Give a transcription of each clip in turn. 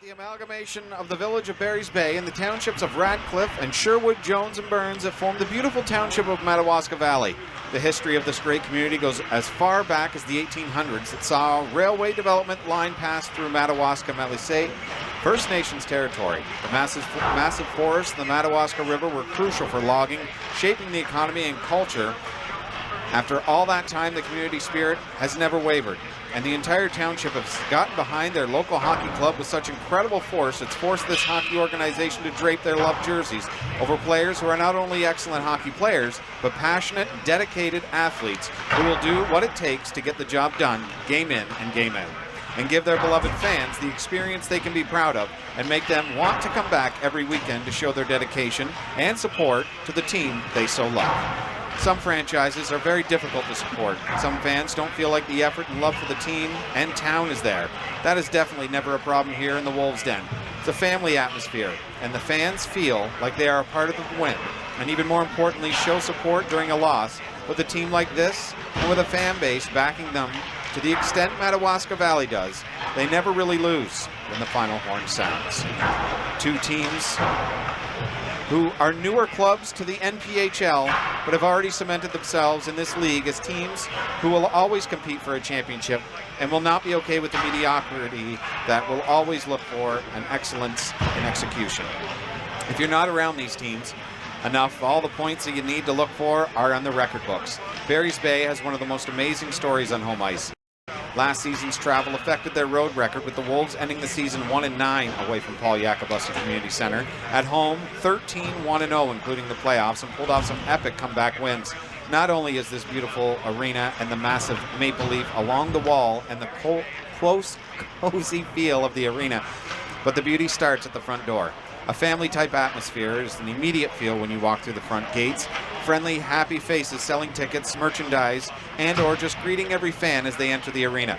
the amalgamation of the village of Barry's Bay and the townships of Radcliffe and Sherwood, Jones, and Burns that form the beautiful township of Madawaska Valley. The history of this great community goes as far back as the 1800s. It saw a railway development line pass through Madawaska-Malisay First Nations territory. The massive forests and the Madawaska River were crucial for logging, shaping the economy and culture. After all that time, the community spirit has never wavered, and the entire township has gotten behind their local hockey club with such incredible force. It's forced this hockey organization to drape their loved jerseys over players who are not only excellent hockey players, but passionate, dedicated athletes who will do what it takes to get the job done, game in and game out, and give their beloved fans the experience they can be proud of and make them want to come back every weekend to show their dedication and support to the team they so love. Some franchises are very difficult to support. Some fans don't feel like the effort and love for the team and town is there. That is definitely never a problem here in the Wolves' Den. It's a family atmosphere, and the fans feel like they are a part of the win, and even more importantly, show support during a loss. With a team like this, and with a fan base backing them to the extent Madawaska Valley does, they never really lose when the final horn sounds. Two teams who are newer clubs to the NPHL, but have already cemented themselves in this league as teams who will always compete for a championship and will not be okay with the mediocrity that will always look for an excellence in execution. If you're not around these teams enough, all the points that you need to look for are on the record books. Barry's Bay has one of the most amazing stories on home ice. Last season's travel affected their road record, with the Wolves ending the season 1-9 away from Paul Yakabuski Community Center. At home, 13-1-0, including the playoffs, and pulled off some epic comeback wins. Not only is this beautiful arena and the massive maple leaf along the wall and the close, cozy feel of the arena, but the beauty starts at the front door. A family-type atmosphere is an immediate feel when you walk through the front gates. Friendly, happy faces selling tickets, merchandise, and or just greeting every fan as they enter the arena.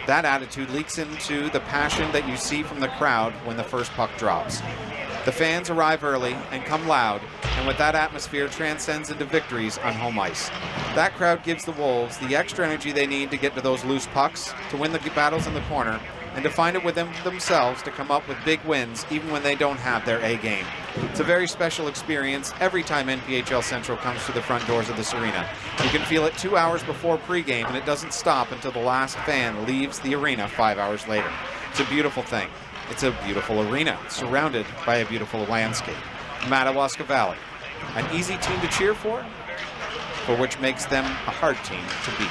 That attitude leaks into the passion that you see from the crowd when the first puck drops. The fans arrive early and come loud, and with that atmosphere transcends into victories on home ice. That crowd gives the Wolves the extra energy they need to get to those loose pucks, to win the battles in the corner, and to find it within themselves to come up with big wins even when they don't have their A game. It's a very special experience every time NPHL Central comes to the front doors of this arena. You can feel it 2 hours before pregame, and it doesn't stop until the last fan leaves the arena 5 hours later. It's a beautiful thing. It's a beautiful arena surrounded by a beautiful landscape. Madawaska Valley, an easy team to cheer for which makes them a hard team to beat.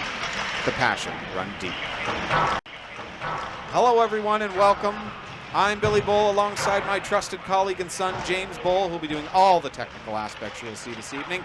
The passion run deep. Hello everyone and welcome. I'm Billy Bull alongside my trusted colleague and son James Bull, who'll be doing all the technical aspects you'll see this evening.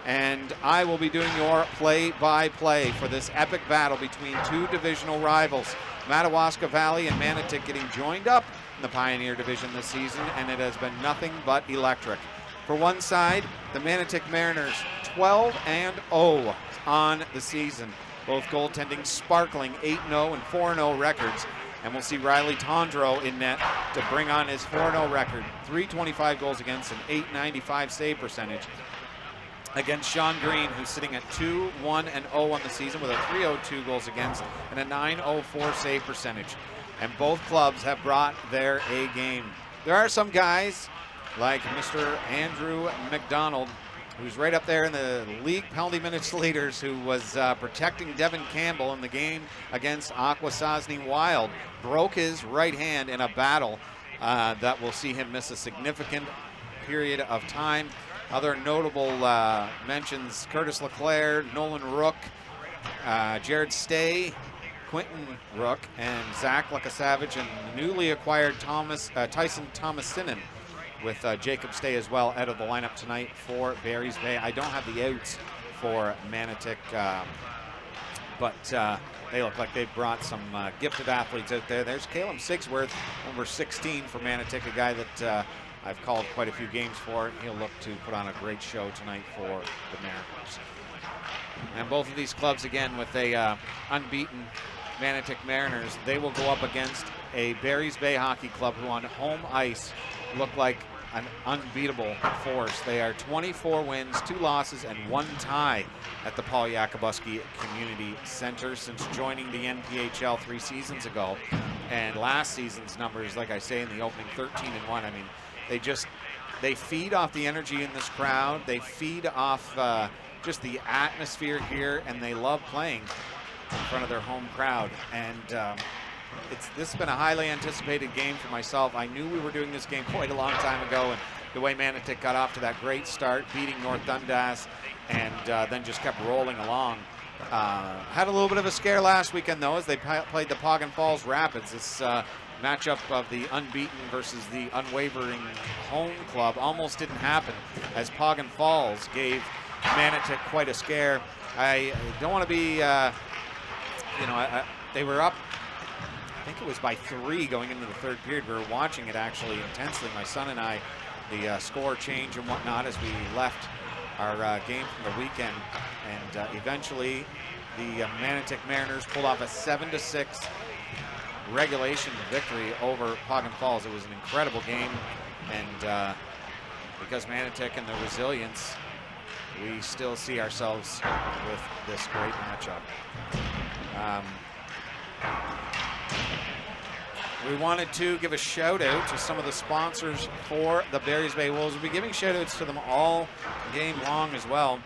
And I will be doing your play-by-play for this epic battle between two divisional rivals. Madawaska Valley and Manotick getting joined up in the Pioneer Division this season, and it has been nothing but electric. For one side, the Manotick Mariners 12-0 on the season. Both goaltending sparkling 8-0 and 4-0 records. And we'll see Riley Tondreau in net to bring on his 4-0 record. 325 goals against, an 895 save percentage. Against Sean Green, who's sitting at 2-1-0 on the season with a 302 goals against and a 904 save percentage. And both clubs have brought their A game. There are some guys like Mr. Andrew McDonald, who's right up there in the league penalty minutes leaders, who was protecting Devin Campbell in the game against Akwesasne Wild. Broke his right hand in a battle that will see him miss a significant period of time. Other notable mentions: Curtis LeClaire, Nolan Rook, Jared Stay, Quentin Rook, and Zach Lakasavage, and newly acquired Tyson Thomasinen, with Jacob Stay as well out of the lineup tonight for Barry's Bay. I don't have the outs for Manotick, but they look like they've brought some gifted athletes out there. There's Caleb Sigsworth, number 16 for Manotick, a guy that I've called quite a few games for. He'll look to put on a great show tonight for the Mariners. And both of these clubs, again, with a unbeaten Manotick Mariners, they will go up against a Barry's Bay Hockey Club who on home ice look like an unbeatable force. They are 24 wins, 2 losses, and 1 tie at the Paul Yakabuski Community Center since joining the NPHL 3 seasons ago. And last season's numbers, like I say, in the opening 13-1. I mean, they feed off the energy in this crowd. They feed off just the atmosphere here, and they love playing in front of their home crowd. And this has been a highly anticipated game for myself. I knew we were doing this game quite a long time ago, and the way Manotick got off to that great start, beating North Dundas, and then just kept rolling along. Had a little bit of a scare last weekend, though, as they played the Poggin Falls Rapids. This matchup of the unbeaten versus the unwavering home club almost didn't happen, as Poggin Falls gave Manotick quite a scare. I don't want to be, they were up, I think it was by 3 going into the 3rd period. We were watching it actually intensely, my son and I, the score change and whatnot as we left our game from the weekend. And eventually the Manotick Mariners pulled off a 7-6 regulation victory over Poggin Falls. It was an incredible game, and because Manotick and their resilience, we still see ourselves with this great matchup. We wanted to give a shout out to some of the sponsors for the Barry's Bay Wolves. We'll be giving shout outs to them all game long as well.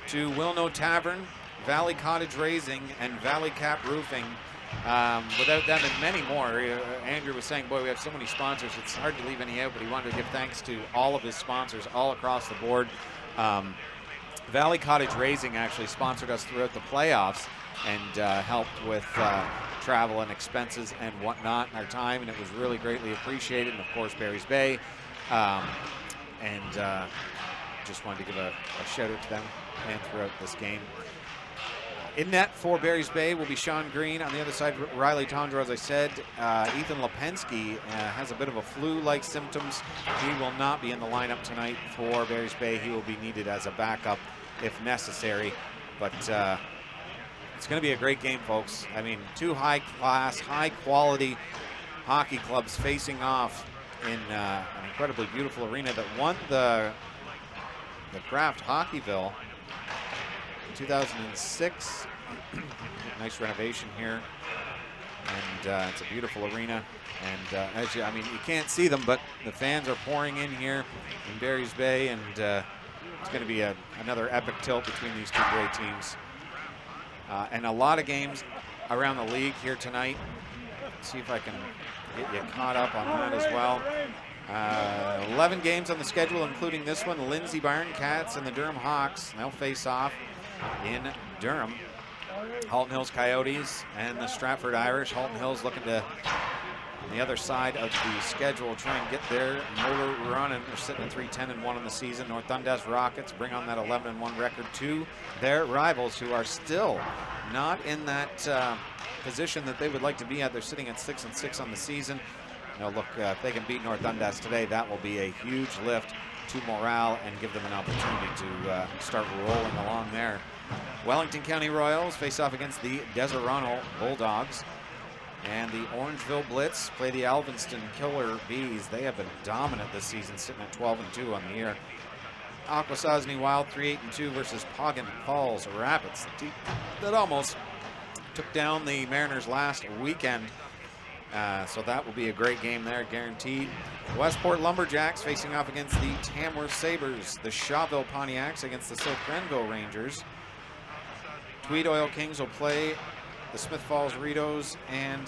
To Wilno Tavern, Valley Cottage Raising, and Valley Cap Roofing. Without them and many more, Andrew was saying, boy, we have so many sponsors, it's hard to leave any out, but he wanted to give thanks to all of his sponsors all across the board. Valley Cottage Raising actually sponsored us throughout the playoffs and helped with travel and expenses and whatnot in our time, and it was really greatly appreciated. And of course, Barry's Bay, just wanted to give a shout out to them and throughout this game. In net for Barry's Bay will be Sean Green. On the other side, Riley Tondro, as I said. Ethan Lipensky has a bit of a flu-like symptoms. He will not be in the lineup tonight for Barry's Bay. He will be needed as a backup if necessary. But it's going to be a great game, folks. I mean, 2 high-class, high-quality hockey clubs facing off in an incredibly beautiful arena that won the Kraft Hockeyville in 2006. Nice renovation here, and it's a beautiful arena. And you can't see them, but the fans are pouring in here in Barry's Bay, and it's going to be another epic tilt between these 2 great teams. And a lot of games around the league here tonight. Let's see if I can get you caught up on that as well. 11 games on the schedule, including this one. The Lindsay Barn Cats and the Durham Hawks. They'll face off in Durham. Halton Hills Coyotes and the Stratford Irish. Halton Hills looking to, on the other side of the schedule, try and get their motor running. They're sitting at 3-10-1 on the season. North Dundas Rockets bring on that 11-1 record to their rivals, who are still not in that position that they would like to be at. They're sitting at 6-6 on the season. Look, if they can beat North Dundas today, that will be a huge lift to morale and give them an opportunity to start rolling along there. Wellington County Royals face off against the Deserano Bulldogs. And the Orangeville Blitz play the Alvinston Killer Bees. They have been dominant this season, sitting at 12-2 on the year. Akwesasne Wild 3-8-2 versus Poggin Falls Rapids, the team that almost took down the Mariners last weekend. So that will be a great game there, guaranteed. Westport Lumberjacks facing off against the Tamworth Sabres. The Shawville Pontiacs against the Silk Grenville Rangers. Tweed Oil Kings will play the Smith Falls Ritos and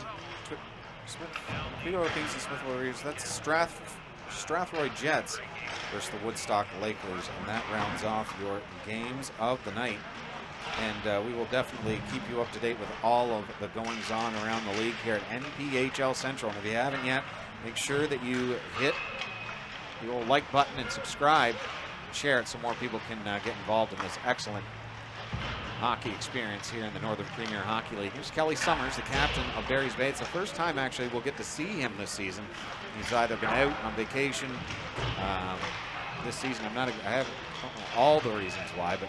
Tweed Oil Kings and Smith Falls Ritos. That's Strathroy Jets versus the Woodstock Lakers, and that rounds off your games of the night. And we will definitely keep you up to date with all of the goings on around the league here at NPHL Central. And if you haven't yet, make sure that you hit the old like button and subscribe and share it so more people can get involved in this excellent hockey experience here in the Northern Premier Hockey League. Here's Kelly Summers, the captain of Barry's Bay. It's the first time actually we'll get to see him this season. He's either been out on vacation this season. I don't know all the reasons why, but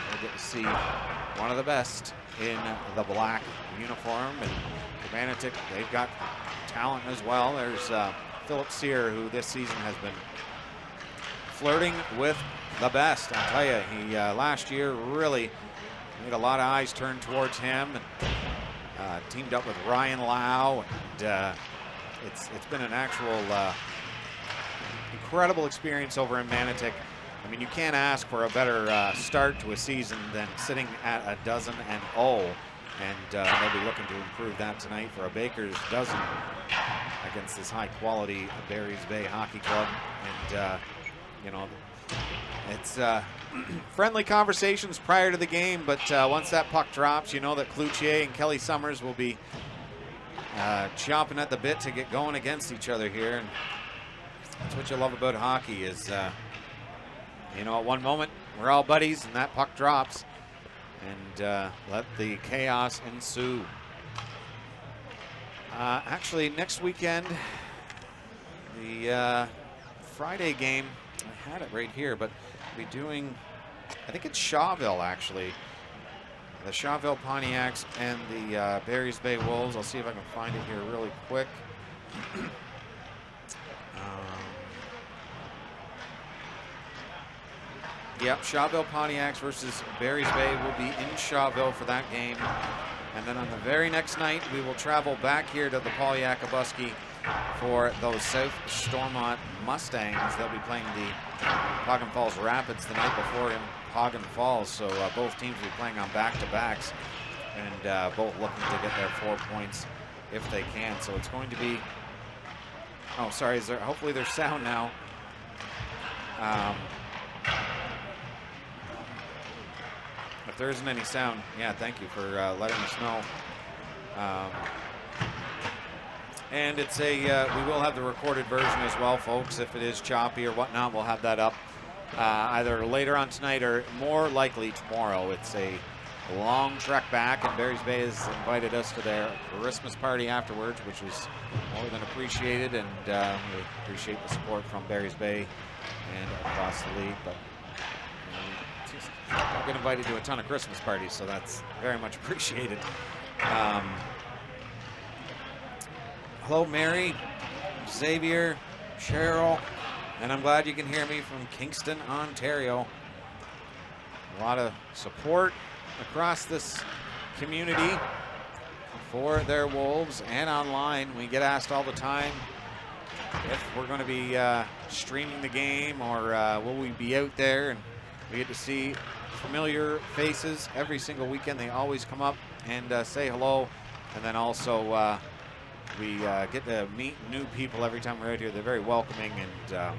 we'll get to see one of the best in the black uniform. And the Manotick, they've got talent as well. There's Philip Sear, who this season has been flirting with the best. I'll tell you, he last year really made a lot of eyes turn towards him, and teamed up with Ryan Lau, and it's been an actual incredible experience over in Manotick. I mean, you can't ask for a better start to a season than sitting at 12-0, and they'll be looking to improve that tonight for a baker's dozen against this high-quality Barry's Bay Hockey Club. And you know, it's friendly conversations prior to the game, but once that puck drops, you know that Cloutier and Kelly Summers will be chomping at the bit to get going against each other here. And that's what you love about hockey is, you know, at one moment we're all buddies and that puck drops, and let the chaos ensue. Actually, next weekend, the Friday game, I had it right here, but we'll be doing, I think it's Shawville actually. The Shawville Pontiacs and the Barry's Bay Wolves. I'll see if I can find it here really quick. Yep, Shawville Pontiacs versus Barry's Bay will be in Shawville for that game. And then on the very next night, we will travel back here to the Paul Yakabuski for those South Stormont Mustangs. They'll be playing the Pogham Falls Rapids the night before in Pogham Falls. So both teams will be playing on back-to-backs, and both looking to get their 4 points if they can. So it's going to be, oh, sorry, hopefully there's sound now. If there isn't any sound, yeah, thank you for letting us know. And it's we will have the recorded version as well, folks. If it is choppy or whatnot, we'll have that up either later on tonight or more likely tomorrow. It's a long trek back, and Barry's Bay has invited us to their Christmas party afterwards, which was more than appreciated, and we appreciate the support from Barry's Bay and across the league. But I've been invited to a ton of Christmas parties, so that's very much appreciated. Hello, Mary, Xavier, Cheryl, and I'm glad you can hear me from Kingston, Ontario. A lot of support across this community for their Wolves and online. We get asked all the time if we're going to be streaming the game, or will we be out there, and we get to see familiar faces every single weekend. They always come up and say hello, and then also we get to meet new people every time we're out here. They're very welcoming and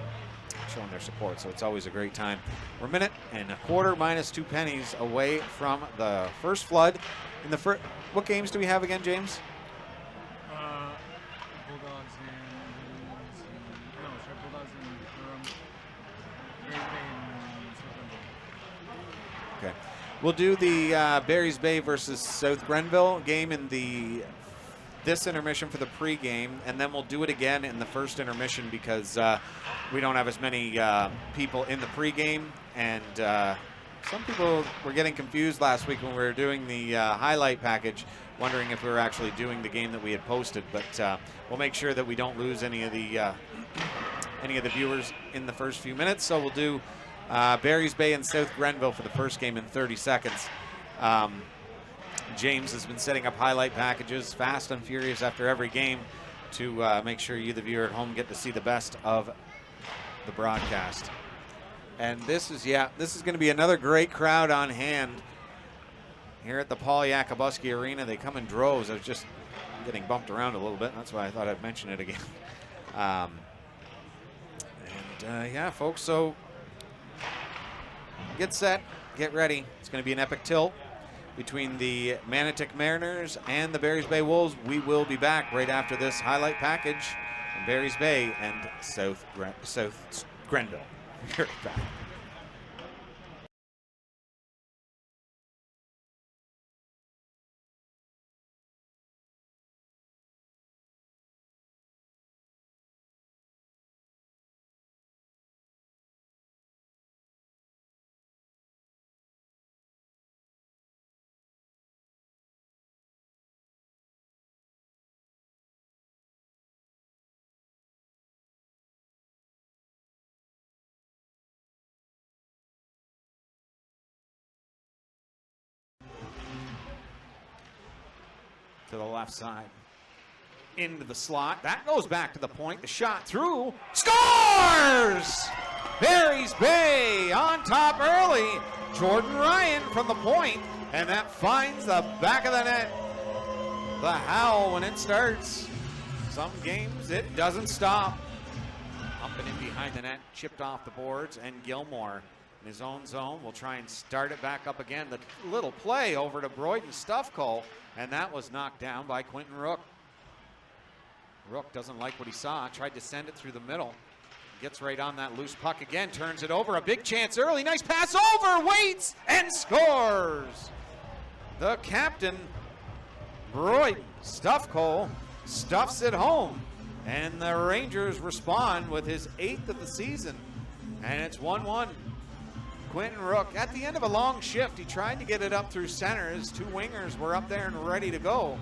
showing their support, so it's always a great time. We're a minute and a quarter minus 2 pennies away from the first flood. In the first, what games do we have again, James? Bulldogs and Bulldogs and Barry's Bay and South Grenville. Okay, we'll do the Barry's Bay versus South Grenville game in this intermission for the pregame, and then we'll do it again in the first intermission because we don't have as many people in the pregame, and some people were getting confused last week when we were doing the highlight package, wondering if we were actually doing the game that we had posted. But we'll make sure that we don't lose any of the viewers in the first few minutes. So we'll do Barry's Bay and South Grenville for the first game in 30 seconds. James has been setting up highlight packages fast and furious after every game to make sure you, the viewer at home, get to see the best of the broadcast. And this is going to be another great crowd on hand here at the Paul Yakabuski Arena. They come in droves. I was just getting bumped around a little bit. That's why I thought I'd mention it again. Yeah, folks, so get set, get ready. It's going to be an epic tilt between the Manotick Mariners and the Barry's Bay Wolves. We will be back right after this highlight package in Barry's Bay and South Grenville. We're back. to the left side. Into the slot. That goes back to the point. The shot through. Scores! Barry's Bay on top early. Jordan Ryan from the point, and that finds the back of the net. The howl when it starts. Some games it doesn't stop. Up and in behind the net, chipped off the boards, and Gilmore in his own zone will try and start it back up again. The little play over to Broyden Stuffco, and that was knocked down by Quentin Rook. Rook doesn't like what he saw, tried to send it through the middle. Gets right on that loose puck again, turns it over, a big chance early, nice pass over, waits, and scores! The captain, Broyden Stuffco, stuffs it home, and the Rangers respond with his 8th of the season, and it's 1-1. Quentin Rook, at the end of a long shift, he tried to get it up through center. His two wingers were up there and ready to go,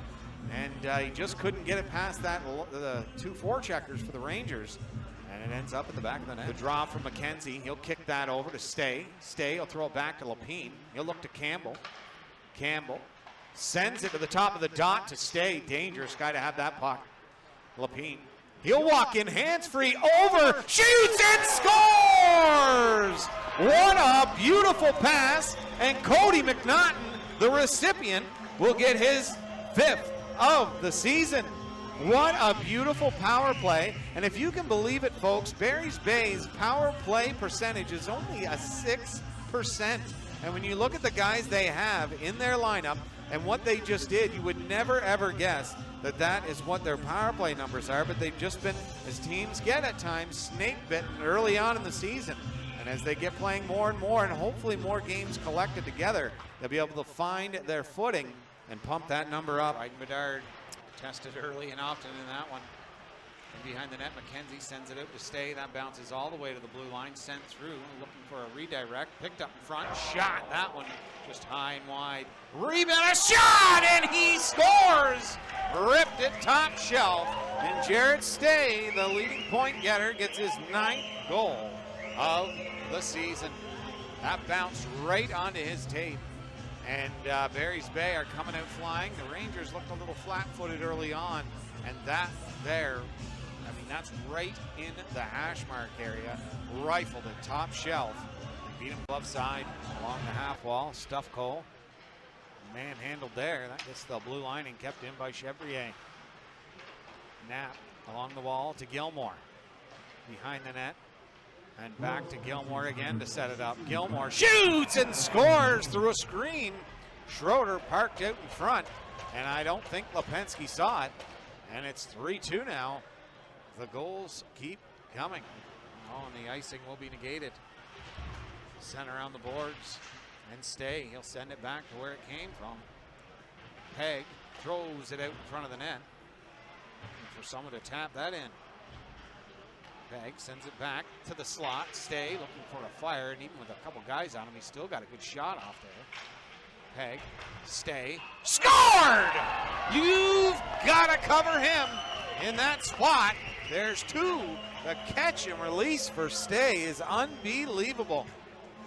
and he just couldn't get it past that the two forecheckers for the Rangers. And it ends up at the back of the net. The draw from McKenzie. He'll kick that over to Stay. Stay, he'll throw it back to Lapine. He'll look to Campbell. Campbell sends it to the top of the dot to Stay. Dangerous guy to have that puck. Lapine. He'll walk in hands-free over. Shoots and scores! What a beautiful pass. And Cody McNaughton, the recipient, will get his 5th of the season. What a beautiful power play. And if you can believe it, folks, Barry's Bay's power play percentage is only a 6%. And when you look at the guys they have in their lineup and what they just did, you would never, ever guess that that is what their power play numbers are. But they've just been, as teams get at times, snake-bitten early on in the season. And as they get playing more and more, and hopefully more games collected together, they'll be able to find their footing and pump that number up. Right, Bedard tested early and often in that one. And behind the net, McKenzie sends it out to Stay. That bounces all the way to the blue line, sent through, looking for a redirect. Picked up in front, shot. That one just high and wide. Rebound, a shot, and he scores! Ripped it top shelf. And Jarrett Stay, the leading point getter, gets his 9th goal of the season. That bounced right onto his tape. And Barry's Bay are coming out flying. The Rangers looked a little flat-footed early on, and that there, I mean, that's right in the hash mark area. Rifled it top shelf. Beat him glove side along the half wall. Stuffco manhandled there. That gets the blue line and kept in by Chevrier. Knapp along the wall to Gilmore. Behind the net. And back to Gilmore again to set it up. Gilmore shoots and scores through a screen. Schroeder parked out in front, and I don't think Lipinski saw it. And it's 3-2 now. The goals keep coming. Oh, and the icing will be negated. Sent around the boards and Stay. He'll send it back to where it came from. Peg throws it out in front of the net. Looking for someone to tap that in. Peg sends it back to the slot. Stay looking for a fire, and even with a couple guys on him, he's still got a good shot off there. Peg, Stay, scored! You've got to cover him in that spot. There's 2. The catch and release for Stay is unbelievable.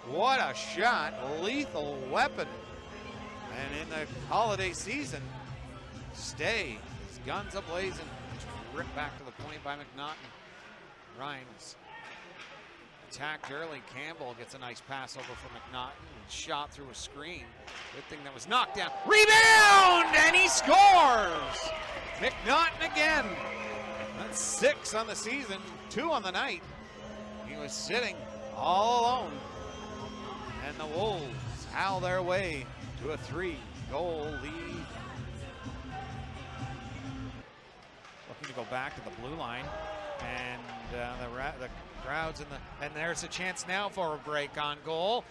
What a shot, lethal weapon. And in the holiday season, Stay, his guns ablazing. Ripped back to the point by McNaughton. Rhymes attacked early. Campbell gets a nice pass over for McNaughton. Shot through a screen. Good thing that was knocked down. Rebound! And he scores! McNaughton again. That's 6 on the season, 2 on the night. He was sitting all alone. And the Wolves howl their way to a 3-goal lead. Looking to go back to the blue line. And the crowd's in the, and there's a chance now for a break on goal.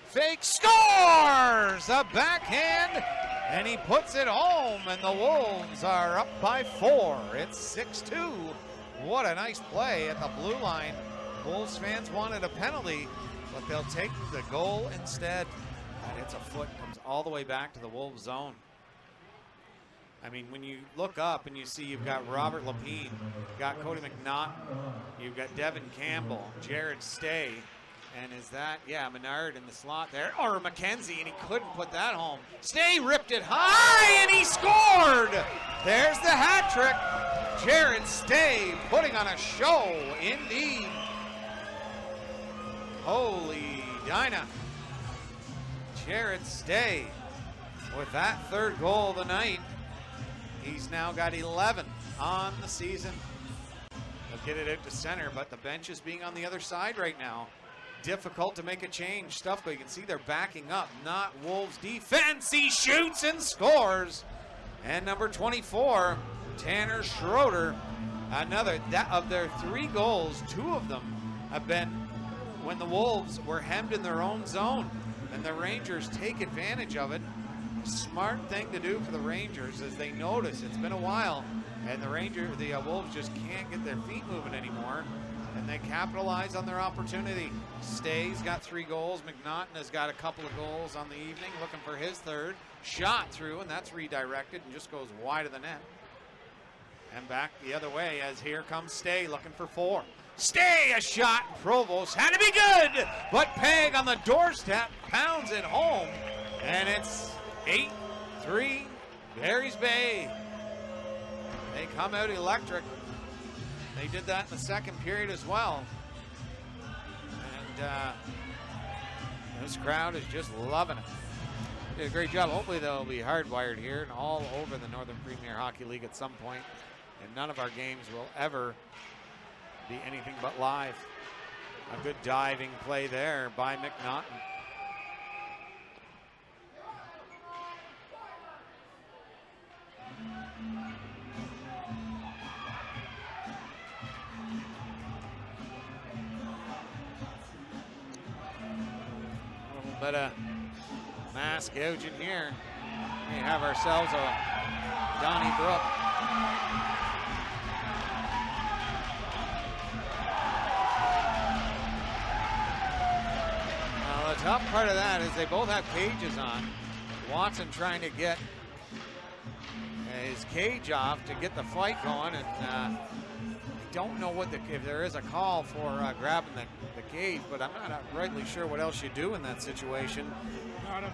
Fake scores! A backhand, and he puts it home, and the Wolves are up by 4. It's 6-2. What a nice play at the blue line. Wolves fans wanted a penalty, but they'll take the goal instead. And it's a foot, comes all the way back to the Wolves zone. I mean, when you look up and you see you've got Robert Lapine, you've got Cody McNaughton, you've got Devin Campbell, Jared Stay, And is that, yeah, Menard in the slot there, or McKenzie, and he couldn't put that home. Stay ripped it high, and he scored! There's the hat trick. Jared Stay putting on a show indeed. Holy Dinah. Jared Stay with that third goal of the night. He's now got 11 on the season. They'll get it out to center, but the bench is being on the other side right now. Difficult to make a change. Stuff, but you can see they're backing up. Not Wolves defense. He shoots and scores. And number 24, Tanner Schroeder, another. That of their 3 goals, 2 of them have been when the Wolves were hemmed in their own zone, and the Rangers take advantage of it. Smart thing to do for the Rangers, as they notice it's been a while, and the Wolves just can't get their feet moving anymore. And they capitalize on their opportunity. Stay's got 3 goals. McNaughton has got a couple of goals on the evening, looking for his third. Shot through, and that's redirected and just goes wide of the net. And back the other way, as here comes Stay looking for 4. Stay, a shot. Provost had to be good, but Peg on the doorstep pounds it home, and it's 8-3 Barry's Bay. They come out electric. They did that in the second period as well. And this crowd is just loving it. Did a great job. Hopefully they'll be hardwired here and all over the Northern Premier Hockey League at some point. And none of our games will ever be anything but live. A good diving play there by McNaughton. But a mass gouging here. We have ourselves a Donnybrook. Now the tough part of that is they both have cages on. Watson trying to get his cage off to get the fight going, and don't know if there is a call for grabbing the cage, but I'm not rightly sure what else you do in that situation. Got him.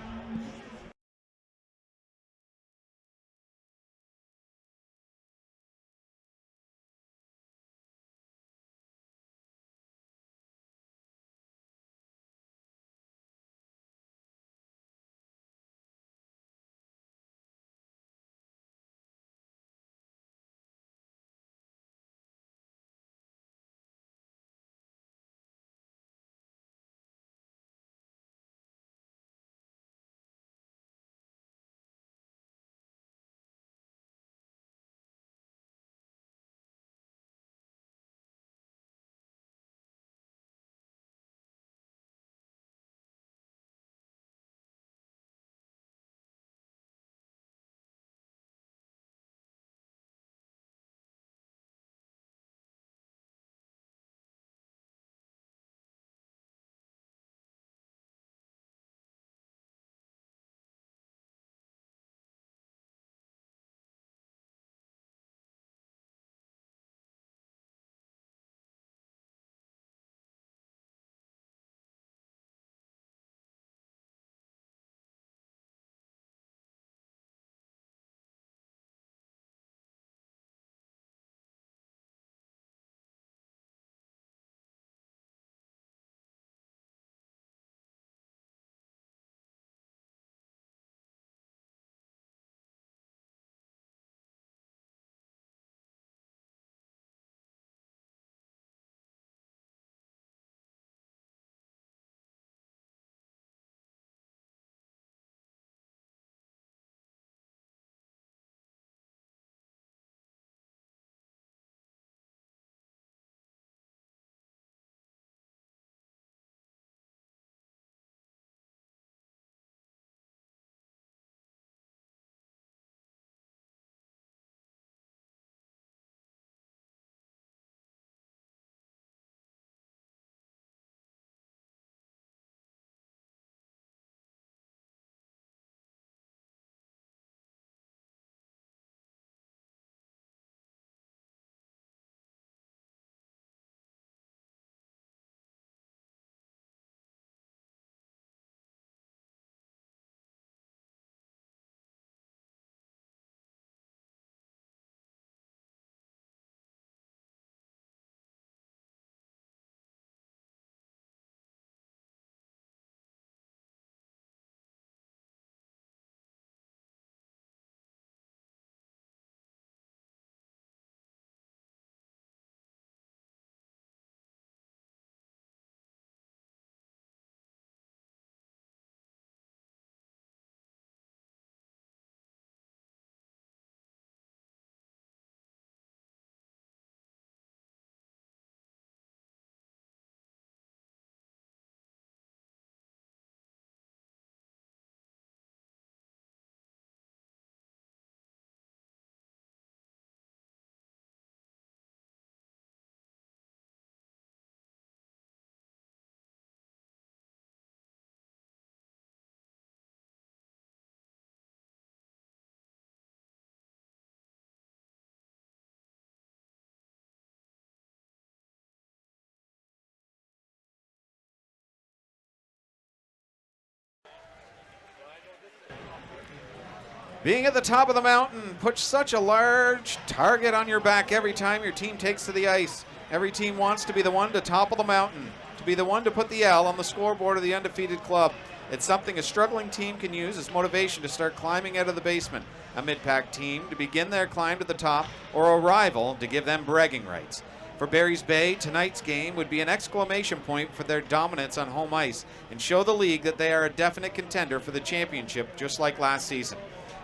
Being at the top of the mountain puts such a large target on your back every time your team takes to the ice. Every team wants to be the one to topple the mountain, to be the one to put the L on the scoreboard of the undefeated club. It's something a struggling team can use as motivation to start climbing out of the basement. A mid-pack team to begin their climb to the top, or a rival to give them bragging rights. For Barry's Bay, tonight's game would be an exclamation point for their dominance on home ice and show the league that they are a definite contender for the championship, just like last season.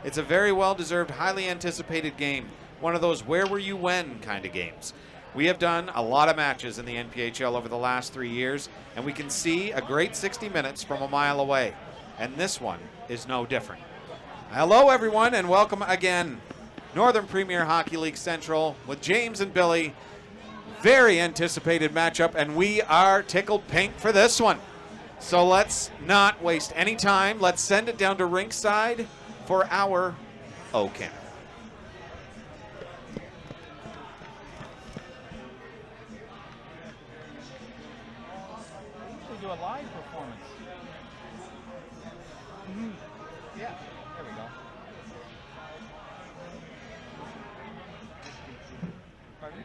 It's a very well-deserved, highly anticipated game, one of those where were you when kind of games. We have done a lot of matches in the NPHL over the last 3 years, and we can see a great 60 minutes from a mile away, and this one is no different. Hello, everyone, and welcome again. Northern Premier Hockey League Central with James and Billy. Very anticipated matchup, and we are tickled pink for this one. So let's not waste any time. Let's send it down to rinkside for our O Canada. We usually do a live performance. Yeah, there we go. Pardon?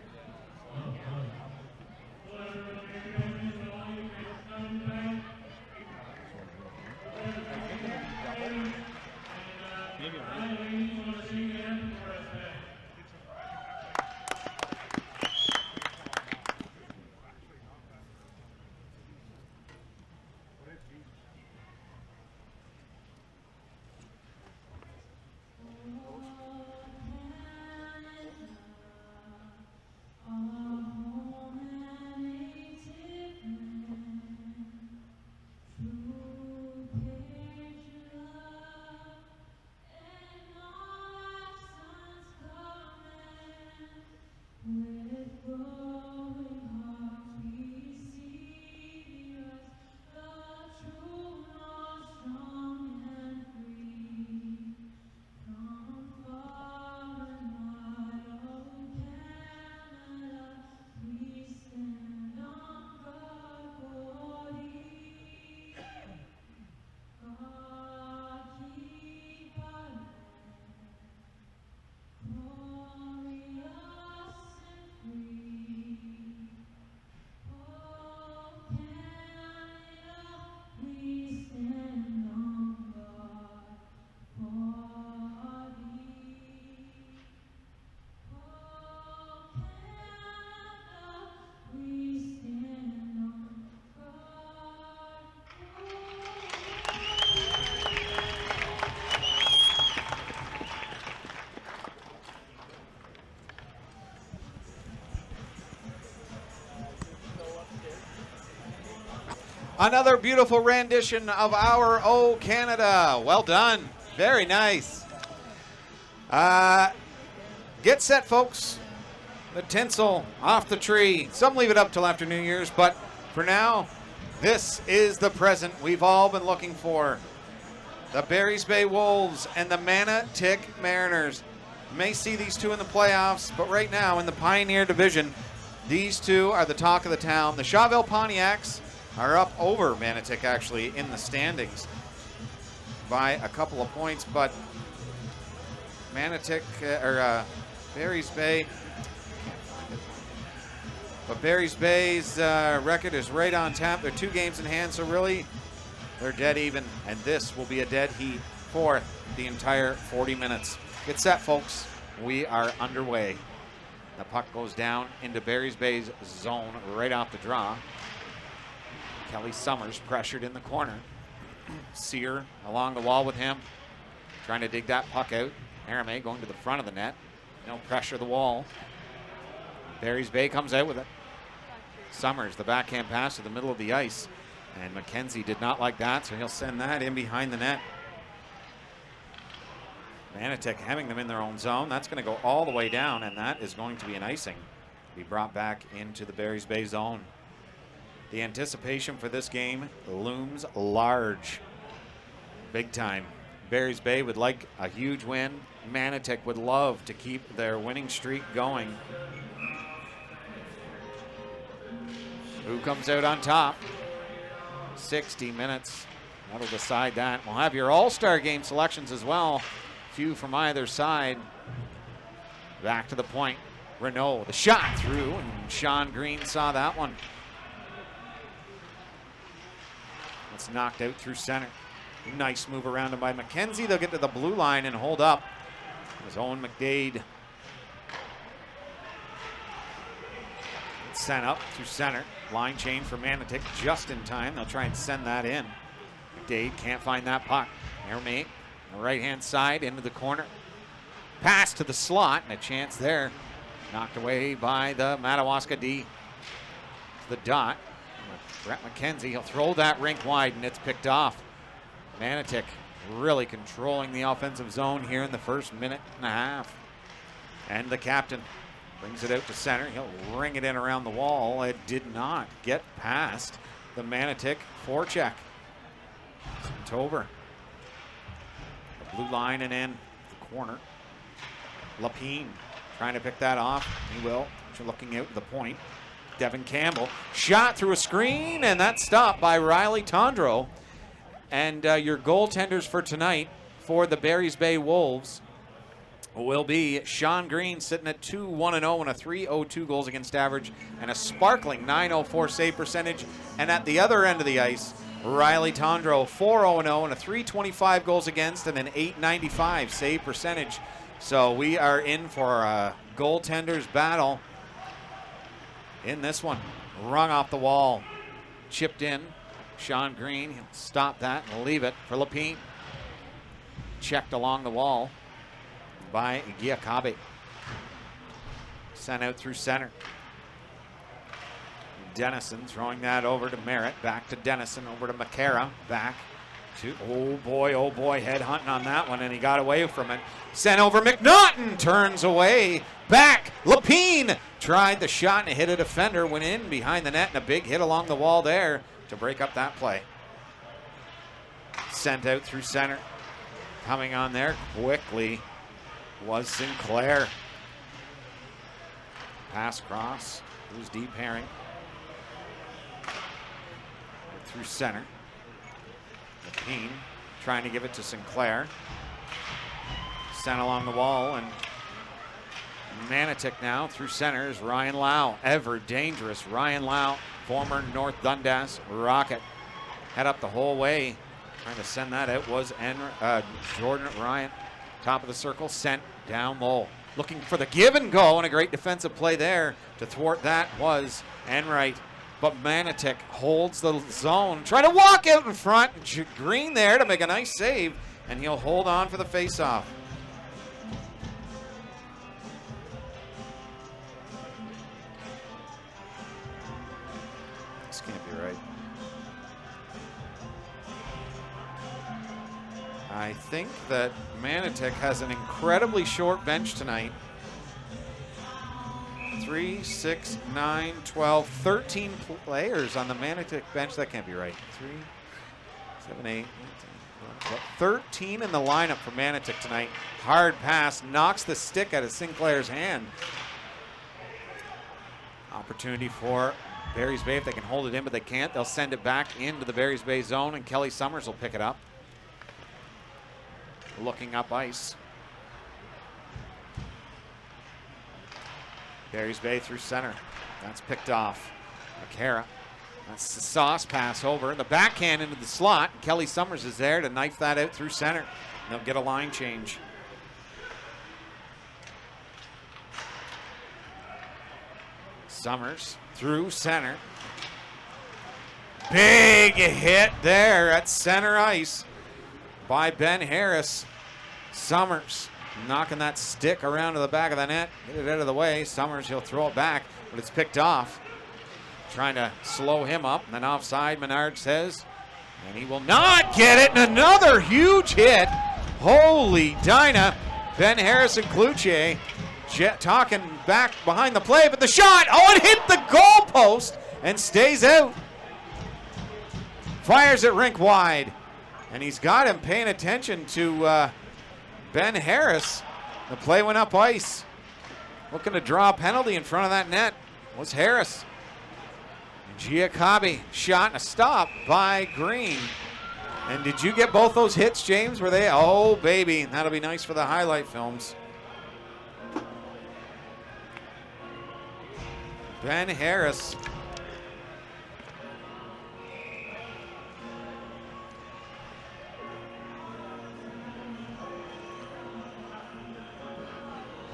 Another beautiful rendition of our O Canada. Well done. Very nice. Get set, folks. The tinsel off the tree. Some leave it up till after New Year's, but for now, this is the present we've all been looking for. The Barry's Bay Wolves and the Manotick Mariners. You may see these two in the playoffs, but right now in the Pioneer Division, these two are the talk of the town. The Shawville Pontiacs are up over Manotick actually in the standings by a couple of points, but Barry's Bay, but Barry's Bay's record is right on tap. They're 2 games in hand, so really they're dead even, and this will be a dead heat for the entire 40 minutes. Get set, folks. We are underway. The puck goes down into Barry's Bay's zone right off the draw. Kelly Summers pressured in the corner. Sear along the wall with him, trying to dig that puck out. Arame going to the front of the net. No pressure the wall. Barry's Bay comes out with it. Summers, the backhand pass to the middle of the ice. And McKenzie did not like that, so he'll send that in behind the net. Manotick having them in their own zone. That's going to go all the way down, and that is going to be an icing. Be brought back into the Barry's Bay zone. The anticipation for this game looms large. Big time. Barry's Bay would like a huge win. Manotick would love to keep their winning streak going. Who comes out on top? 60 minutes. That'll decide that. We'll have your all-star game selections as well few from either side. Back to the point. Renault, the shot through, and Sean Green saw that one. It's knocked out through center. Nice move around him by McKenzie. They'll get to the blue line and hold up. His own McDade. Sent up through center. Line change for Manotick just in time. They'll try and send that in. McDade can't find that puck. Airmate on the right-hand side into the corner. Pass to the slot, and a chance there. Knocked away by the Madawaska D. To the dot. Brett McKenzie, he'll throw that rink wide, and it's picked off. Manotick really controlling the offensive zone here in the first minute and a half. And the captain brings it out to center. He'll ring it in around the wall. It did not get past the Manotick forecheck. It's over. The blue line and in the corner. Lapine trying to pick that off. He will. Looking out to the point. Devin Campbell. Shot through a screen, and that's stopped by Riley Tondreau. And your goaltenders for tonight for the Barry's Bay Wolves will be Sean Green, sitting at 2-1-0 and a 3.02 goals against average and a sparkling 9.04 save percentage. And at the other end of the ice, Riley Tondreau, 4-0-0 and a 3.25 goals against and an 8.95 save percentage. So we are in for a goaltenders battle in this one. Rung off the wall, chipped in. Sean Green, he'll stop that and leave it for Lapine. Checked along the wall by Giacabbe. Sent out through center. Dennison throwing that over to Merritt. Back to Dennison, over to McCara. Back to, oh boy, head hunting on that one, and he got away from it. Sent over McNaughton, turns away. Back, Lapine tried the shot and hit a defender, went in behind the net, and a big hit along the wall there to break up that play. Sent out through center. Coming on there quickly was Sinclair. Pass cross. Who's deep Herring. Through center. McKean trying to give it to Sinclair. Sent along the wall, and Manotick now through center is Ryan Lau. Ever dangerous Ryan Lau, former North Dundas Rocket. Head up the whole way. Trying to send that out was Jordan Ryan. Top of the circle, sent down low. Looking for the give and go, and a great defensive play there to thwart that was Enright. But Manotick holds the zone. Trying to walk out in front. Green there to make a nice save, and he'll hold on for the faceoff. This can't be right. I think that Manotick has an incredibly short bench tonight. 3, 6, 9, 12, 13 players on the Manotick bench. That can't be right. 3, 7, 8, 9, 10, 12, 13 in the lineup for Manotick tonight. Hard pass, knocks the stick out of Sinclair's hand. Opportunity for Barry's Bay if they can hold it in, but they can't. They'll send it back into the Barry's Bay zone, and Kelly Summers will pick it up. Looking up ice. Barry's Bay through center. That's picked off. McCara. That's the sauce pass over. The backhand into the slot. Kelly Summers is there to knife that out through center. They'll get a line change. Summers through center. Big hit there at center ice by Ben Harris. Summers knocking that stick around to the back of the net. Get it out of the way. Summers, he'll throw it back, but it's picked off. Trying to slow him up. And then offside, Menard says. And he will not get it. And another huge hit. Holy Dinah. Ben Harris and Cloutier talking back behind the play, but the shot, oh, it hit the goalpost and stays out. Fires it rink wide. And he's got him paying attention to Ben Harris. The play went up ice. Looking to draw a penalty in front of that net was Harris. Giacabbe shot and a stop by Green. And did you get both those hits, James? Were they? Oh, baby. That'll be nice for the highlight films. Ben Harris.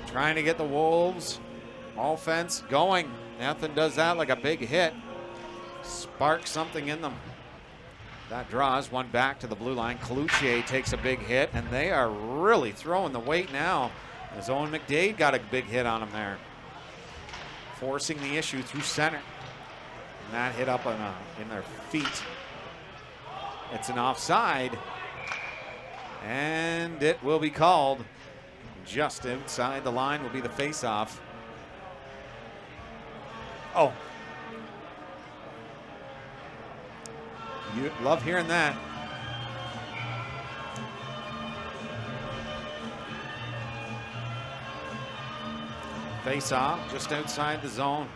Trying to get the Wolves offense going. Nothing does that like a big hit. Sparks something in them. That draws one back to the blue line. Cloutier takes a big hit, and they are really throwing the weight now, as Owen McDade got a big hit on him there, forcing the issue through center. And that hit up in their feet. It's an offside, and it will be called. Just outside the line will be the face-off. Oh. You love hearing that. Face-off just outside the zone.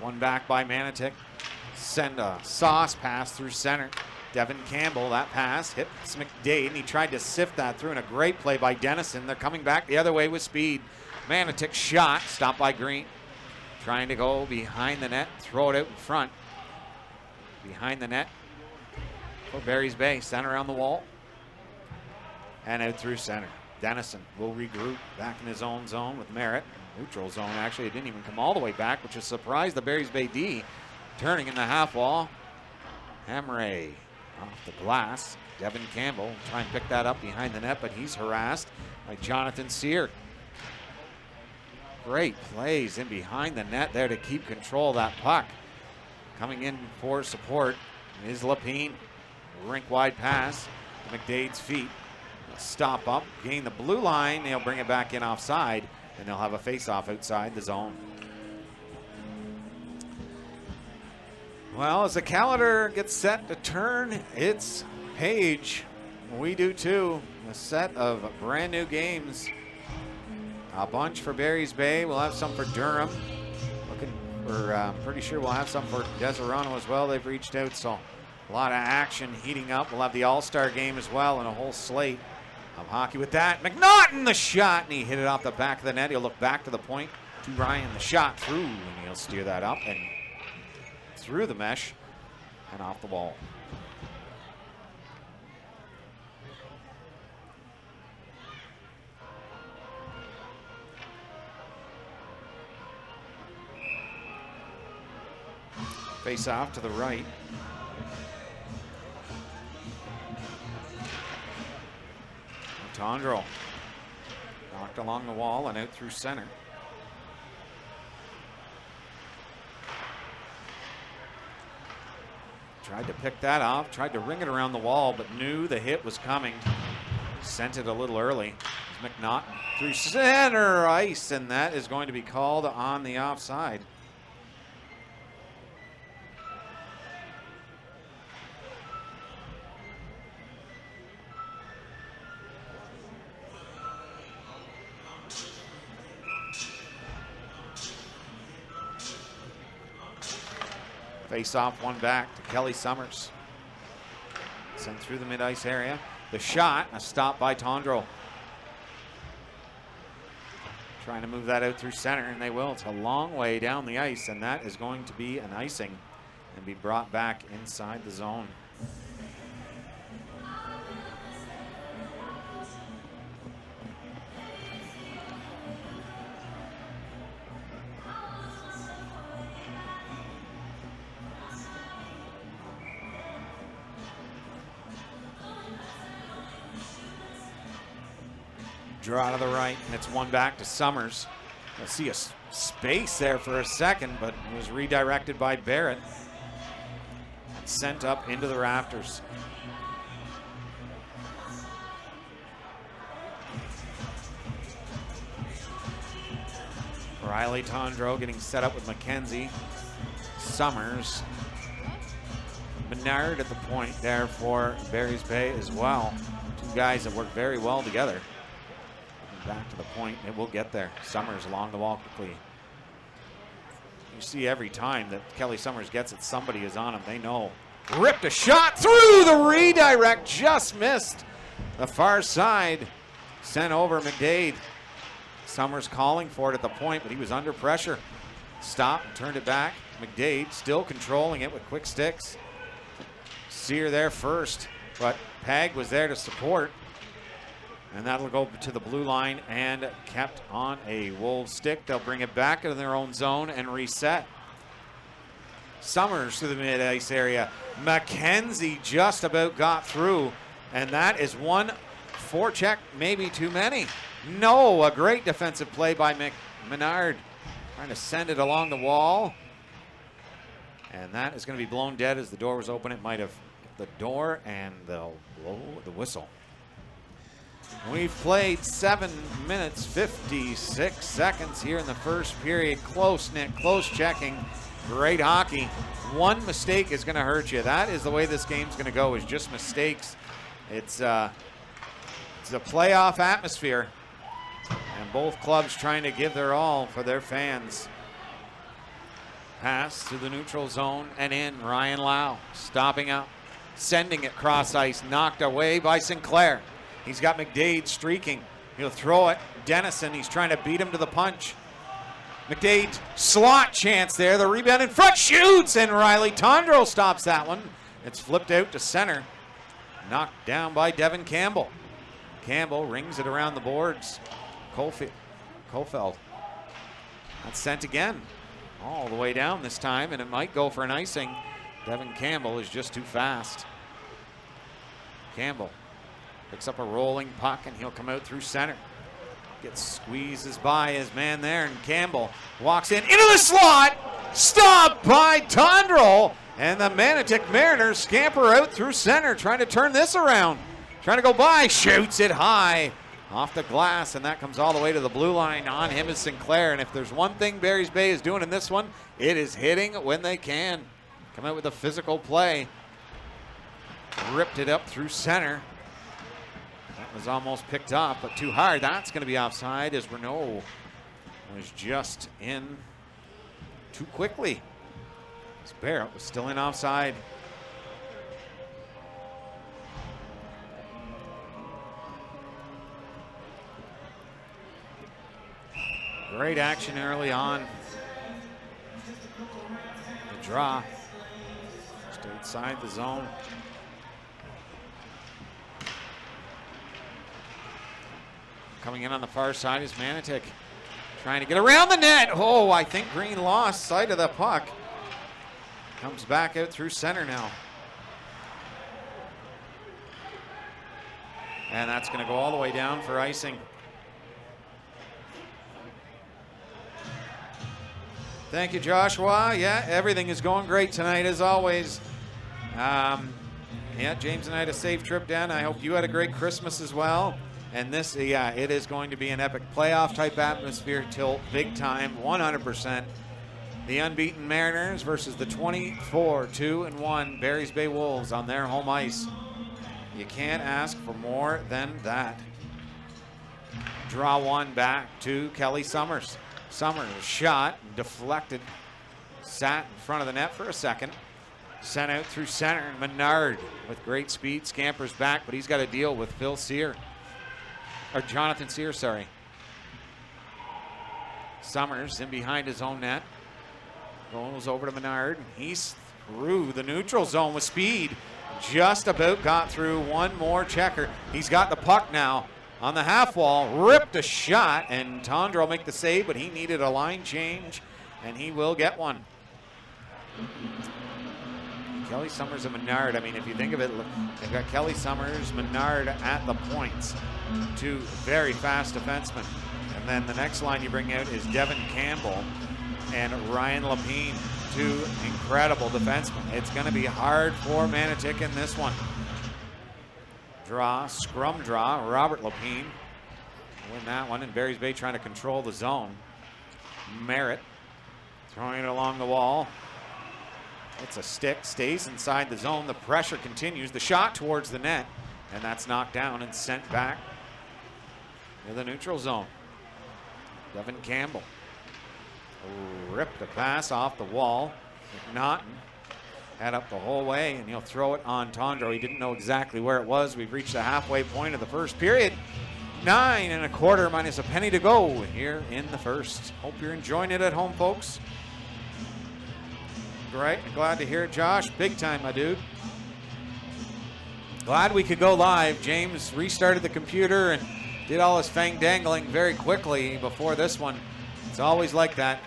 One back by Manotick. Send a sauce pass through center. Devin Campbell, that pass hits McDade, and he tried to sift that through in a great play by Dennison. They're coming back the other way with speed. Manotick shot, stopped by Green. Trying to go behind the net, throw it out in front. Behind the net for Barry's Bay. Center on the wall. And out through center. Dennison will regroup back in his own zone with Merritt. Neutral zone, actually. It didn't even come all the way back, which has surprised the Barry's Bay D. Turning in the half wall. Hamray off the glass. Devin Campbell trying to pick that up behind the net, but he's harassed by Jonathan Sear. Great plays in behind the net there to keep control of that puck. Coming in for support is Lapine. Rink-wide pass to McDade's feet. Stop up, gain the blue line. They'll bring it back in offside, and they'll have a face-off outside the zone. Well, as the calendar gets set to turn its page, we do too. A set of brand new games. A bunch for Barry's Bay. We'll have some for Durham. I'm pretty sure we'll have some for Deserano as well. They've reached out, so a lot of action heating up. We'll have the All-Star game as well and a whole slate of hockey with that. McNaughton, the shot, and he hit it off the back of the net. He'll look back to the point to Ryan. The shot through, and he'll steer that up and through the mesh and off the wall. Face off to the right. Tondro knocked along the wall and out through center. Tried to pick that off, tried to ring it around the wall, but knew the hit was coming. Sent it a little early. McNaughton through center ice, and that is going to be called on the offside. Face off, one back to Kelly Summers. Sent through the mid-ice area. The shot, a stop by Tondro. Trying to move that out through center, and they will. It's a long way down the ice, and that is going to be an icing and be brought back inside the zone. Draw to the right, and it's one back to Summers. You'll see a space there for a second, but it was redirected by Barrett. Sent up into the rafters. Riley Tondro getting set up with McKenzie. Summers. Menard at the point there for Barry's Bay as well. Two guys that work very well together. Back to the point, it will get there. Summers along the wall quickly. You see every time that Kelly Summers gets it, somebody is on him. They know ripped a shot through the redirect, just missed the far side, sent over McDade. Summers calling for it at the point, but he was under pressure. Stopped and turned it back. McDade still controlling it with quick sticks. Sear there first, but Pag was there to support. And that'll go to the blue line and kept on a Wolves stick. They'll bring it back into their own zone and reset. Summers to the mid-ice area. McKenzie just about got through, and that is one forecheck, maybe too many. No, a great defensive play by Menard. Trying to send it along the wall. And that is going to be blown dead as the door was open. It might have hit the door, and they'll blow the whistle. We've played 7 minutes, 56 seconds here in the first period. Close, Nick, close checking. Great hockey. One mistake is going to hurt you. That is the way this game's going to go, is just mistakes. It's a playoff atmosphere, and both clubs trying to give their all for their fans. Pass to the neutral zone and in. Ryan Lau stopping up, sending it cross ice, knocked away by Sinclair. He's got McDade streaking. He'll throw it. Dennison, he's trying to beat him to the punch. McDade, slot chance there. The rebound in front, shoots, and Riley Tondreau stops that one. It's flipped out to center. Knocked down by Devin Campbell. Campbell rings it around the boards. Kofeld. That's sent again. All the way down this time, and it might go for an icing. Devin Campbell is just too fast. Campbell picks up a rolling puck, and he'll come out through center. Squeezes by his man there, and Campbell walks in into the slot. Stopped by Tondreau, and the Manotick Mariners scamper out through center, trying to turn this around. Trying to go by, shoots it high off the glass, and that comes all the way to the blue line. On him is Sinclair, and if there's one thing Barry's Bay is doing in this one, it is hitting when they can. Come out with a physical play. Ripped it up through center. That was almost picked up, but too hard. That's going to be offside, as Renault was just in too quickly. As Barrett was still in offside. Great action early on. The draw just outside the zone. Coming in on the far side is Manotick, trying to get around the net. Oh, I think Green lost sight of the puck. Comes back out through center now. And that's going to go all the way down for icing. Thank you, Joshua. Yeah, everything is going great tonight, as always. Yeah, James and I had a safe trip down. I hope you had a great Christmas as well. And this, yeah, it is going to be an epic playoff type atmosphere till big time, 100%. The unbeaten Mariners versus the 24-2-1 Barry's Bay Wolves on their home ice. You can't ask for more than that. Draw one back to Kelly Summers. Summers shot, deflected, sat in front of the net for a second. Sent out through center. Menard with great speed scampers back, but he's got to deal with Phil Sear. Or Jonathan Sear, sorry. Summers in behind his own net. Goes over to Menard. He's through the neutral zone with speed. Just about got through. One more checker. He's got the puck now on the half wall. Ripped a shot, and Tondreau will make the save, but he needed a line change, and he will get one. Kelly Summers and Menard, I mean, if you think of it, they've got Kelly Summers, Menard at the points. Two very fast defensemen. And then the next line you bring out is Devin Campbell and Ryan Lapine, two incredible defensemen. It's going to be hard for Manotick in this one. Draw, scrum draw, Robert Lapine win that one, and Barry's Bay trying to control the zone. Merritt throwing it along the wall. It's a stick, stays inside the zone. The pressure continues. The shot towards the net, and that's knocked down and sent back to the neutral zone. Devin Campbell ripped a pass off the wall. McNaughton Head up the whole way, and he'll throw it on Tondro. He didn't know exactly where it was. We've reached the halfway point of the first period. 9 1/4 minus a penny to go here in the first. Hope you're enjoying it at home, folks. Great, glad to hear it, Josh. Big time, my dude. Glad we could go live. James restarted the computer and did all his fang dangling very quickly before this one. It's always like that.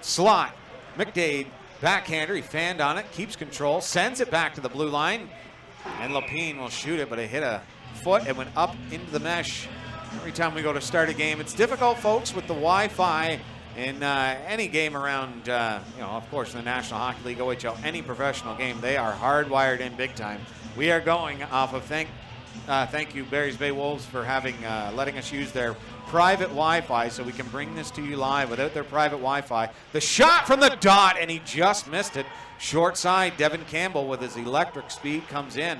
Slot, McDade, backhander. He fanned on it, keeps control, sends it back to the blue line, and Lapine will shoot it, but it hit a foot and went up into the mesh. Every time we go to start a game, it's difficult, folks, with the Wi-Fi in any game around, of course, in the National Hockey League, OHL, any professional game. They are hardwired in big time. We are going off of thank you, Barry's Bay Wolves, for having letting us use their private Wi-Fi so we can bring this to you live without their private Wi-Fi. The shot from the dot, and he just missed it. Short side, Devin Campbell with his electric speed comes in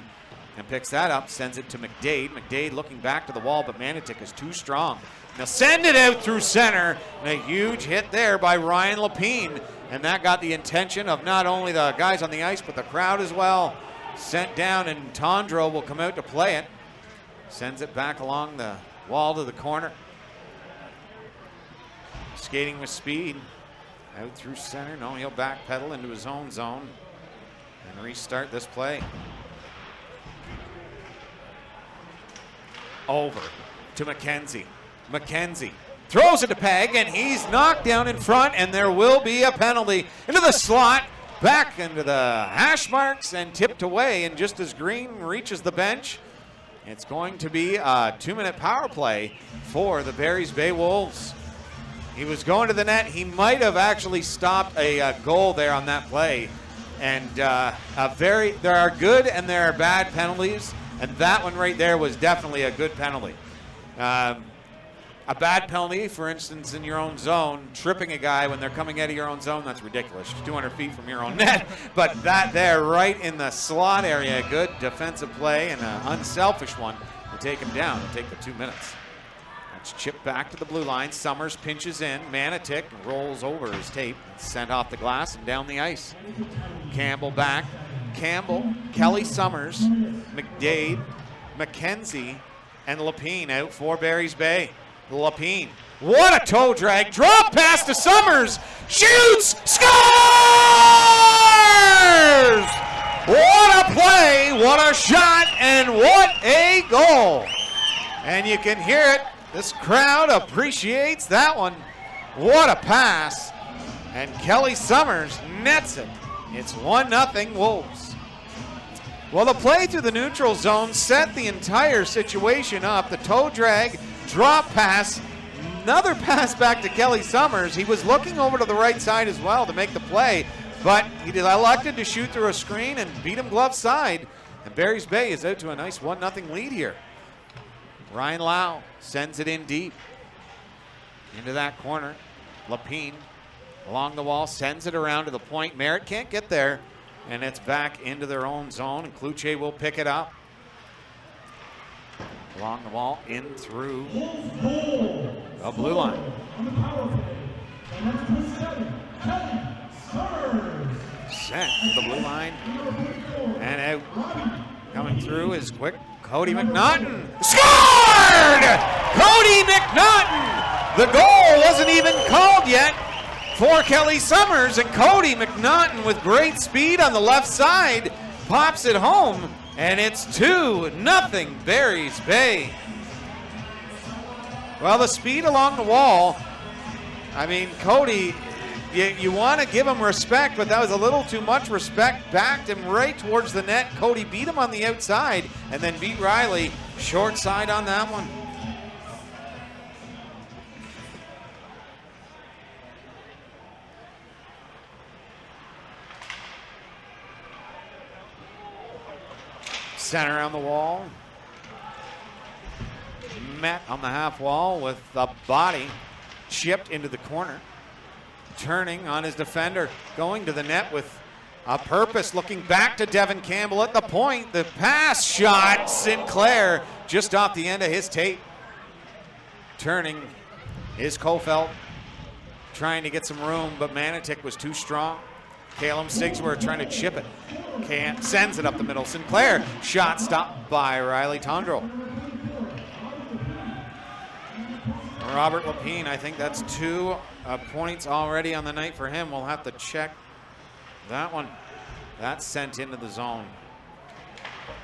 and picks that up, sends it to McDade. McDade looking back to the wall, but Manotick is too strong. They'll send it out through center, and a huge hit there by Ryan Lapine, and that got the attention of not only the guys on the ice, but the crowd as well. Sent down, and Tondro will come out to play it. Sends it back along the wall to the corner. Skating with speed. Out through center. No, he'll backpedal into his own zone and restart this play. Over to McKenzie. McKenzie throws it to Peg, and he's knocked down in front, and there will be a penalty. Into the slot, back into the hash marks, and tipped away. And just as Green reaches the bench, it's going to be a 2-minute power play for the Barry's Bay Wolves. He was going to the net. He might have actually stopped a goal there on that play. And there are good and there are bad penalties, and that one right there was definitely a good penalty. A bad penalty, for instance, in your own zone, tripping a guy when they're coming out of your own zone, that's ridiculous. 200 feet from your own net. But that there, right in the slot area, good defensive play and an unselfish one to take him down and take the 2 minutes. That's chipped back to the blue line. Summers pinches in. Manotick rolls over his tape, sent off the glass and down the ice. Campbell back. Campbell, Kelly Summers, McDade, McKenzie, and Lapine out for Barry's Bay. Lapine, what a toe drag. Drop pass to Summers. Shoots! Scores! What a play, what a shot, and what a goal. And you can hear it. This crowd appreciates that one. What a pass. And Kelly Summers nets it. It's 1-0 Wolves. Well, the play through the neutral zone set the entire situation up. The toe drag, drop pass, another pass back to Kelly Summers. He was looking over to the right side as well to make the play, but he elected to shoot through a screen and beat him glove side. And Barry's Bay is out to a nice 1-0 lead here. Ryan Lau sends it in deep into that corner. Lapine along the wall, sends it around to the point. Merritt can't get there, and it's back into their own zone, and Cloutier will pick it up. Along the wall, in through the blue line. Sent to the blue line, and out. Coming through is quick Cody McNaughton. Scored! Cody McNaughton! The goal wasn't even called yet for Kelly Summers, and Cody McNaughton with great speed on the left side pops it home, and it's 2-0 Barry's Bay. Well, the speed along the wall, I mean, Cody, you want to give him respect, but that was a little too much respect. Backed him right towards the net. Cody beat him on the outside and then beat Riley short side on that one. Center on the wall. Met on the half wall with the body chipped into the corner. Turning on his defender, going to the net with a purpose, looking back to Devin Campbell at the point. The pass shot, Sinclair, just off the end of his tape. Turning is Kofeld, trying to get some room, but Manotick was too strong. Calum Sigsworth trying to chip it. Can't, sends it up the middle. Sinclair, shot stopped by Riley Tondreau. Robert Lapine, I think that's 2 points already on the night for him. We'll have to check that one. That's sent into the zone.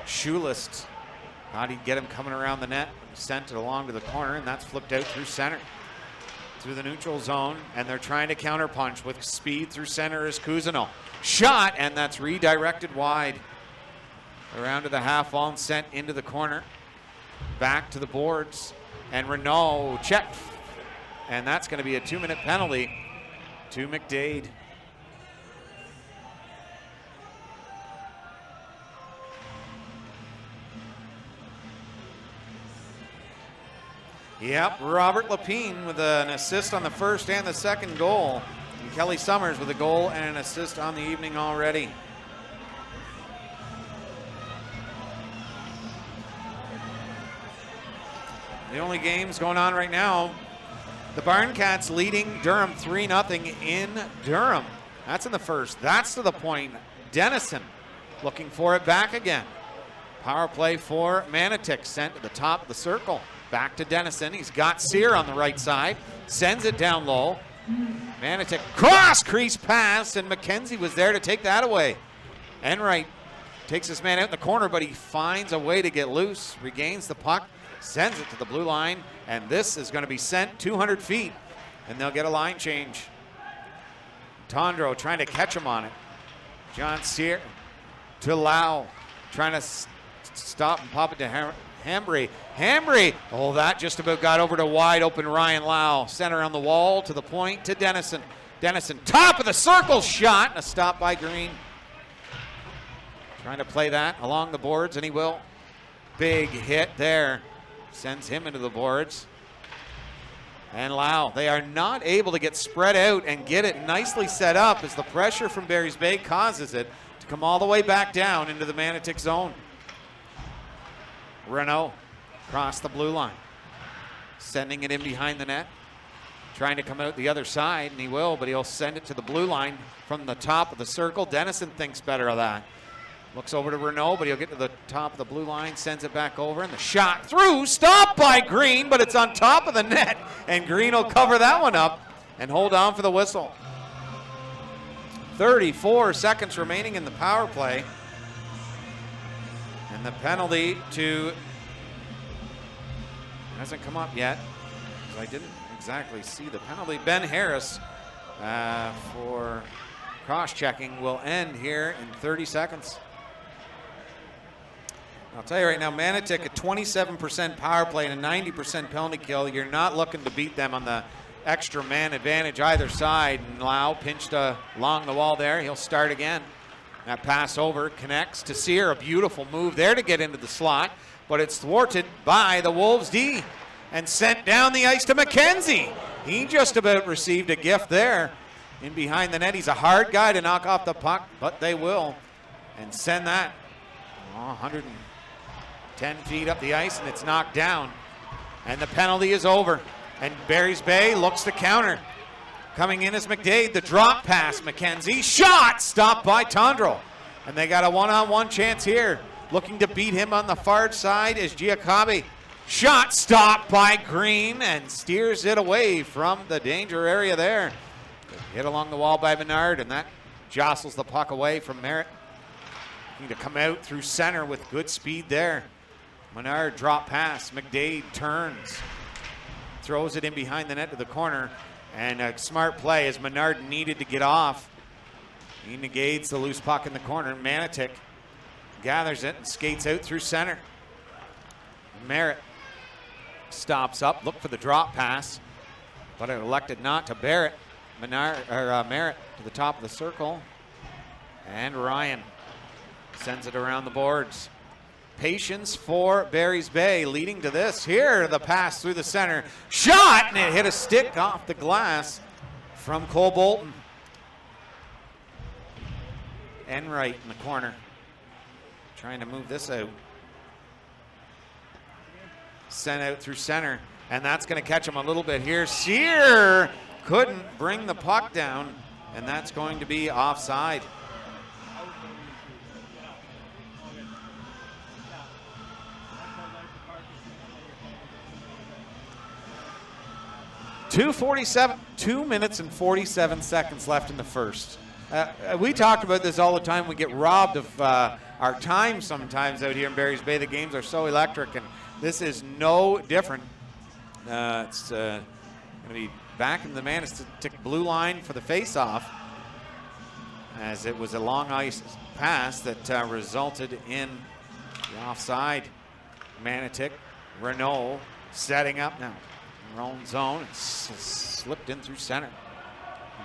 Schulist thought he'd get him coming around the net. Sent it along to the corner, and that's flipped out through center. Through the neutral zone, and they're trying to counterpunch with speed through center is Cousineau. Shot, and that's redirected wide. Around to the half wall and sent into the corner. Back to the boards, and Renault checked. And that's going to be a 2-minute penalty to McDade. Yep, Robert Lapine with an assist on the first and the second goal. And Kelly Summers with a goal and an assist on the evening already. The only games going on right now, the Barn Cats leading Durham 3-0 in Durham. That's in the first. That's to the point. Denison looking for it back again. Power play for Manotick, sent to the top of the circle. Back to Denison. He's got Sear on the right side. Sends it down low. Manotick cross crease pass, and McKenzie was there to take that away. Enright takes his man out in the corner, but he finds a way to get loose. Regains the puck. Sends it to the blue line, and this is going to be sent 200 feet, and they'll get a line change. Tondreau trying to catch him on it. John Sear to Lau, trying to stop and pop it to Hambry. Hambry, oh, that just about got over to wide open Ryan Lau. Center on the wall to the point to Denison. Denison, top of the circle shot, and a stop by Green. Trying to play that along the boards, and he will. Big hit there. Sends him into the boards. And Lau, they are not able to get spread out and get it nicely set up as the pressure from Barry's Bay causes it to come all the way back down into the Manotick zone. Renault across the blue line. Sending it in behind the net. Trying to come out the other side, and he will, but he'll send it to the blue line from the top of the circle. Denison thinks better of that. Looks over to Renault, but he'll get to the top of the blue line, sends it back over, and the shot through, stopped by Green, but it's on top of the net, and Green will cover that one up and hold on for the whistle. 34 seconds remaining in the power play. And the penalty to, hasn't come up yet, because I didn't exactly see the penalty. Ben Harris for cross-checking will end here in 30 seconds. I'll tell you right now, Manotick, a 27% power play and a 90% penalty kill. You're not looking to beat them on the extra man advantage either side. And Lau pinched along the wall there. He'll start again. That pass over connects to Sear. A beautiful move there to get into the slot, but it's thwarted by the Wolves D and sent down the ice to McKenzie. He just about received a gift there in behind the net. He's a hard guy to knock off the puck, but they will and send that 110 feet up the ice, and it's knocked down. And the penalty is over. And Barry's Bay looks to counter. Coming in is McDade, the drop pass, McKenzie, shot, stopped by Tondreau. And they got a one-on-one chance here. Looking to beat him on the far side is Giacobbe. Shot stopped by Green and steers it away from the danger area there. Hit along the wall by Menard, and that jostles the puck away from Merritt. Need to come out through center with good speed there. Menard drop pass, McDade turns. Throws it in behind the net to the corner. And a smart play as Menard needed to get off. He negates the loose puck in the corner. Manotick gathers it and skates out through center. Merritt stops up, look for the drop pass, but it elected not to bear it. Merritt to the top of the circle. And Ryan sends it around the boards. Patience for Barry's Bay leading to this. Here, the pass through the center. Shot, and it hit a stick off the glass from Cole Bolton. Enright in the corner. Trying to move this out. Sent out through center, and that's going to catch him a little bit here. Sear couldn't bring the puck down, and that's going to be offside. .247, 2 minutes and 47 seconds left in the first. We talked about this all the time. We get robbed of our time sometimes out here in Barry's Bay. The games are so electric, and this is no different. It's going to be back in the Manotick blue line for the face-off, as it was a long ice pass that resulted in the offside. Manotick, Renault setting up now. In their own zone, slipped in through center.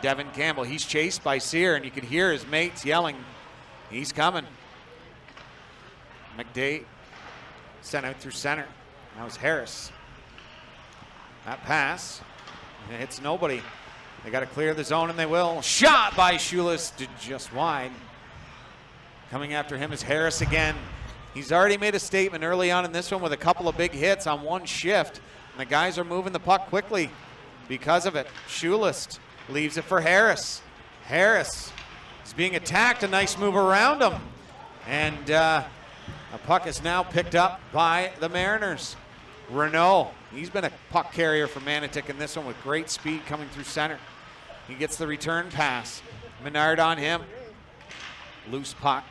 Devin Campbell, he's chased by Sear, and you can hear his mates yelling, he's coming. McDade sent out through center. Now it's Harris. That pass, it hits nobody. They got to clear the zone, and they will. Shot by Schulis to just wide. Coming after him is Harris again. He's already made a statement early on in this one with a couple of big hits on one shift. And the guys are moving the puck quickly because of it. Schulis leaves it for Harris. Harris is being attacked. A nice move around him. And the puck is now picked up by the Mariners. Renault, he's been a puck carrier for Manotick in this one with great speed coming through center. He gets the return pass. Menard on him. Loose puck.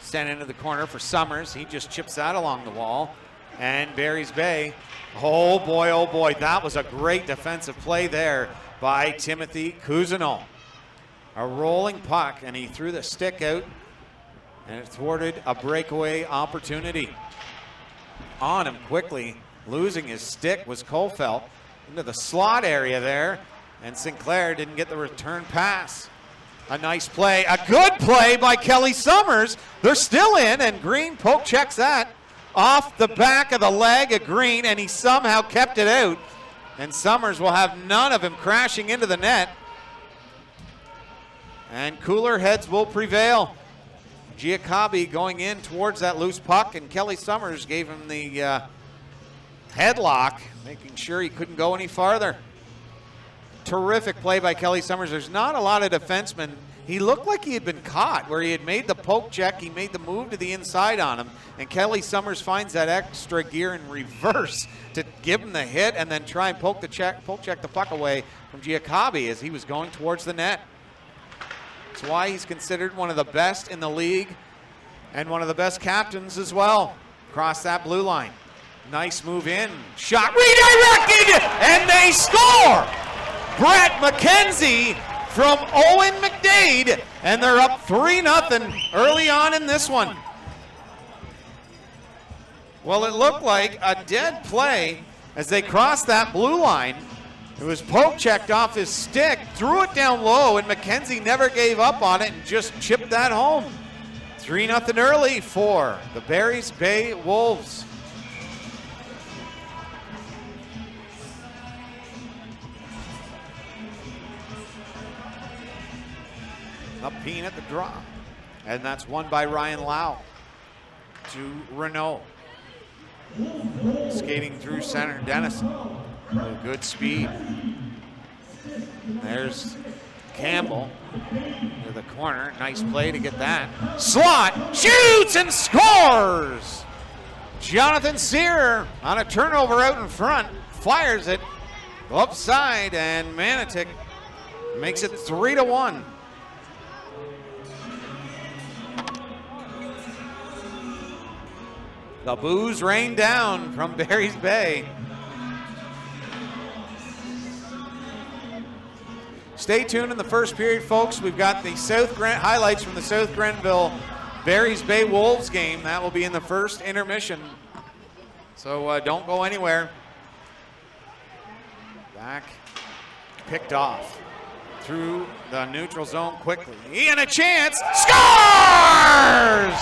Sent into the corner for Summers. He just chips that along the wall. And Barry's Bay, oh boy, that was a great defensive play there by Timothy Cousineau. A rolling puck, and he threw the stick out, and it thwarted a breakaway opportunity. On him quickly, losing his stick was Kofeld into the slot area there, and Sinclair didn't get the return pass. A nice play, a good play by Kelly Summers. They're still in, and Green poke checks that off the back of the leg of Green, and he somehow kept it out. And Summers will have none of him crashing into the net. And cooler heads will prevail. Giacobbe going in towards that loose puck, and Kelly Summers gave him the headlock, making sure he couldn't go any farther. Terrific play by Kelly Summers. There's not a lot of defensemen. He looked like he had been caught, where he had made the poke check. He made the move to the inside on him, and Kelly Summers finds that extra gear in reverse to give him the hit and then try and poke check the puck away from Giacobbe as he was going towards the net. That's why he's considered one of the best in the league and one of the best captains as well. Across that blue line. Nice move in. Shot redirected, and they score! Brett McKenzie from Owen McDade, and they're up 3-0 early on in this one. Well, it looked like a dead play as they crossed that blue line. It was poke checked off his stick, threw it down low, and McKenzie never gave up on it and just chipped that home. 3-0 early for the Barry's Bay Wolves. Up Peen at the draw. And that's won by Ryan Lau to Renault. Skating through center, Dennison with good speed. There's Campbell to the corner. Nice play to get that. Slot, shoots and scores! Jonathan Sear on a turnover out in front, fires it upside, and Manotick makes it 3-1. The boos rain down from Barry's Bay. Stay tuned in the first period, folks. We've got the highlights from the South Grenville Barry's Bay Wolves game. That will be in the first intermission. So don't go anywhere. Back, picked off through the neutral zone quickly. And a chance, scores!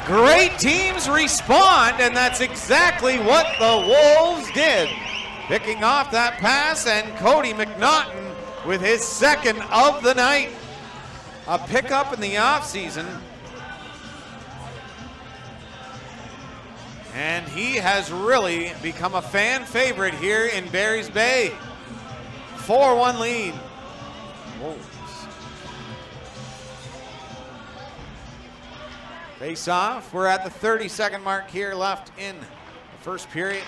Great teams respond, and that's exactly what the Wolves did. Picking off that pass, and Cody McNaughton with his second of the night. A pickup in the offseason. And he has really become a fan favorite here in Barry's Bay. 4-1 lead. Wolves. Face off. We're at the 30-second mark here left in the first period.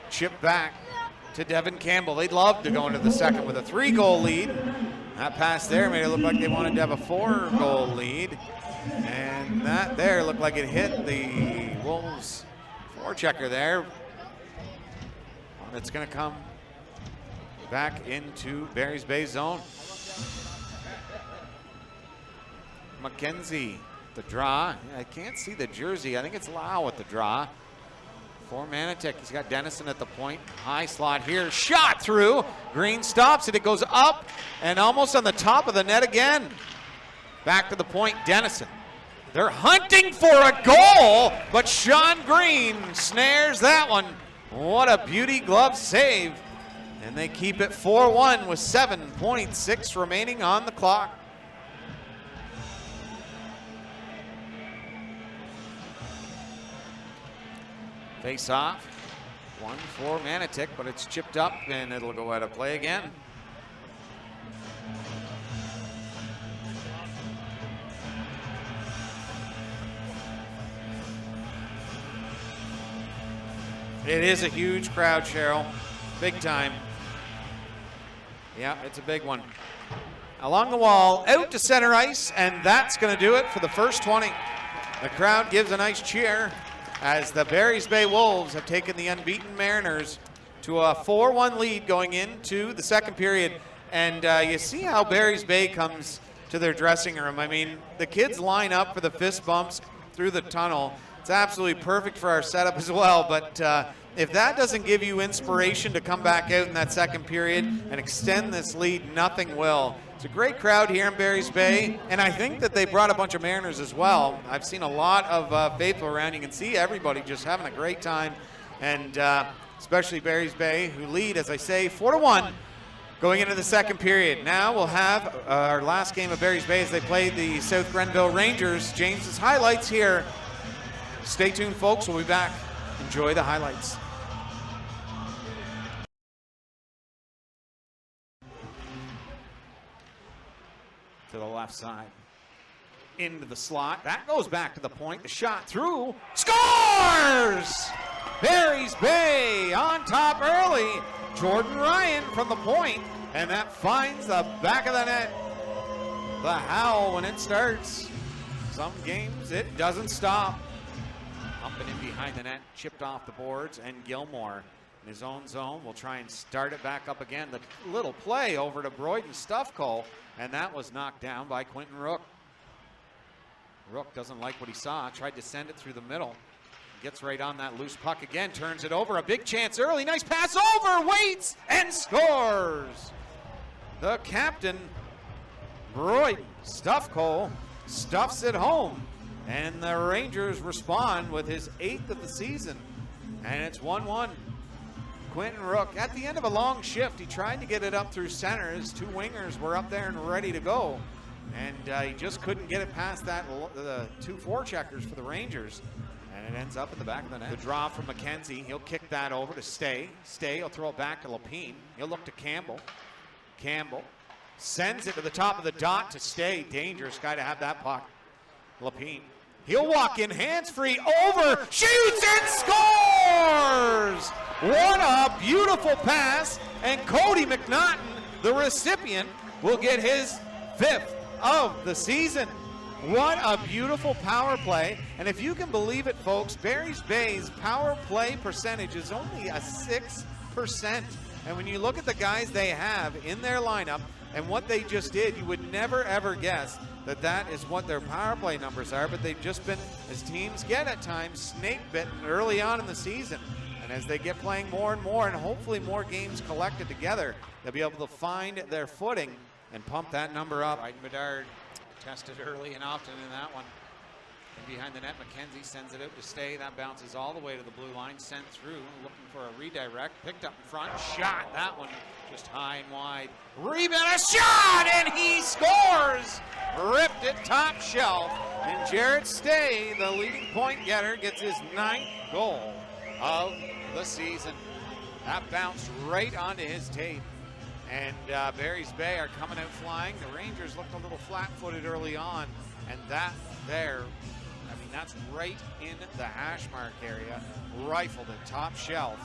Chip back to Devin Campbell. They'd love to go into the second with a 3-goal lead. That pass there made it look like they wanted to have a 4-goal lead. And that there looked like it hit the Wolves forechecker there. It's going to come back into Barry's Bay zone. McKenzie, the draw. I can't see the jersey. I think it's Lau with the draw. For Manotick, he's got Dennison at the point. High slot here, shot through. Green stops it, it goes up and almost on the top of the net again. Back to the point, Dennison. They're hunting for a goal, but Sean Green snares that one. What a beauty glove save. And they keep it 4-1 with 7.6 remaining on the clock. Face off. One for Manotick, but it's chipped up and it'll go out of play again. It is a huge crowd, Cheryl. Big time. Yeah, it's a big one. Along the wall, out to center ice, and that's going to do it for the first 20. The crowd gives a nice cheer as the Barry's Bay Wolves have taken the unbeaten Mariners to a 4-1 lead going into the second period. And you see how Barry's Bay comes to their dressing room. I mean, the kids line up for the fist bumps through the tunnel. It's absolutely perfect for our setup as well, but if that doesn't give you inspiration to come back out in that second period and extend this lead, nothing will. It's a great crowd here in Barry's Bay, and I think that they brought a bunch of Mariners as well. I've seen a lot of faithful around. You can see everybody just having a great time, and especially Barry's Bay, who lead, as I say, 4-1 going into the second period. Now we'll have our last game of Barry's Bay as they play the South Grenville Rangers. James's highlights here. Stay tuned, folks. We'll be back. Enjoy the highlights. To the left side. Into the slot. That goes back to the point. The shot through. Scores! Barry's Bay on top early. Jordan Ryan from the point. And that finds the back of the net. The howl when it starts. Some games it doesn't stop. Up and in behind the net, chipped off the boards, and Gilmore in his own zone will try and start it back up again. The little play over to Broyden Stuffco, and that was knocked down by Quentin Rook. Rook doesn't like what he saw, tried to send it through the middle. Gets right on that loose puck again, turns it over, a big chance early, nice pass over, waits, and scores! The captain, Broyden Stuffco, stuffs it home. And the Rangers respond with his 8th of the season. And it's 1-1. Quentin Rook, at the end of a long shift, he tried to get it up through center. His two wingers were up there and ready to go. And he just couldn't get it past that, the two forecheckers for the Rangers. And it ends up at the back of the net. The draw from McKenzie. He'll kick that over to Stay. Stay, he'll throw it back to Lapine. He'll look to Campbell. Campbell sends it to the top of the dot to Stay. Dangerous guy to have that puck. Lapine. He'll walk in hands-free over, shoots and scores! What a beautiful pass, and Cody McNaughton, the recipient, will get his 5th of the season. What a beautiful power play, and if you can believe it, folks, Barry's Bay's power play percentage is only a 6%. And when you look at the guys they have in their lineup and what they just did, you would never ever guess that that is what their power play numbers are, but they've just been, as teams get at times, snake bitten early on in the season. And as they get playing more and more, and hopefully more games collected together, they'll be able to find their footing and pump that number up. Right, Bedard tested early and often in that one. And behind the net, McKenzie sends it out to Stay. That bounces all the way to the blue line, sent through, looking for a redirect, picked up in front, shot. That one just high and wide. Rebound, a shot, and he scores! Ripped it top shelf, and Jarrett Stay, the leading point getter, gets his 9th goal of the season. That bounced right onto his tape. And Barry's Bay are coming out flying. The Rangers looked a little flat-footed early on, and that there that's right in the hash mark area. Rifled it top shelf.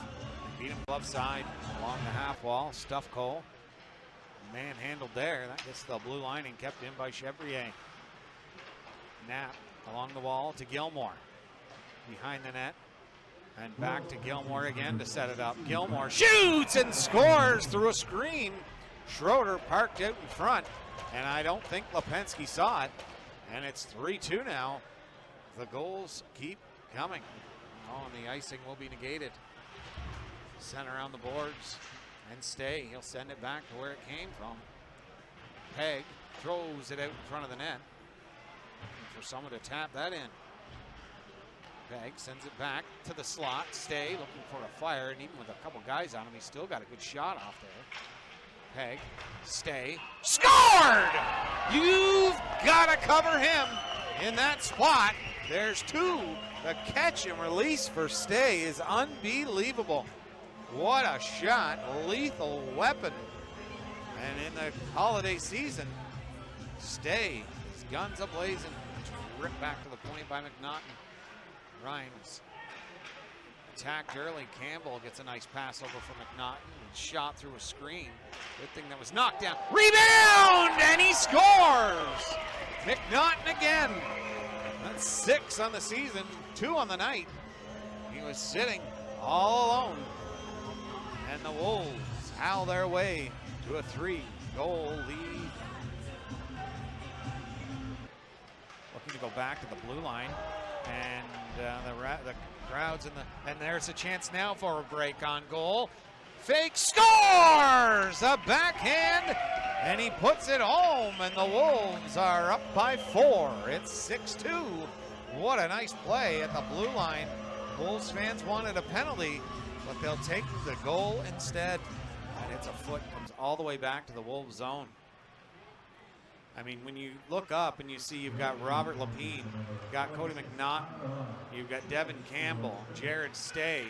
They beat him glove side along the half wall. Stuff Cole. Manhandled there. That gets the blue line and kept in by Chevrier. Knapp along the wall to Gilmore. Behind the net. And back to Gilmore again to set it up. Gilmore shoots and scores through a screen. Schroeder parked out in front, and I don't think Lipinski saw it. And it's 3-2 now. The goals keep coming. Oh, and the icing will be negated. Sent around the boards and stay. He'll send it back to where it came from. Peg throws it out in front of the net. Looking for someone to tap that in. Peg sends it back to the slot. Stay looking for a fire, and even with a couple guys on him, he's still got a good shot off there. Peg, Stay, scored! You've got to cover him in that spot. There's two. The catch and release for Stay is unbelievable. What a shot, lethal weapon. And in the holiday season, Stay, his guns ablazing. Ripped back to the point by McNaughton. Rhymes attacked early. Campbell gets a nice pass over from McNaughton and shot through a screen. Good thing that was knocked down. Rebound! And he scores! McNaughton again. That's 6 on the season, 2 on the night. He was sitting all alone. And the Wolves howl their way to a 3-goal lead. Looking to go back to the blue line. And the crowd's in the, and there's a chance now for a break on goal. Fake scores! A backhand, and he puts it home, and the Wolves are up by 4. It's 6-2. What a nice play at the blue line. Wolves fans wanted a penalty, but they'll take the goal instead. And it's a foot, comes all the way back to the Wolves zone. I mean, when you look up and you see you've got Robert Lapine, you've got Cody McNaughton, you've got Devin Campbell, Jared Stay,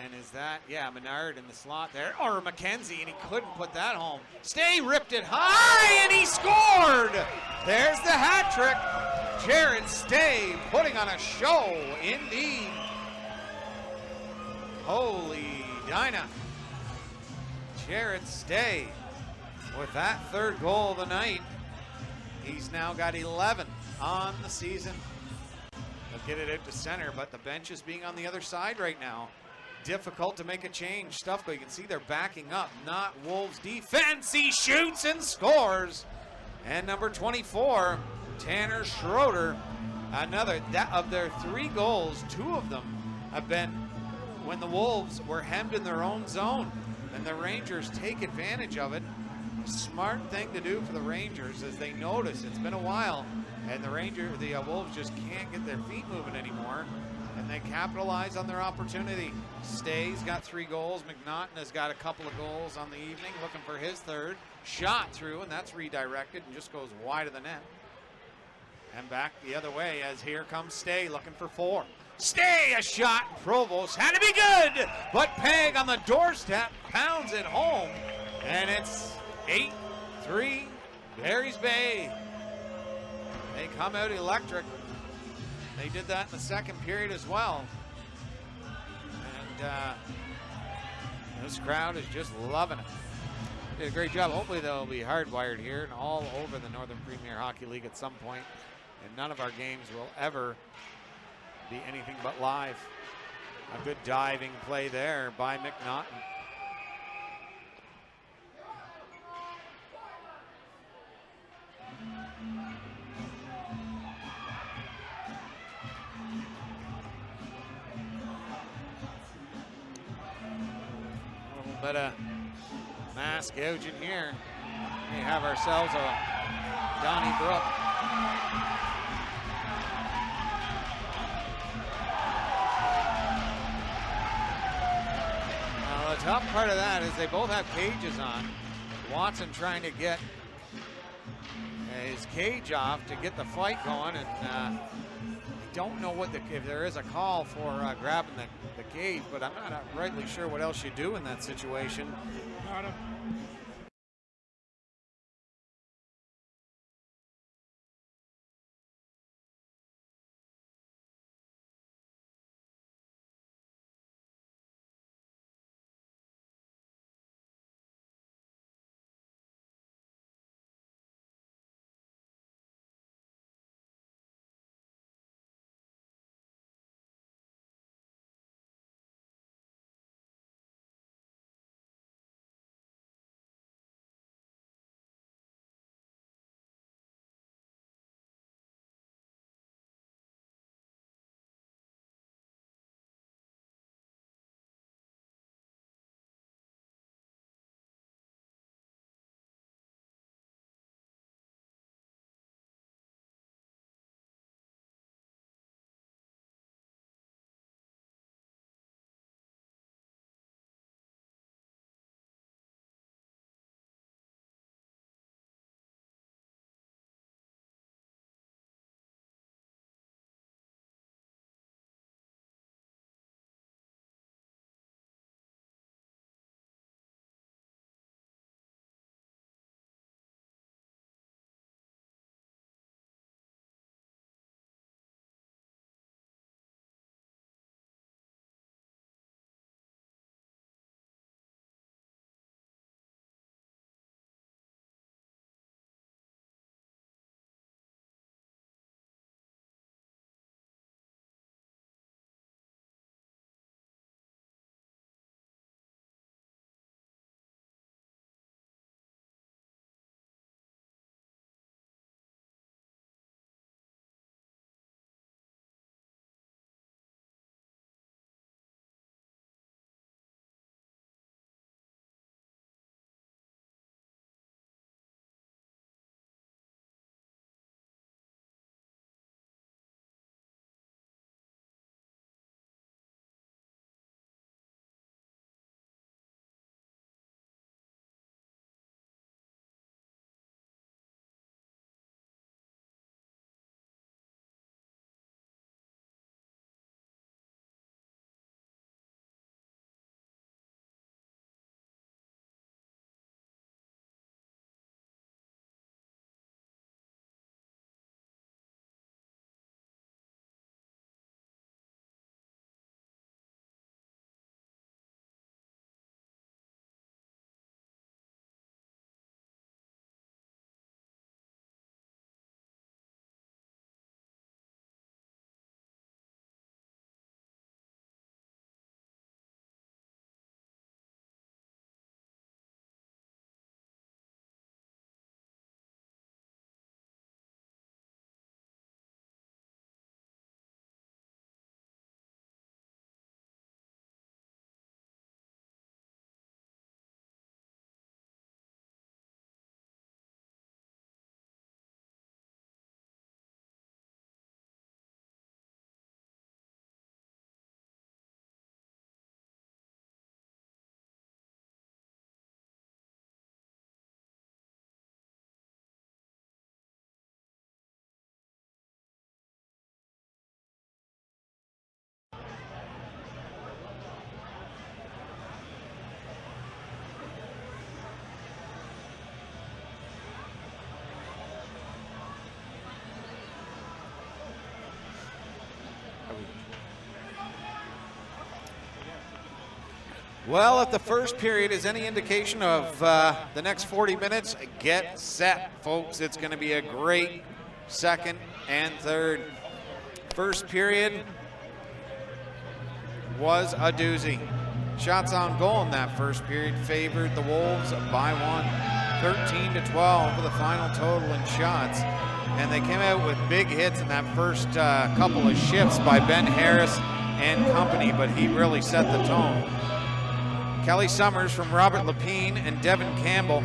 and is that, yeah, Menard in the slot there, or McKenzie, and he couldn't put that home. Stay ripped it high, and he scored! There's the hat trick. Jared Stay putting on a show, indeed. Holy Dinah. Jared Stay with that 3rd goal of the night. He's now got 11 on the season. They'll get it out to center, but the bench is being on the other side right now. Difficult to make a change. Stuffco, you can see they're backing up. Not Wolves defense. He shoots and scores. And number 24, Tanner Schroeder. Another, that of their 3 goals, 2 of them have been when the Wolves were hemmed in their own zone. And the Rangers take advantage of it. Smart thing to do for the Rangers as they notice it's been a while and the Wolves just can't get their feet moving anymore, and they capitalize on their opportunity. Stay's got 3 goals. McNaughton has got a couple of goals on the evening, looking for his 3rd. Shot through, and that's redirected and just goes wide of the net. And back the other way as here comes Stay looking for 4. Stay, a shot. Provost had to be good, but Peg on the doorstep pounds it home, and it's 8-3, Barry's Bay. They come out electric. They did that in the 2nd period as well. And this crowd is just loving it. Did a great job. Hopefully they'll be hardwired here and all over the Northern Premier Hockey League at some point. And none of our games will ever be anything but live. A good diving play there by McNaughton. But a mass gouging here. We have ourselves a Donnybrook. Now the tough part of that is they both have cages on. Watson trying to get his cage off to get the fight going, and I don't know if there is a call for grabbing the cage, but I'm not rightly sure what else you do in that situation. Well, if the first period is any indication of the next 40 minutes, get set, folks. It's going to be a great second and third. First period was a doozy. Shots on goal in that first period favored the Wolves by 1, 13-12 for the final total in shots. And they came out with big hits in that first couple of shifts by Ben Harris and company, but he really set the tone. Kelly Summers from Robert Lapine and Devin Campbell.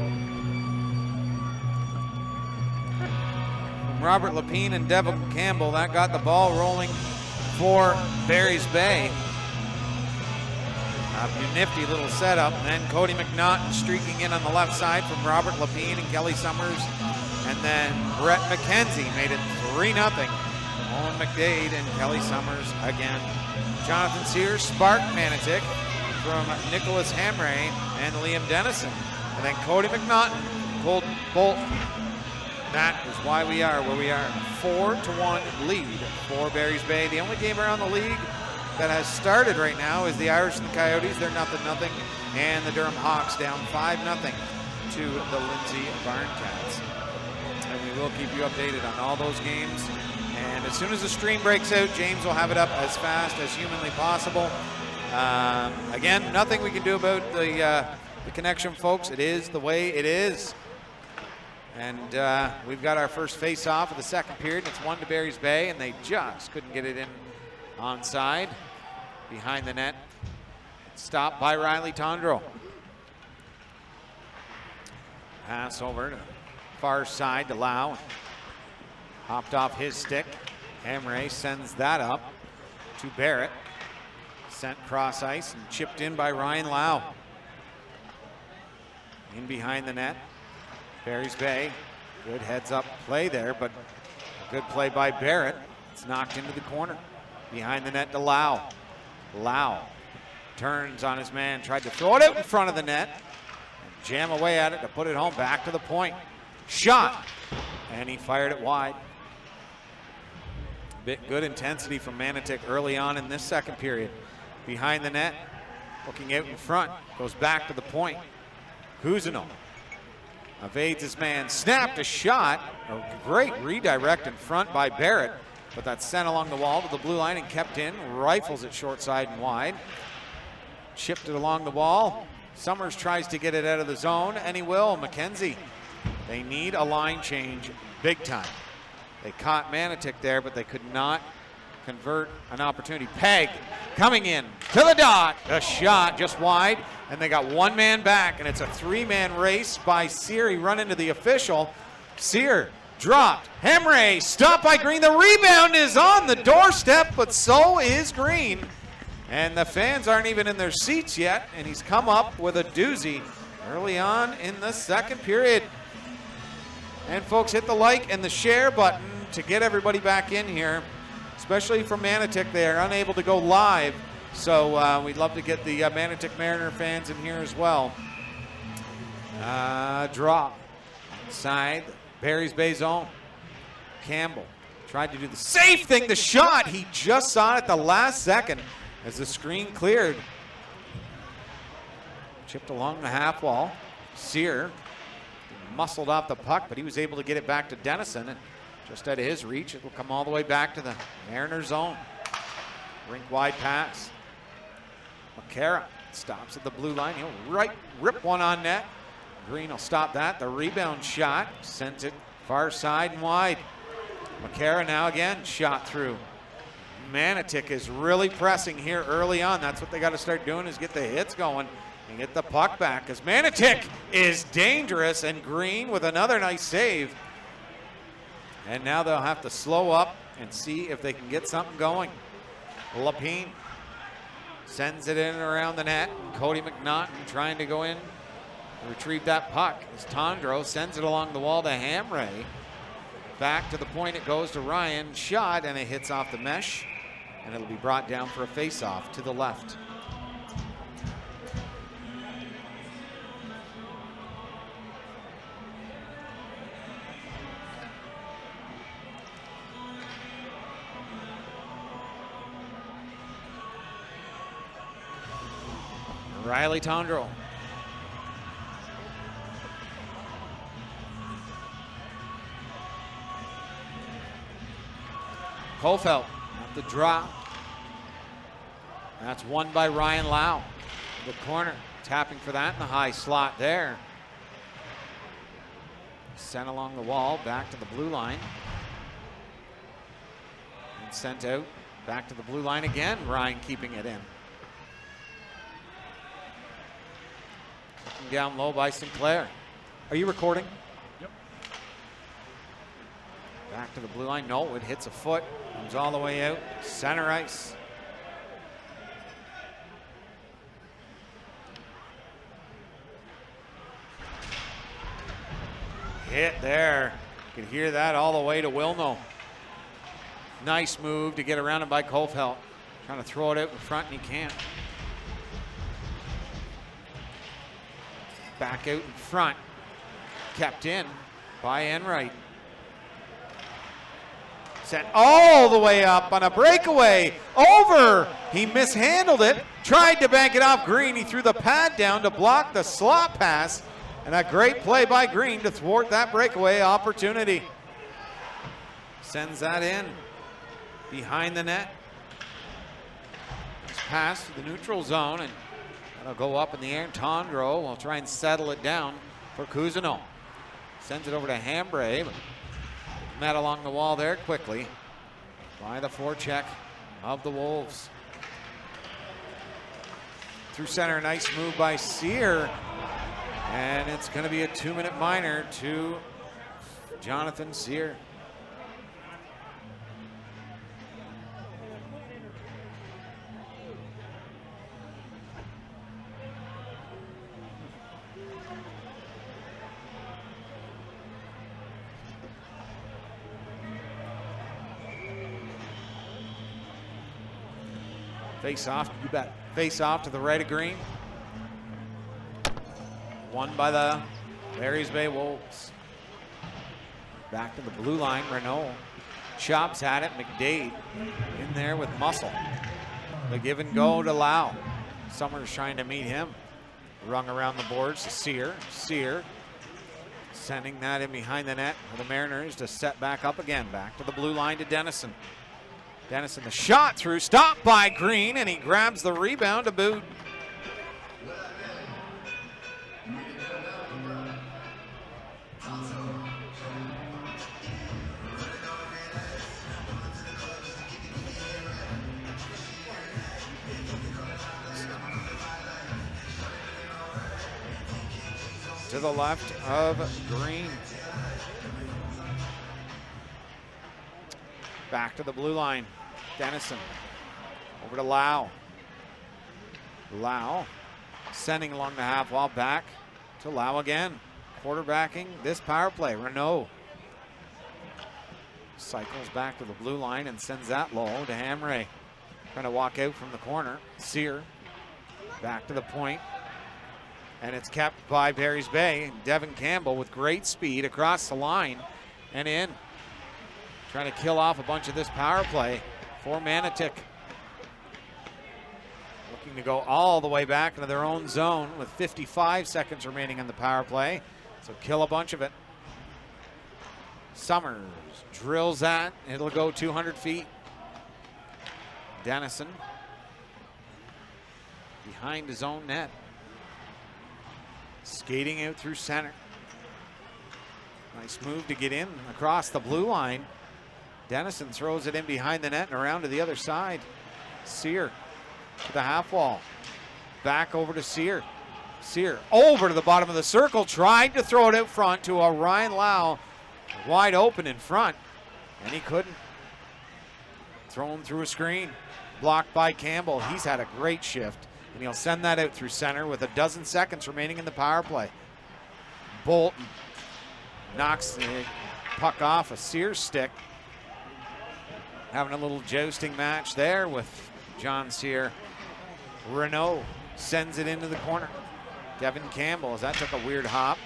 From Robert Lapine and Devin Campbell, that got the ball rolling for Barry's Bay. A nifty little setup. And then Cody McNaughton streaking in on the left side from Robert Lapine and Kelly Summers. And then Brett McKenzie made it 3-0. Owen McDade and Kelly Summers again. Jonathan Sears sparked Manotick from Nicholas Hamray and Liam Dennison. And then Cody McNaughton pulled Bolt. That is why we are where we are. 4-1 lead for Barry's Bay. The only game around the league that has started right now is the Irish and the Coyotes. They're 0-0. And the Durham Hawks down 5-0 to the Lindsay Barncats. And we will keep you updated on all those games. And as soon as the stream breaks out, James will have it up as fast as humanly possible. Again, nothing we can do about the connection, folks. It is the way it is. And we've got our first face-off of the second period. It's 1 to Barry's Bay, and they just couldn't get it in onside. Behind the net. Stopped by Riley Tondro. Pass over to the far side to Lau. Hopped off his stick. Hamray sends that up to Barrett. Sent cross ice and chipped in by Ryan Lau. In behind the net, Barry's Bay. Good heads up play there, but a good play by Barrett. It's knocked into the corner. Behind the net to Lau. Lau turns on his man, tried to throw it out in front of the net. And jam away at it to put it home, back to the point. Shot, and he fired it wide. Good intensity from Manotick early on in this second period. Behind the net, looking out in front, goes back to the point. Cousineau evades his man, snapped a shot. A great redirect in front by Barrett, but that's sent along the wall to the blue line and kept in. Rifles it short side and wide. Chipped it along the wall. Summers tries to get it out of the zone, and he will. McKenzie, they need a line change big time. They caught Manotick there, but they could not convert an opportunity. Peg coming in to the dot. A shot just wide, and they got one man back, and it's a three-man race by Sear. He run into the official. Sear dropped. Hamray stopped by Green. The rebound is on the doorstep, but so is Green. And the fans aren't even in their seats yet, and he's come up with a doozy early on in the second period. And folks, hit the like and the share button to get everybody back in here, especially from Manotick. They are unable to go live, so we'd love to get the Manotick Mariner fans in here as well. Draw inside Barry's Bay zone. Campbell tried to do the safe thing, the shot. He just saw it at the last second as the screen cleared. Chipped along the half wall. Sear muscled off the puck, but he was able to get it back to Dennison, and just out of his reach, it will come all the way back to the Mariner zone. Rink wide pass. McCara stops at the blue line. He'll rip one on net. Green will stop that. The rebound shot sent it far side and wide. McCara now again shot through. Manotick is really pressing here early on. That's what they got to start doing, is get the hits going and get the puck back, because Manotick is dangerous, and Green with another nice save. And now they'll have to slow up and see if they can get something going. Lapine sends it in and around the net. Cody McNaughton trying to go in, retrieve that puck as Tondro sends it along the wall to Hamray. Back to the point it goes to Ryan. Shot, and it hits off the mesh, and it'll be brought down for a face-off to the left. Riley Tondreau. Kofeld at the drop. That's won by Ryan Lau. The corner, tapping for that in the high slot there. Sent along the wall, back to the blue line. And sent out, back to the blue line again. Ryan keeping it in. Looking down low by Sinclair. Are you recording? Yep. Back to the blue line. No, it hits a foot. Comes all the way out. Center ice. Hit there. You can hear that all the way to Wilno. Nice move to get around him by Kofeld. Trying to throw it out in front and he can't. Back out in front. Kept in by Enright. Sent all the way up on a breakaway. Over. He mishandled it. Tried to bank it off Green. He threw the pad down to block the slot pass. And a great play by Green to thwart that breakaway opportunity. Sends that in behind the net. It's passed to the neutral zone, and that'll go up in the air. Tondreau will try and settle it down for Cousineau. Sends it over to Hambray. Met along the wall there quickly by the forecheck of the Wolves. Through center, nice move by Sear. And it's going to be a 2-minute minor to Jonathan Sear. Face off, you bet. Face off to the right of Green. Won by the Barry's Bay Wolves. Back to the blue line, Renault. Chops at it, McDade in there with muscle. The give and go to Lau. Summers trying to meet him. Rung around the boards to Sear. Sear sending that in behind the net for the Mariners to set back up again. Back to the blue line to Dennison. Dennison, the shot through, stopped by Green, and he grabs the rebound to boot. To the left of Green. Back to the blue line. Dennison. Over to Lau. Lau sending along the half wall, back to Lau again. Quarterbacking this power play. Renault cycles back to the blue line and sends that low to Hamray. Trying to walk out from the corner. Sear back to the point. And it's kept by Barry's Bay. Devin Campbell with great speed across the line and in. Trying to kill off a bunch of this power play for Manotick. Looking to go all the way back into their own zone with 55 seconds remaining on the power play. So kill a bunch of it. Summers drills that. It'll go 200 feet. Dennison behind his own net. Skating out through center. Nice move to get in across the blue line. Dennison throws it in behind the net and around to the other side. Sear to the half wall. Back over to Sear. Sear over to the bottom of the circle. Tried to throw it out front to a Ryan Lau. Wide open in front. And he couldn't. Thrown through a screen. Blocked by Campbell. He's had a great shift. And he'll send that out through center with a dozen seconds remaining in the power play. Bolton knocks the puck off a Sears stick. Having a little jousting match there with John Sear. Renault sends it into the corner. Devin Campbell, as that took a weird hop.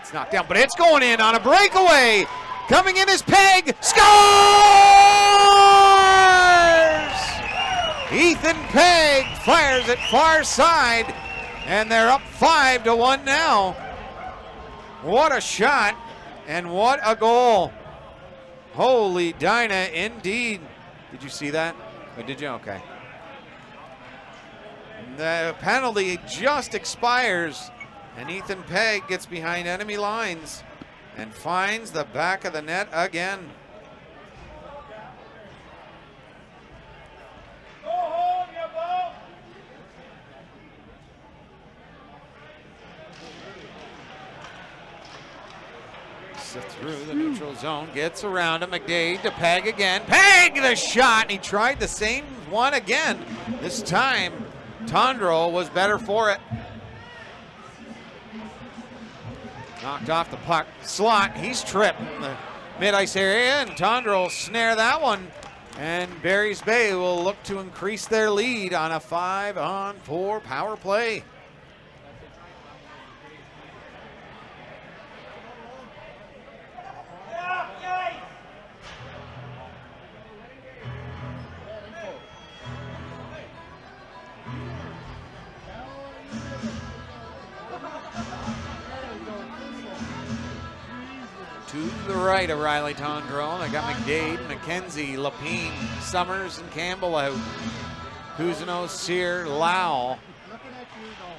It's knocked down, but it's going in on a breakaway. Coming in is Pegg. Scores! Ethan Pegg fires it far side. And they're up 5-1 now. What a shot and what a goal. Holy Dinah, indeed. Did you see that? Or did you? Okay. The penalty just expires, and Ethan Pegg gets behind enemy lines and finds the back of the net again. Through the neutral zone, gets around him. McDade to Pegg again. Pegg the shot, and he tried the same one again. This time, Tondreau was better for it. Knocked off the puck. Slot, he's tripped in the mid-ice area, and Tondreau will snare that one. And Barry's Bay will look to increase their lead on a 5-on-4 power play. To the right of Riley Tondreau. They got McDade, McKenzie, Lapine, Summers, and Campbell out. Cousineau, Sear, Lau.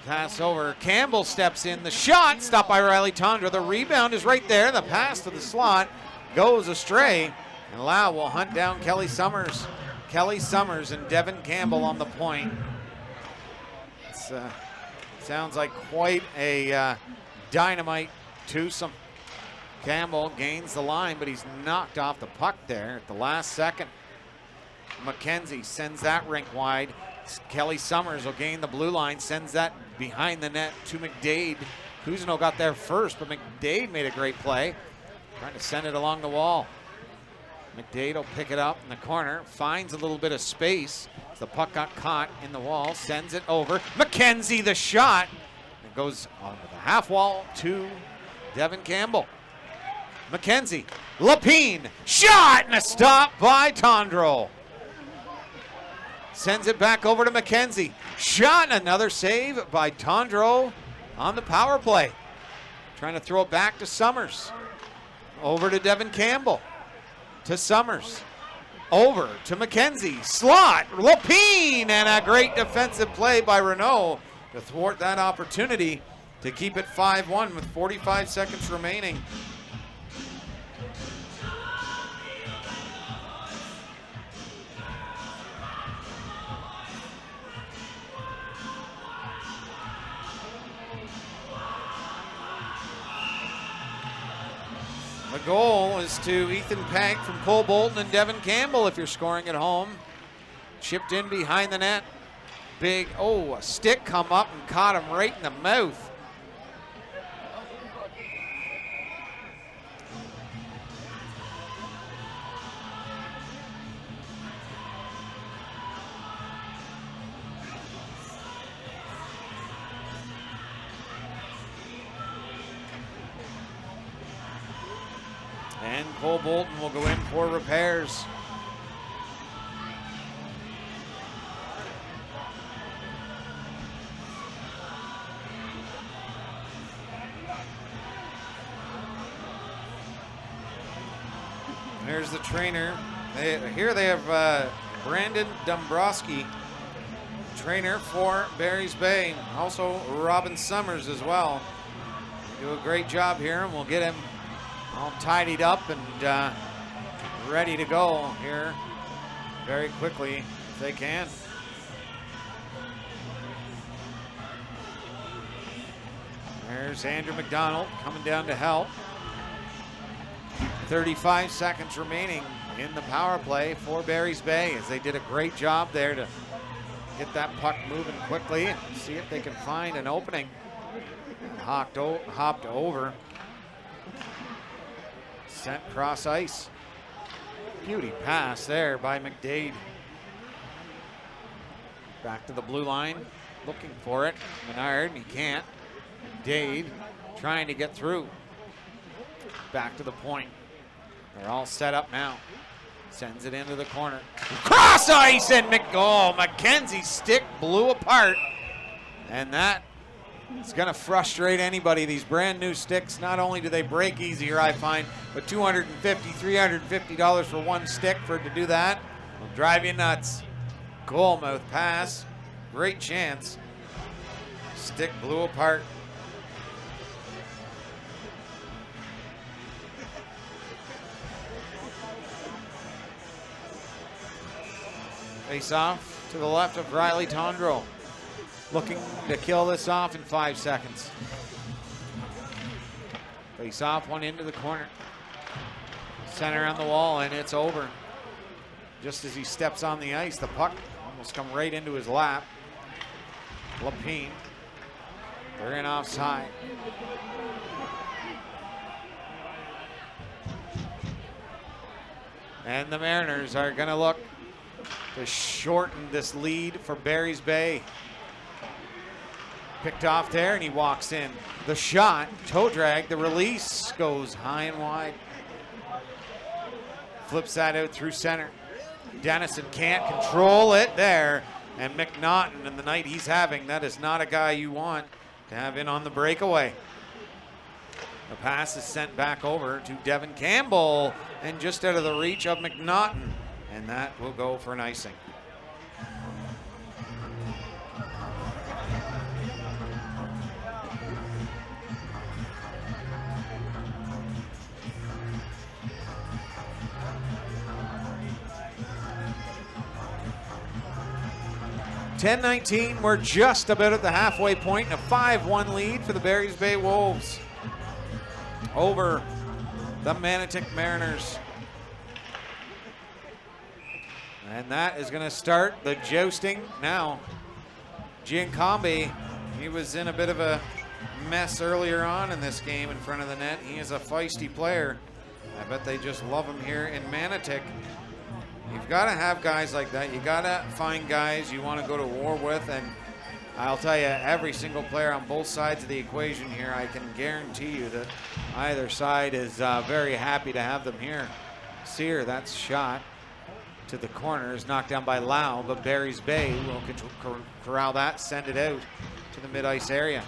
Pass over. Campbell steps in. The shot stopped by Riley Tondreau. The rebound is right there. The pass to the slot goes astray. And Lau will hunt down Kelly Summers. Kelly Summers and Devin Campbell on the point. It's, sounds like quite a dynamite twosome. Campbell gains the line, but he's knocked off the puck there at the last second. McKenzie sends that rink wide. Kelly Summers will gain the blue line, sends that behind the net to McDade. Cousineau got there first, but McDade made a great play. Trying to send it along the wall. McDade will pick it up in the corner, finds a little bit of space. The puck got caught in the wall, sends it over. McKenzie the shot. It goes onto the half wall to Devin Campbell. McKenzie, Lapine, shot, and a stop by Tondreau. Sends it back over to McKenzie. Shot, and another save by Tondreau on the power play. Trying to throw it back to Summers. Over to Devin Campbell. To Summers. Over to McKenzie. Slot, Lapine, and a great defensive play by Renault to thwart that opportunity to keep it 5-1 with 45 seconds remaining. The goal is to Ethan Pegg from Cole Bolton and Devin Campbell if you're scoring at home. Chipped in behind the net. Big, a stick come up and caught him right in the mouth. And Cole Bolton will go in for repairs. There's the trainer. Here they have Brandon Dombrowski, trainer for Barry's Bay. Also Robin Summers as well. They do a great job here, and we'll get him all tidied up and ready to go here very quickly if they can. There's Andrew McDonald coming down to help. 35 seconds remaining in the power play for Barry's Bay, as they did a great job there to get that puck moving quickly and see if they can find an opening. Hopped over. Sent cross ice. Beauty pass there by McDade. Back to the blue line, looking for it. Menard, he can't. McDade trying to get through. Back to the point. They're all set up now. Sends it into the corner. Cross ice, and McKenzie's stick blew apart. And that It's going to frustrate anybody. These brand new sticks, not only do they break easier, I find, but $250, $350 for one stick for it to do that will drive you nuts. Goalmouth pass. Great chance. Stick blew apart. Face off to the left of Riley Tondreau. Looking to kill this off in 5 seconds. Face off, one into the corner. Center on the wall, and it's over. Just as he steps on the ice, the puck almost come right into his lap. Lapine. They're in offside. And the Mariners are going to look to shorten this lead for Barry's Bay. Picked off there, and he walks in. The shot, toe drag, the release goes high and wide. Flips that out through center. Dennison can't control it there. And McNaughton, in the night he's having, that is not a guy you want to have in on the breakaway. The pass is sent back over to Devin Campbell, and just out of the reach of McNaughton. And that will go for an icing. (10:19), we're just about at the halfway point, and a 5-1 lead for the Barry's Bay Wolves over the Manotick Mariners. And that is going to start the jousting now. Giancombe, he was in a bit of a mess earlier on in this game in front of the net. He is a feisty player. I bet they just love him here in Manotick. You've got to have guys like that. You got to find guys you want to go to war with, and I'll tell you, every single player on both sides of the equation here, I can guarantee you that either side is very happy to have them here. Sear, that's shot to the corner, is knocked down by Lau, but Barry's Bay will corral that, send it out to the mid-ice area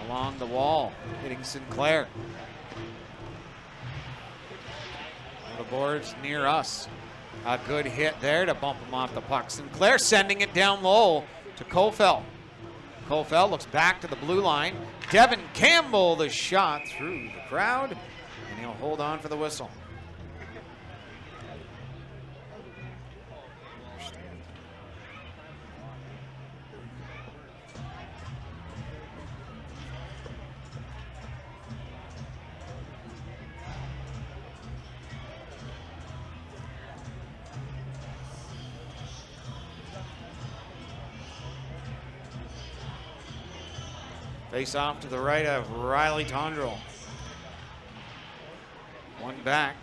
along the wall, hitting Sinclair. The boards near us. A good hit there to bump him off the puck. Sinclair sending it down low to Kofel. Kofel looks back to the blue line. Devin Campbell, the shot through the crowd, and he'll hold on for the whistle. Face off to the right of Riley Tondreau. One back,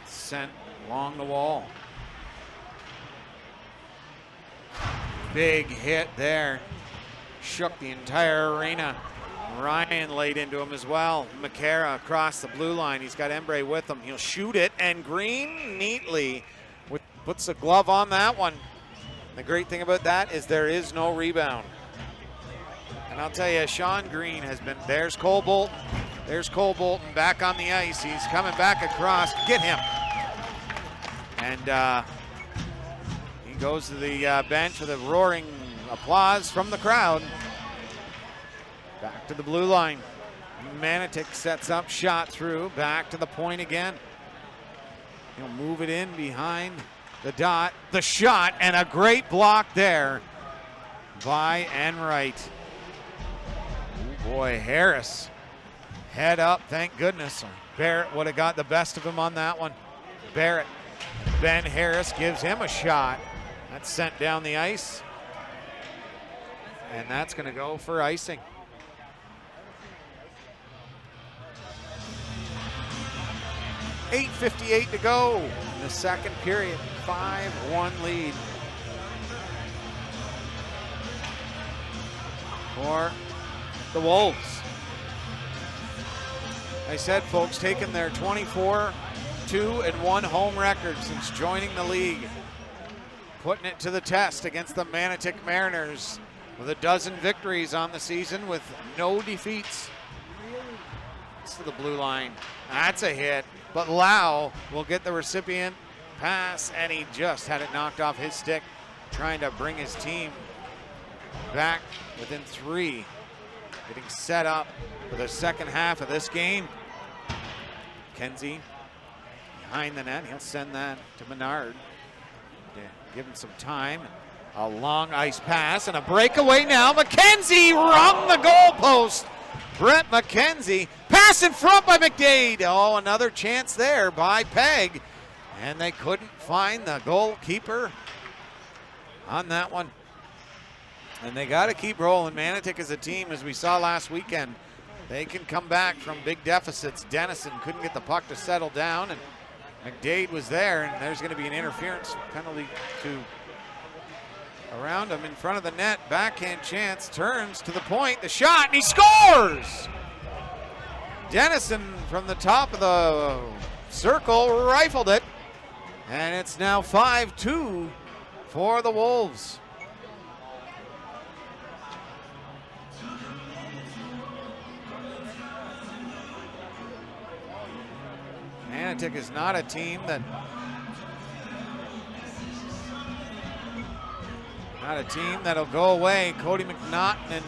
sent along the wall. Big hit there. Shook the entire arena. Ryan laid into him as well. McCara across the blue line. He's got Embre with him. He'll shoot it, and Green neatly puts a glove on that one. The great thing about that is there is no rebound. And I'll tell you, Sean Green has been, there's Cole Bolton. There's Cole Bolton back on the ice. He's coming back across. Get him. And he goes to the bench with a roaring applause from the crowd. Back to the blue line. Manotick sets up, shot through, back to the point again. He'll move it in behind the dot. The shot, and a great block there by Enright. Boy, Harris, head up, thank goodness. Barrett would have got the best of him on that one. Barrett, Ben Harris gives him a shot. That's sent down the ice. And that's going to go for icing. .8:58 to go in the second period. 5-1 lead for the Wolves. I said, folks, taking their 24-2-1 home record since joining the league, putting it to the test against the Manotick Mariners. with a dozen victories on the season with no defeats. It's to the blue line. That's a hit, but Lau will get the recipient pass, and he just had it knocked off his stick, trying to bring his team back within 3. Getting set up for the second half of this game. Kenzie behind the net. He'll send that to Menard. Yeah, give him some time. A long ice pass and a breakaway now. McKenzie rung the goalpost. Brett McKenzie. Pass in front by McDade. Oh, another chance there by Peg. And they couldn't find the goalkeeper on that one. And they got to keep rolling. Manotick is a team, as we saw last weekend. They can come back from big deficits. Dennison couldn't get the puck to settle down, and McDade was there, and there's going to be an interference penalty to around him in front of the net. Backhand chance, turns to the point, the shot, and he scores! Dennison from the top of the circle rifled it, and it's now 5-2 for the Wolves. Manotick is not a team that'll go away. Cody McNaughton and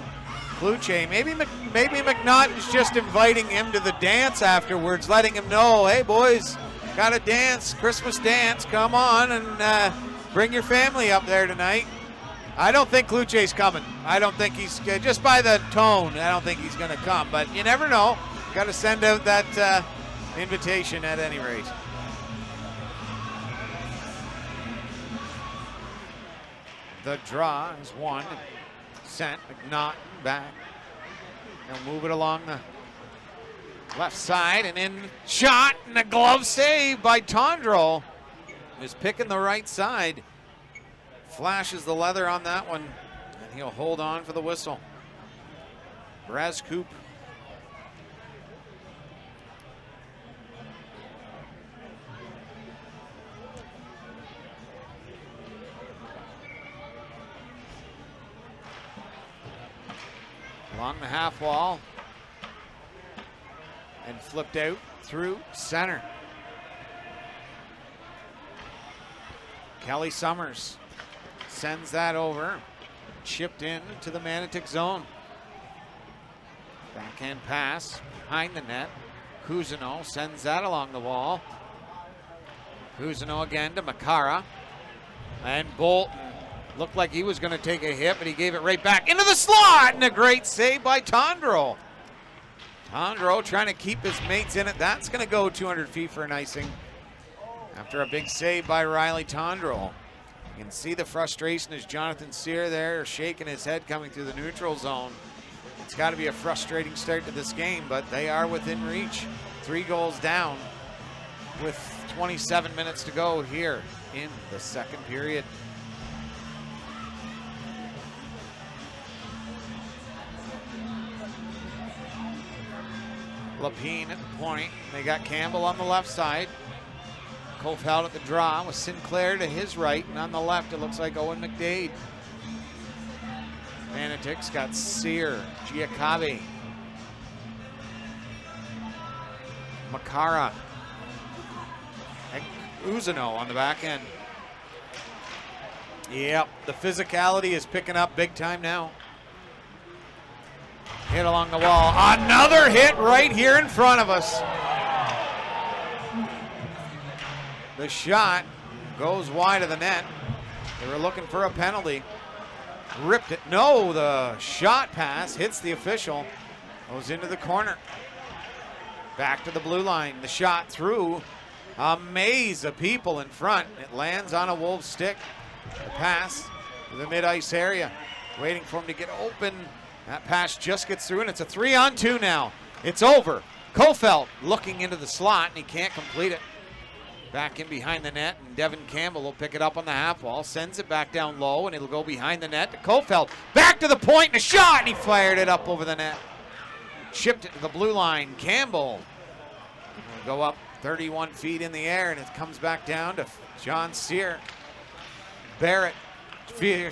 Kluche. Maybe McNaughton's just inviting him to the dance afterwards, letting him know, hey boys, got a dance, Christmas dance, come on and bring your family up there tonight. I don't think Kluche's coming. I don't think he's, just by the tone, I don't think he's gonna come, but you never know. Got to send out that invitation at any rate. The draw is won. Sent McNaughton back. He'll move it along the left side and in shot and a glove save by Tondreau. Is picking the right side. Flashes the leather on that one and he'll hold on for the whistle. Brazcoop. Along the half wall and flipped out through center. Kelly Summers sends that over, chipped in to the Manotick zone. Backhand pass behind the net. Cousineau sends that along the wall. Cousineau again to Makara. And Bolton looked like he was going to take a hit, but he gave it right back into the slot, and a great save by Tondreau. Tondreau trying to keep his mates in it. That's going to go 200 feet for an icing after a big save by Riley Tondreau. You can see the frustration as Jonathan Sear there shaking his head coming through the neutral zone. It's got to be a frustrating start to this game, but they are within reach. 3 goals down with 27 minutes to go here in the second period. Lapine at the point. They got Campbell on the left side. Kofeld at the draw with Sinclair to his right, and on the left it looks like Owen McDade. Manotick's got Sear, Giacobi, Makara, and Cousineau on the back end. Yep, the physicality is picking up big time now. Hit along the wall. Another hit right here in front of us. The shot goes wide of the net. They were looking for a penalty. Ripped it. No, the shot pass hits the official. Goes into the corner. Back to the blue line. The shot through a maze of people in front. It lands on a Wolves stick. The pass to the mid-ice area. Waiting for him to get open. That pass just gets through, and it's a 3-on-2 now. It's over. Kofeld looking into the slot, and he can't complete it. Back in behind the net, and Devin Campbell will pick it up on the half wall, sends it back down low, and it'll go behind the net to Kofeld. Back to the point, and a shot, and he fired it up over the net. Chipped it to the blue line. Campbell will go up 31 feet in the air, and it comes back down to John Sear. Barrett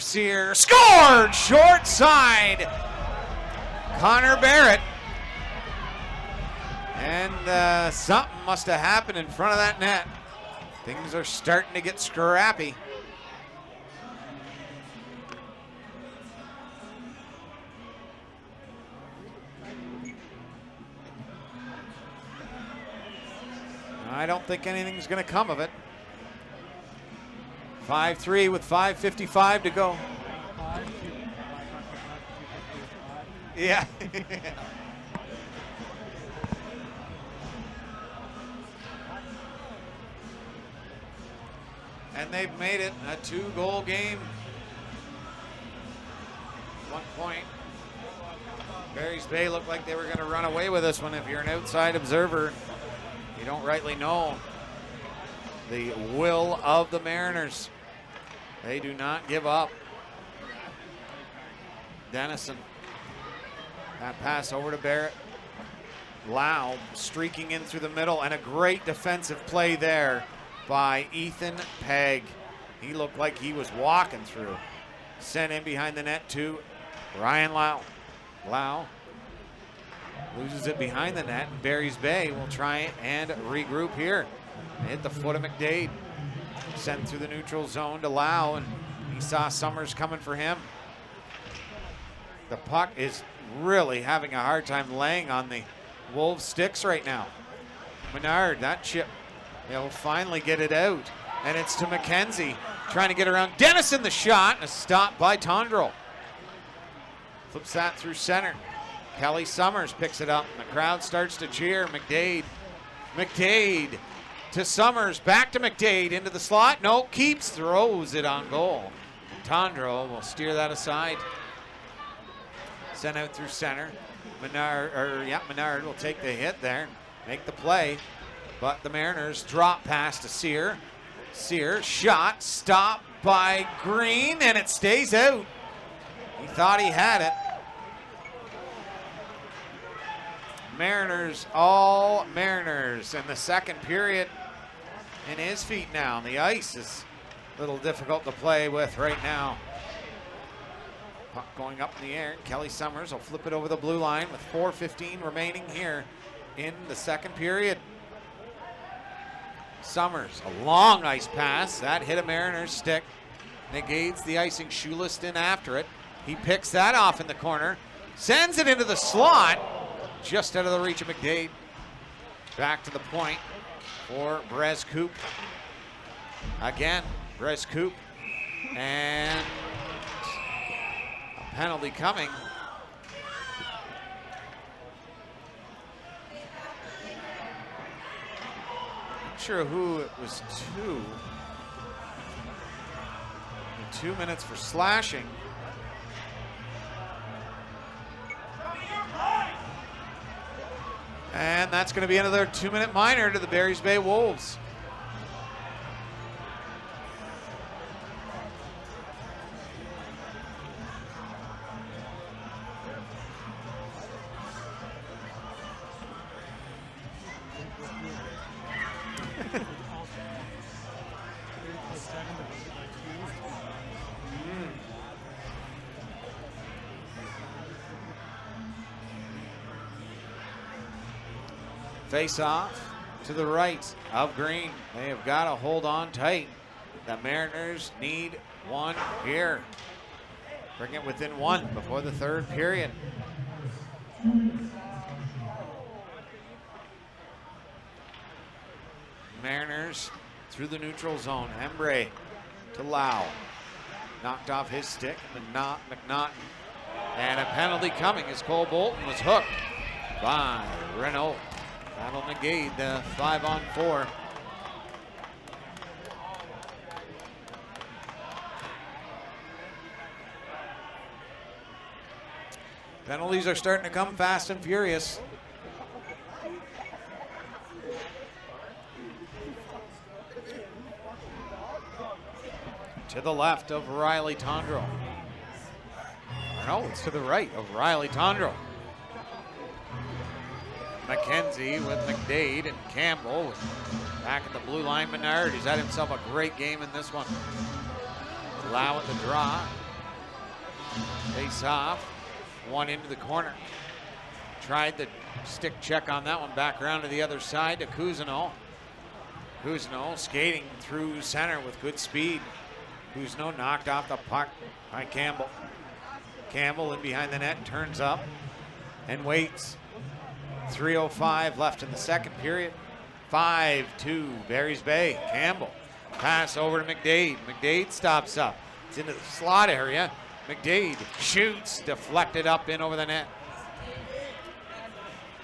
Sear scored! Short side. Connor Barrett. And something must have happened in front of that net. Things are starting to get scrappy. I don't think anything's going to come of it. 5-3 with 5:55 to go. Yeah. And they've made it a 2-goal game. 1 point. Barry's Bay looked like they were going to run away with this one. If you're an outside observer, you don't rightly know the will of the Mariners. They do not give up. Dennison. That pass over to Barrett. Lau streaking in through the middle, and a great defensive play there by Ethan Pegg. He looked like he was walking through. Sent in behind the net to Ryan Lau. Lau loses it behind the net. Barry's Bay will try and regroup here. Hit the foot of McDade. Sent through the neutral zone to Lau, and he saw Summers coming for him. The puck is really having a hard time laying on the Wolves' sticks right now. Menard, that chip, they'll finally get it out. And it's to McKenzie, trying to get around Dennison, the shot, and a stop by Tondrel. Flips that through center. Kelly Summers picks it up, and the crowd starts to cheer. McDade to Summers, back to McDade, into the slot. No, keeps, throws it on goal. Tondrel will steer that aside. Sent out through center. Menard will take the hit there, make the play. But the Mariners drop pass to Sear. Sear, shot, stopped by Green, and it stays out. He thought he had it. Mariners, all Mariners in the second period. In his feet now. The ice is a little difficult to play with right now. Puck going up in the air. Kelly Summers will flip it over the blue line with 4:15 remaining here in the second period. Summers, a long ice pass. That hit a Mariners stick. Negates the icing. Schuliston after it. He picks that off in the corner. Sends it into the slot. Just out of the reach of McDade. Back to the point for Brez Coop. Again, Brez Coop. And a penalty coming. Not sure who it was to. 2 minutes for slashing. And that's going to be another 2-minute minor to the Barry's Bay Wolves. Face off to the right of Green. They have got to hold on tight. The Mariners need one here. Bring it within one before the third period. Mariners through the neutral zone. Embre to Lau. Knocked off his stick, but not McNaughton. And a penalty coming as Cole Bolton was hooked by Renault. That'll negate the 5-on-4. Penalties are starting to come fast and furious. To the left of Riley Tondrel. No, it's to the right of Riley Tondrel. McKenzie with McDade and Campbell back at the blue line. Menard, who's had himself a great game in this one. Lau at the draw. Face off. One into the corner. Tried the stick check on that one. Back around to the other side to Cousineau. Cousineau skating through center with good speed. Cousineau knocked off the puck by Campbell. Campbell in behind the net, turns up and waits. 3:05 left in the second period. 5-2 Barry's Bay. Campbell. Pass over to McDade. McDade stops up. It's into the slot area. McDade shoots, deflected up in over the net.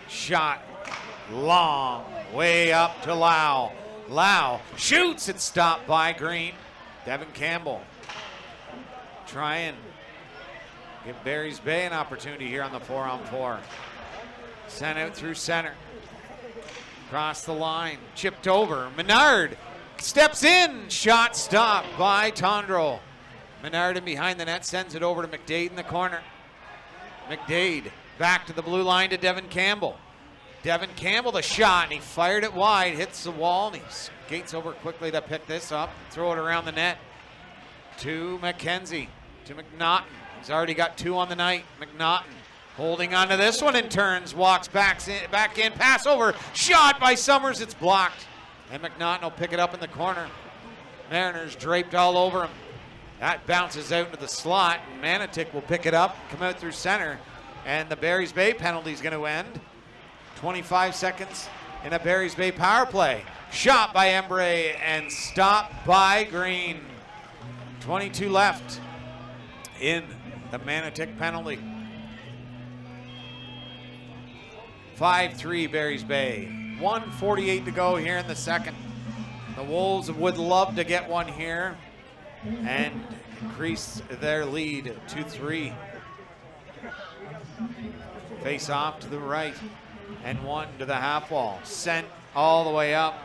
Shot long, way up to Lau. Lau shoots, it's stopped by Green. Devin Campbell try and give Barry's Bay an opportunity here on the 4-on-4. Sent out through center. Across the line, chipped over. Menard steps in, shot stopped by Tondreau. Menard in behind the net sends it over to McDade in the corner. McDade back to the blue line to Devin Campbell. Devin Campbell the shot, and he fired it wide, hits the wall, and he skates over quickly to pick this up, throw it around the net to McKenzie, to McNaughton. He's already got 2 on the night. McNaughton holding on to this one and turns, walks back in, pass over, shot by Summers, it's blocked. And McNaughton will pick it up in the corner. Mariners draped all over him. That bounces out into the slot, and Manotick will pick it up, come out through center, and the Barry's Bay penalty is going to end. 25 seconds in a Barry's Bay power play. Shot by Embray and stopped by Green. 22 left in the Manotick penalty. 5-3 Barry's Bay. 1:48 to go here in the second. The Wolves would love to get one here and increase their lead to 3. Face off to the right and one to the half wall. Sent all the way up.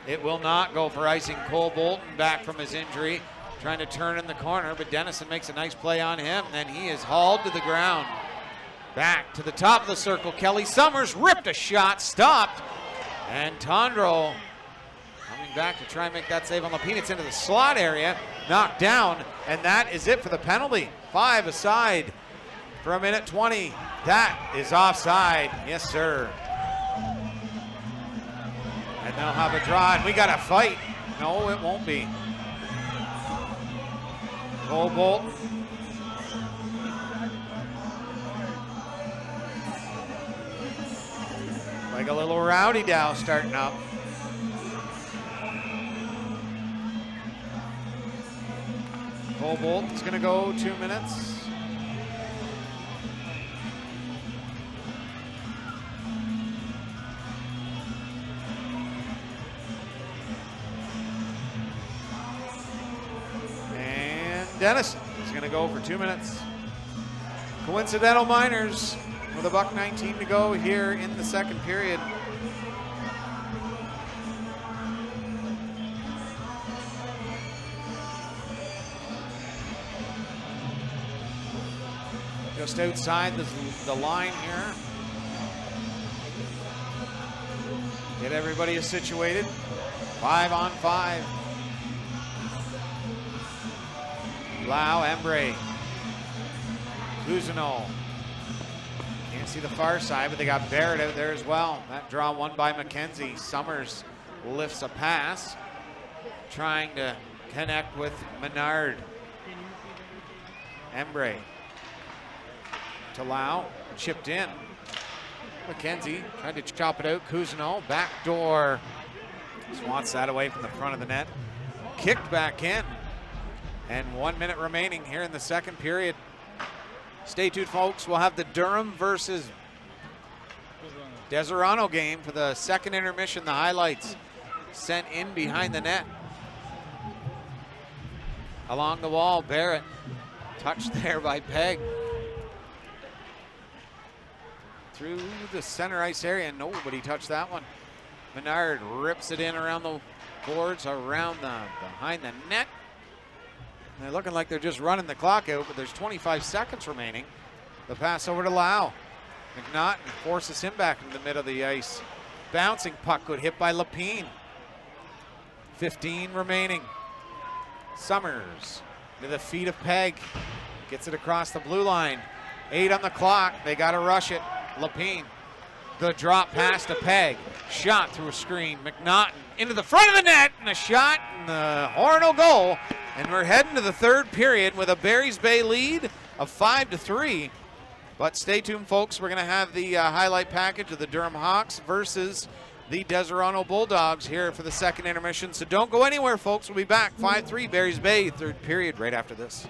It will not go for icing. Cole Bolton back from his injury, trying to turn in the corner, but Dennison makes a nice play on him. Then he is hauled to the ground. Back to the top of the circle. Kelly Summers ripped a shot, stopped, and Tondreau coming back to try and make that save on Lapine. It's into the slot area, knocked down, and that is it for the penalty. 5 aside for 1:20. That is offside. Yes, sir. And they'll have a draw, and we got a fight. No, it won't be. Cole Bolton. Like a little rowdy dow starting up. Cole Bolton's gonna go 2 minutes. And Dennison is gonna go for 2 minutes. Coincidental Miners with $1:19 to go here in the second period. Just outside the line here. Get everybody situated. 5-on-5. Lau, Embray, Cousineau. Can't see the far side, but they got Barrett out there as well. That draw won by McKenzie. Summers lifts a pass, trying to connect with Menard. Embray to Lau, chipped in. McKenzie tried to chop it out. Cousineau, backdoor. Swats that away from the front of the net. Kicked back in. And 1 minute remaining here in the second period. Stay tuned, folks. We'll have the Durham versus Deserano game for the second intermission. The highlights sent in behind the net. Along the wall, Barrett. Touched there by Pegg. Through the center ice area. Nobody touched that one. Menard rips it in around the boards, around the behind the net. They're looking like they're just running the clock out, but there's 25 seconds remaining. The pass over to Lau. McNaughton forces him back into the middle of the ice. Bouncing puck good hit by Lapine. 15 remaining. Summers. to the feet of Peg. Gets it across the blue line. 8 on the clock. They got to rush it. Lapine. The drop pass to Peg. Shot through a screen. McNaughton into the front of the net. And a shot. And the horn will go. And we're heading to the third period with a Barry's Bay lead of 5-3. But stay tuned, folks. We're going to have the highlight package of the Durham Hawks versus the Deserano Bulldogs here for the second intermission. So don't go anywhere, folks. We'll be back 5-3 Barry's Bay, third period, right after this.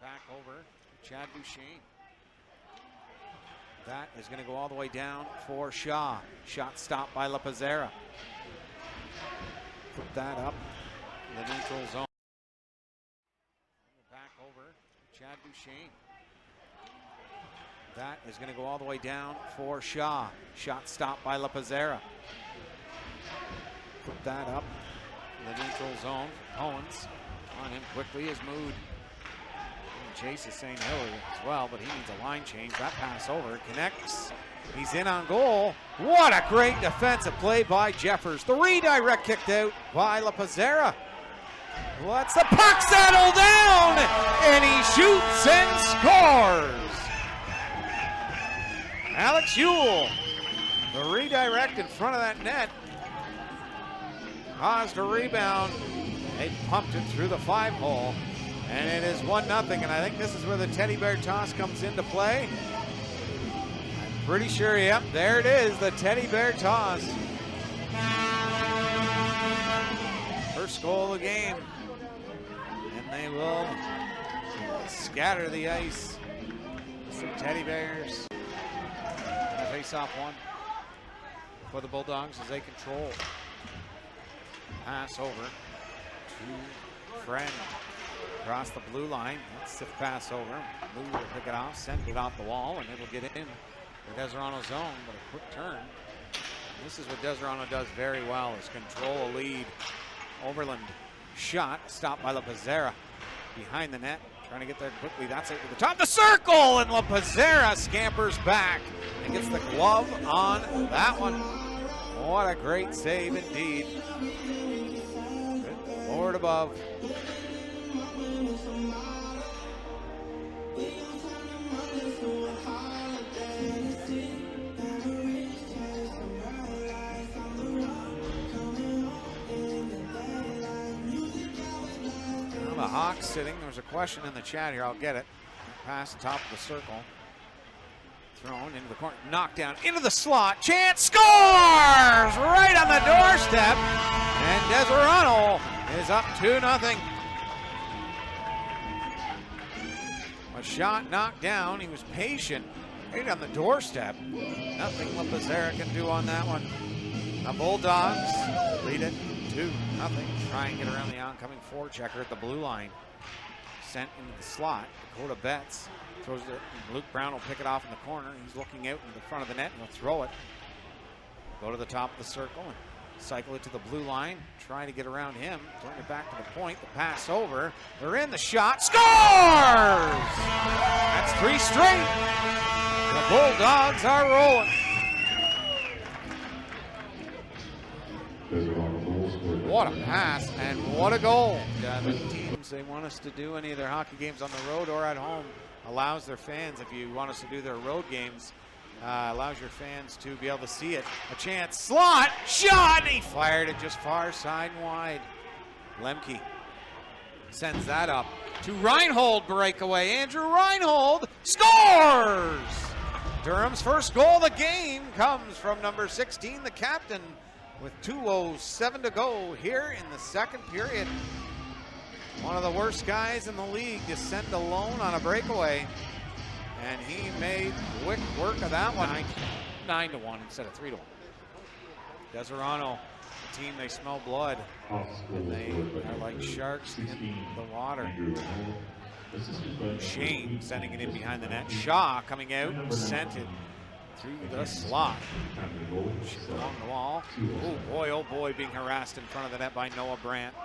Back over to Chad Duchesne. That is going to go all the way down for Shaw. Shot stopped by La Pizzera. Put that up in the neutral zone. Back over to Chad Duchesne. That is going to go all the way down for Shaw. Shot stopped by La Pizzera. Put that up in the neutral zone. Owens on him quickly is Mood. Chase is St. Hilary as well, but he needs a line change. That pass over, connects. He's in on goal. What a great defensive play by Jeffers. The redirect kicked out by La Pizzera. Lets the puck settle down, and he shoots and scores. Alex Ewell, the redirect in front of that net, caused a rebound. They pumped it through the 5-hole. And it is 1-0, and I think this is where the teddy bear toss comes into play. I'm pretty sure, yep, there it is, the teddy bear toss. First goal of the game. And they will scatter the ice. Some teddy bears. And a face-off one for the Bulldogs as they control. Pass over to Friend. Across the blue line, that's stiff pass over. Mood will pick it off, send it off the wall, and it'll get in the Deserano zone, but a quick turn. And this is what Deserano does very well, is control a lead. Overland shot, stopped by La Pizzera. Behind the net, trying to get there quickly. That's it to the top of the circle, and La Pizzera scampers back and gets the glove on that one. What a great save indeed. Good Lord above. The Hawks sitting. There's a question in the chat here. I'll get it. Pass the top of the circle. Thrown into the corner. Knocked down into the slot. Chance scores! Right on the doorstep. And Deserano is up 2-0. A shot knocked down. He was patient. right on the doorstep. Nothing Lapazera can do on that one. The Bulldogs lead it 2-0. Try and get around the oncoming forechecker at the blue line. Sent into the slot. Dakota Betts throws it. Luke Brown will pick it off in the corner. He's looking out in the front of the net and he'll throw it. Go to the top of the circle and cycle it to the blue line. Try to get around him. Turn it back to the point. The pass over. They're in the shot. Scores! That's 3 straight. The Bulldogs are rolling. What a pass and what a goal. The teams, they want us to do any of their hockey games on the road or at home. Allows their fans, if you want us to do their road games, allows your fans to be able to see it. A chance, slot, shot, and he fired it just far side and wide. Lemke sends that up to Reinhold, breakaway. Andrew Reinhold scores! Durham's first goal of the game comes from number 16, the captain, with 2:07 to go here in the second period. One of the worst guys in the league to send alone on a breakaway. And he made quick work of that one. 9-1 instead of 3-1. Deserano, the team, they smell blood. And they are like sharks in the water. Shane sending it in behind the net. Shaw coming out, sent it through the slot. Along the wall. Oh boy, being harassed in front of the net by Noah Brandt.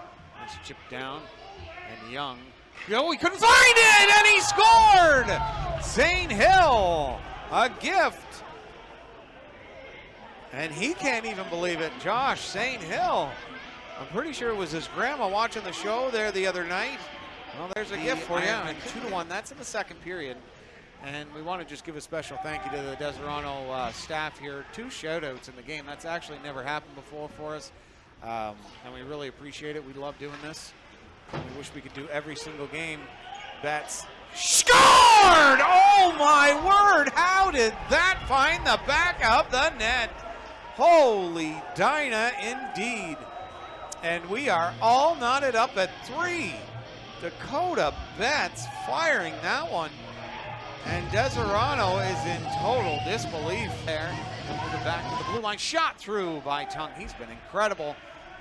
Nice chip down. And Young. Oh, he couldn't find it, and he scored! Zane Hill, a gift. And he can't even believe it. Josh, Zane Hill. I'm pretty sure it was his grandma watching the show there the other night. Well, there's a gift for you. 2-1, that's in the second period. And we want to just give a special thank you to the Deserano staff here. 2 shout-outs in the game. That's actually never happened before for us. And we really appreciate it. We love doing this. We wish we could do every single game. That's scored! Oh my word! How did that find the back of the net? Holy Dinah indeed. And we are all knotted up at 3. Dakota Betts firing that one. And Deserano is in total disbelief there. And move it back to the blue line. Shot through by Tung. He's been incredible.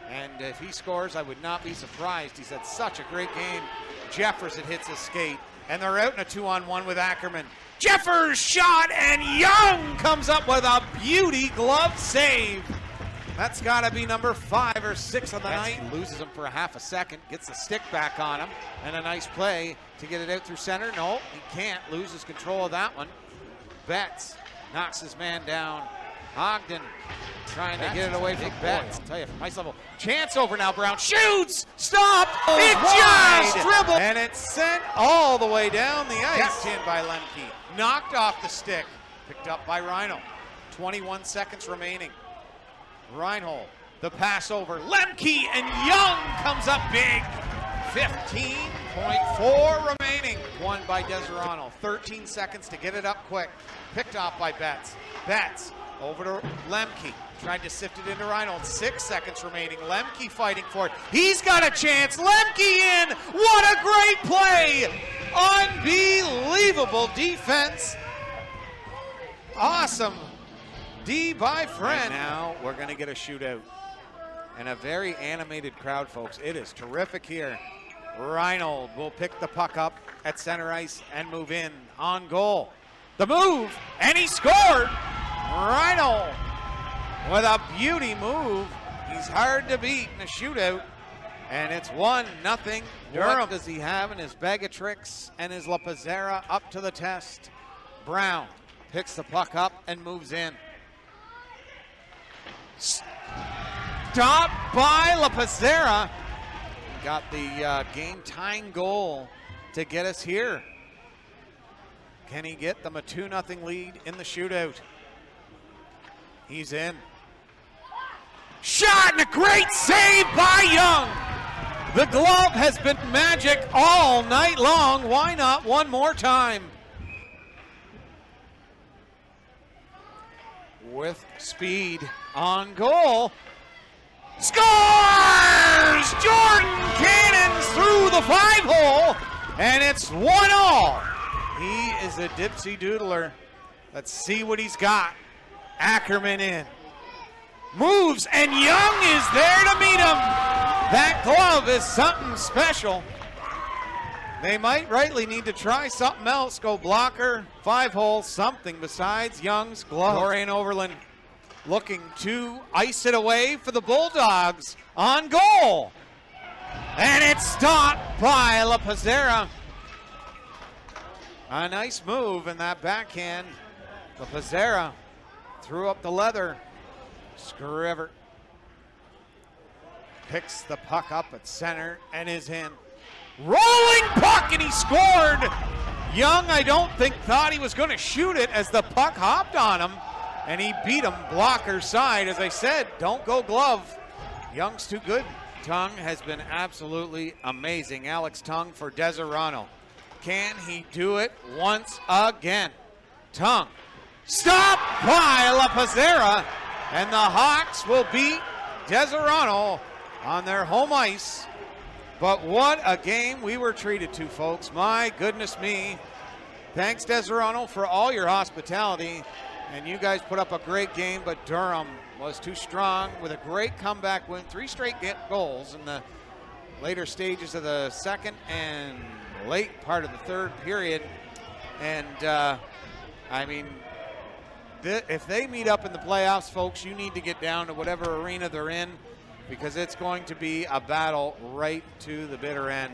And if he scores, I would not be surprised. He's had such a great game. Jefferson hits his skate, and they're out in a 2-on-1 with Ackerman. Jeffers shot, and Young comes up with a beauty glove save. That's got to be number 5 or 6 on the night. Loses him for a half a second, gets the stick back on him, and a nice play to get it out through center. No, he can't. Loses control of that one. Betts knocks his man down. Ogden trying to get it away from Betts. I'll tell you, from ice level. Chance over now, Brown shoots! Stop! It just dribbled! And it's sent all the way down the ice. In by Lemke. Knocked off the stick. Picked up by Rhino. 21 seconds remaining. Reinhold, the pass over. Lemke and Young comes up big. 15.4 remaining. Won by Deserano. 13 seconds to get it up quick. Picked off by Betts. Betts over to Lemke. Tried to sift it into Reinhold. 6 seconds remaining. Lemke fighting for it. He's got a chance. Lemke in. What a great play. Unbelievable defense. Awesome D by Friend. And now we're going to get a shootout. And a very animated crowd, folks. It is terrific here. Reinhold will pick the puck up at center ice and move in on goal. The move, and he scored. Reinhold with a beauty move. He's hard to beat in a shootout. And it's 1-0 Durham. What does he have in his bag of tricks and his Lapazera up to the test? Brown picks the puck up and moves in. Stopped by Lapazera. Got the game-tying goal to get us here. Can he get them a 2-0 lead in the shootout? He's in. Shot and a great save by Young. The glove has been magic all night long. Why not one more time? With speed on goal. Scores! Jordan Cannons through the 5-hole, and it's 1-1. He is a dipsy doodler. Let's see what he's got. Ackerman in. Moves, and Young is there to meet him. That glove is something special. They might rightly need to try something else. Go blocker, 5-hole, something besides Young's glove. Dorian Overland looking to ice it away for the Bulldogs. On goal. And it's stopped by La Pizarra. A nice move in that backhand. La Pizarra threw up the leather. Scriver picks the puck up at center and is in. Rolling puck, and he scored. Young, I don't think, thought he was going to shoot it as the puck hopped on him, and he beat him blocker side. As I said, don't go glove. Young's too good. Tongue has been absolutely amazing. Alex Tongue for Deserano. Can he do it once again? Tongue stopped by La Pizarra, and the Hawks will beat Deserano on their home ice. But what a game we were treated to, folks. My goodness me. Thanks, Deserano, for all your hospitality. And you guys put up a great game, but Durham was too strong with a great comeback win. 3 straight goals in the later stages of the second and late part of the third period. And, I mean, if they meet up in the playoffs, folks, you need to get down to whatever arena they're in, because it's going to be a battle right to the bitter end.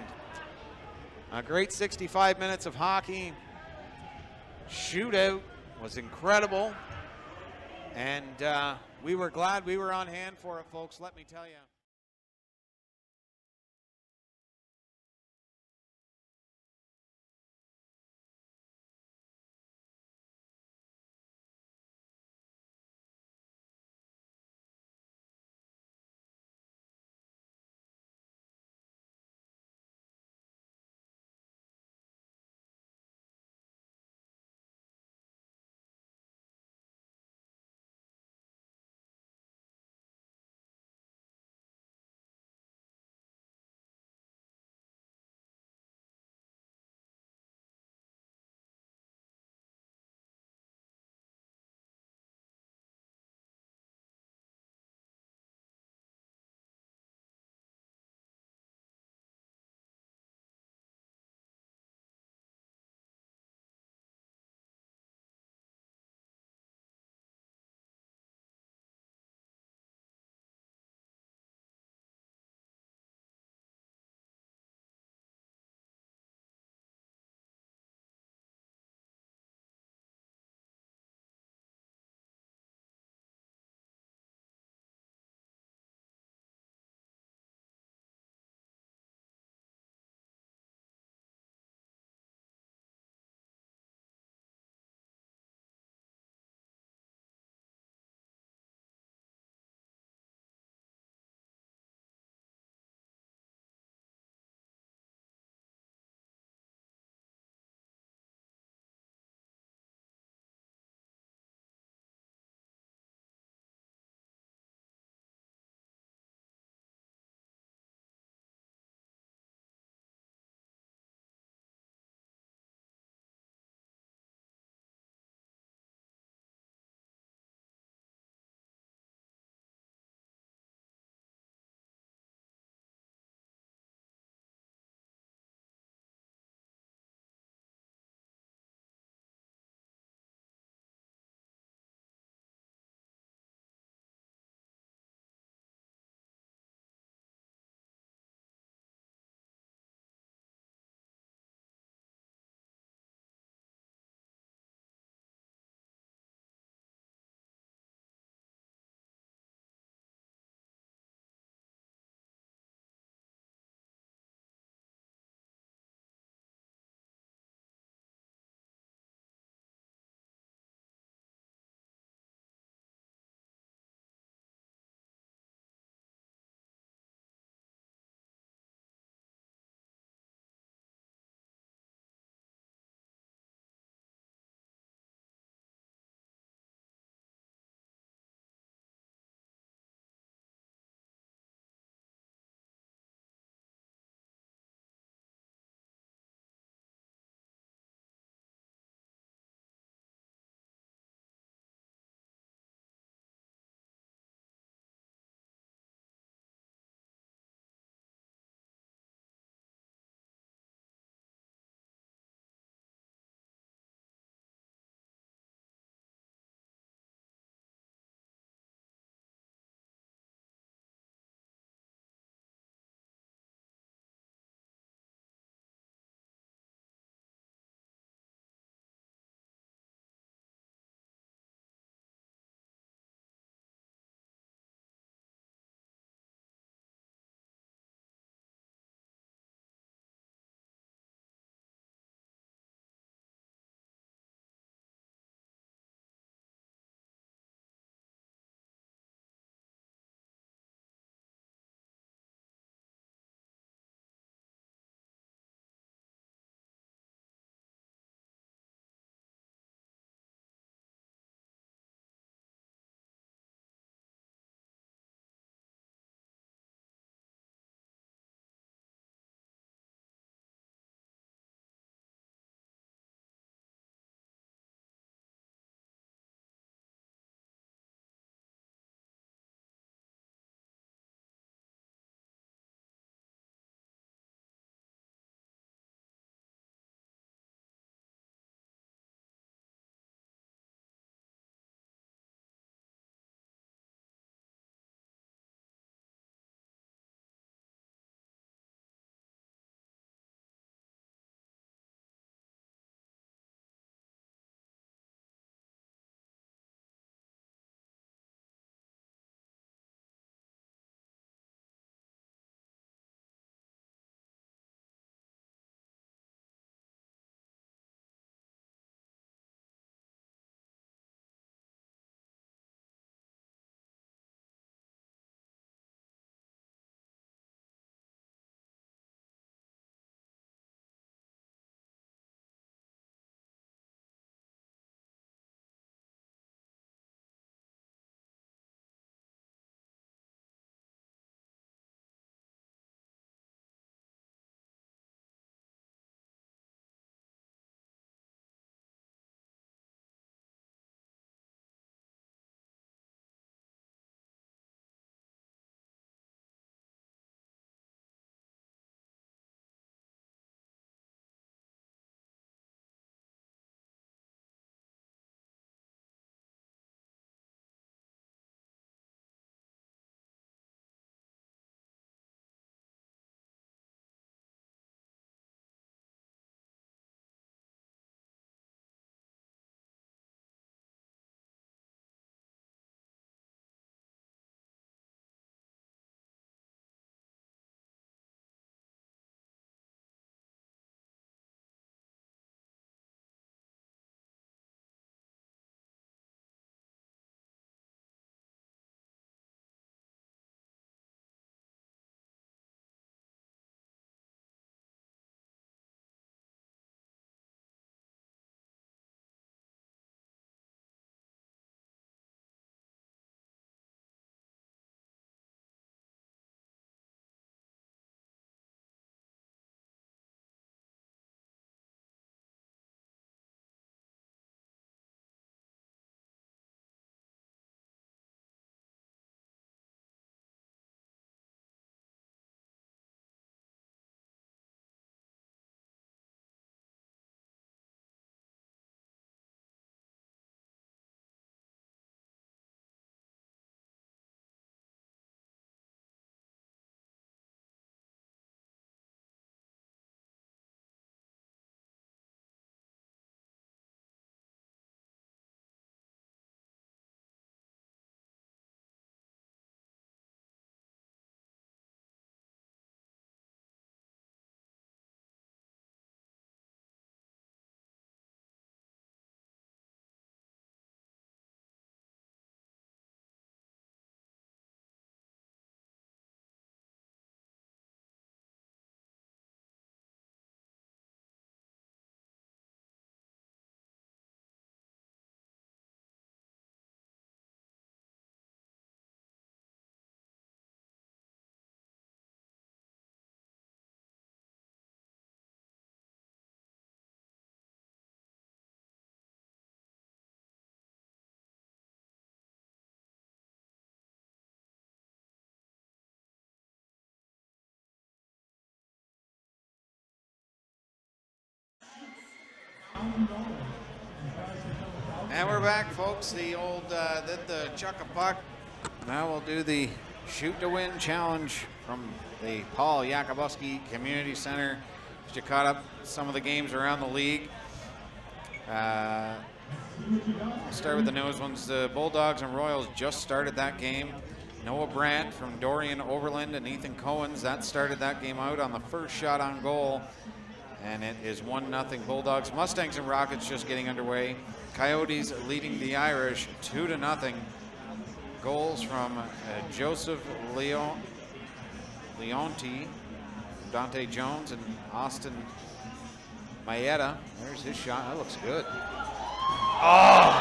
A great 65 minutes of hockey. Shootout was incredible. And we were glad we were on hand for it, folks, let me tell you. And we're back, folks. The old, the chuck a puck. Now we'll do the shoot to win challenge from the Paul Yakubuski Community Center. Just to caught up some of the games around the league. I'll start with the nose ones. The Bulldogs and Royals just started that game. Noah Brandt from Dorian Overland and Ethan Cohens, that started that game out on the first shot on goal. And it is 1-0 Bulldogs. Mustangs and Rockets just getting underway. Coyotes leading the Irish 2-0. Goals from Joseph Leonti, Dante Jones, and Austin Maeda. There's his shot. That looks good. Oh!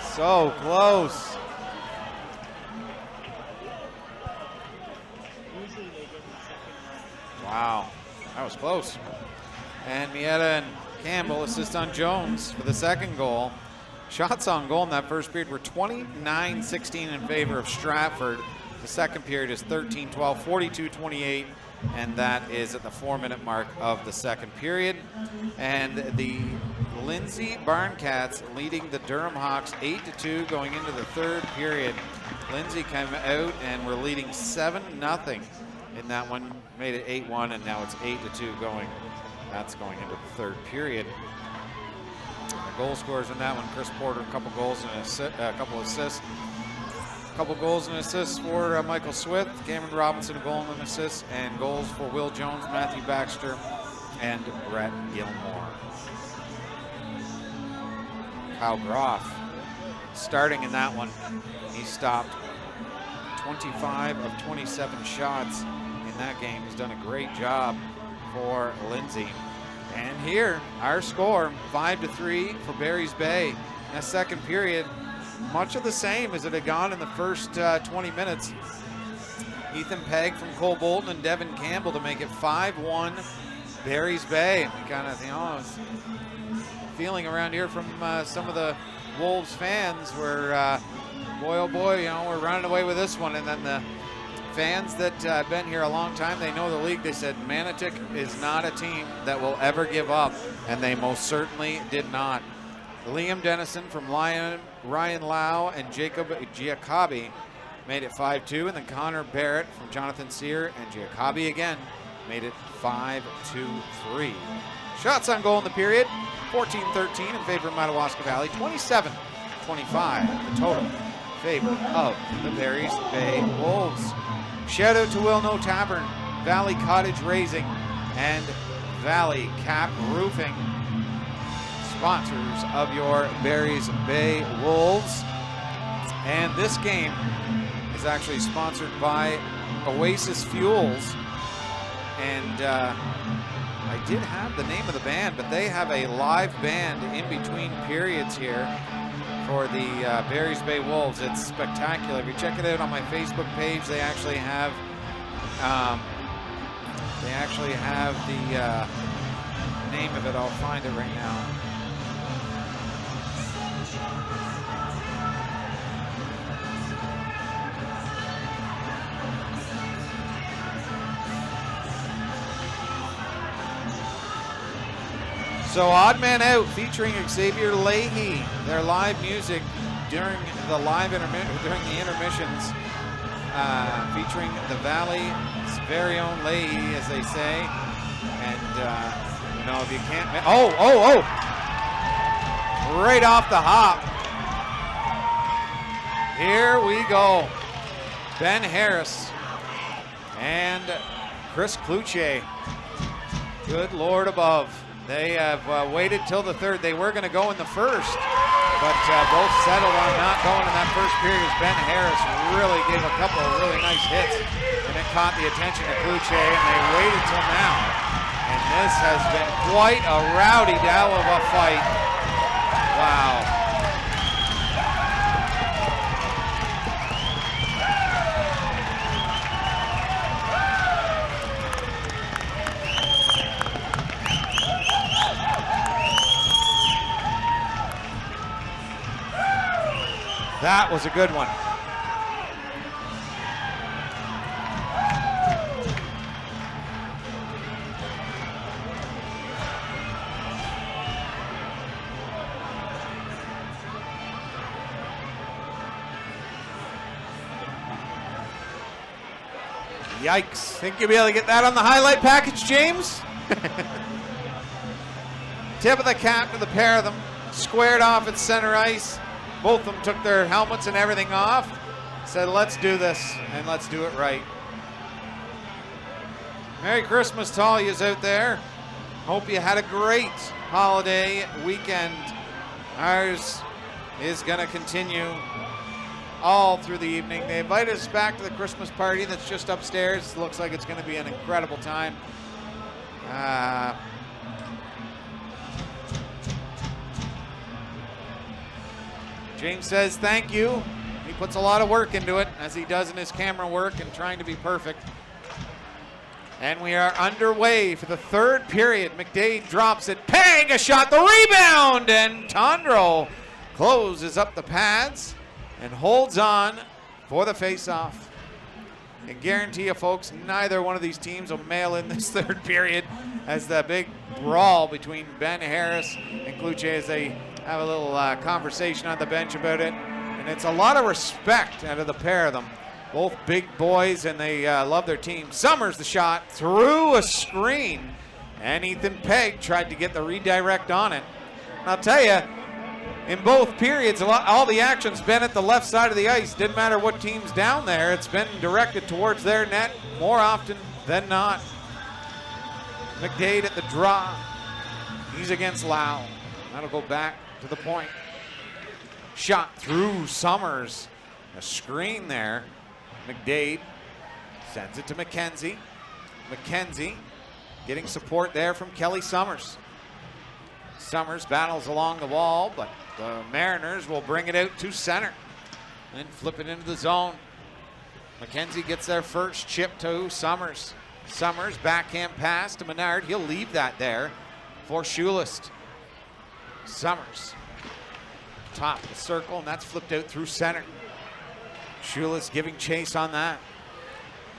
So close. Wow. That was close. And Mieta and Campbell assist on Jones for the second goal. Shots on goal in that first period were 29-16 in favor of Stratford. The second period is 13-12, 42-28, and that is at the 4-minute mark of the second period. And the Lindsay Barncats leading the Durham Hawks 8-2 going into the third period. Lindsay came out and we're leading 7-0 in that one, made it 8-1, and now it's 8-2 going. That's going into the third period. The goal scorers in that one: Chris Porter, a couple goals and a couple assists. A couple goals and assists for Michael Swift, Cameron Robinson, a goal and an assist, and goals for Will Jones, Matthew Baxter, and Brett Gilmore. Kyle Groff starting in that one. He stopped 25 of 27 shots in that game. He's done a great job for Lindsay. And here, our score, 5-3 for Barry's Bay. In that second period, much of the same as it had gone in the first 20 minutes. Ethan Pegg from Cole Bolton and Devin Campbell to make it 5-1 Barry's Bay. We kind of, feeling around here from some of the Wolves fans were, boy, oh boy, we're running away with this one. And then the fans that have been here a long time, they know the league. They said Manotick is not a team that will ever give up, and they most certainly did not. Liam Dennison from Ryan Lau and Jacob Giacobi made it 5-2, and then Connor Barrett from Jonathan Sear and Giacobi again made it 5-3. Shots on goal in the period, 14-13 in favor of Madawaska Valley, 27-25 the total in favor of the Barry's Bay Wolves. Shout out to Will No Tavern, Valley Cottage Raising, and Valley Cap Roofing, sponsors of your Barry's Bay Wolves. And this game is actually sponsored by Oasis Fuels. And I did have the name of the band, but they have a live band in between periods here for the Barry's Bay Wolves. It's spectacular. If you check it out on my Facebook page, they actually have the name of it. I'll find it right now. So Odd Man Out featuring Xavier Leahy, their live music during the intermissions, featuring the Valley's very own Leahy, as they say. And if you can't, right off the hop. Here we go. Ben Harris and Chris Kluche. Good Lord above. They have waited till the third. They were going to go in the first, but both settled on not going in that first period as Ben Harris really gave a couple of really nice hits, and it caught the attention of Kluche, and they waited till now. And this has been quite a rowdy dow of a fight. Wow. That was a good one. Yikes. Think you'll be able to get that on the highlight package, James? Tip of the cap to the pair of them. Squared off at center ice. Both of them took their helmets and everything off. Said, let's do this, and let's do it right. Merry Christmas to all yous out there. Hope you had a great holiday weekend. Ours is going to continue all through the evening. They invited us back to the Christmas party that's just upstairs. Looks like it's going to be an incredible time. James says thank you. He puts a lot of work into it, as he does in his camera work and trying to be perfect. And we are underway for the third period. McDade drops it. Pang, a shot, the rebound, and Tondreau closes up the pads and holds on for the face-off. I guarantee you, folks, neither one of these teams will mail in this third period, as the big brawl between Ben Harris and Kluche as they have a little conversation on the bench about it. And it's a lot of respect out of the pair of them. Both big boys, and they love their team. Summers the shot through a screen, and Ethan Pegg tried to get the redirect on it. And I'll tell you, in both periods, all the action's been at the left side of the ice. Didn't matter what team's down there. It's been directed towards their net more often than not. McDade at the draw. He's against Lau. That'll go back to the point. Shot through Summers. A screen there. McDade sends it to McKenzie. McKenzie getting support there from Kelly Summers. Summers battles along the wall, but the Mariners will bring it out to center and flip it into the zone. McKenzie gets their first chip to Summers. Summers backhand pass to Menard. He'll leave that there for Schulist. Summers top of the circle, and that's flipped out through center. Schulist giving chase on that.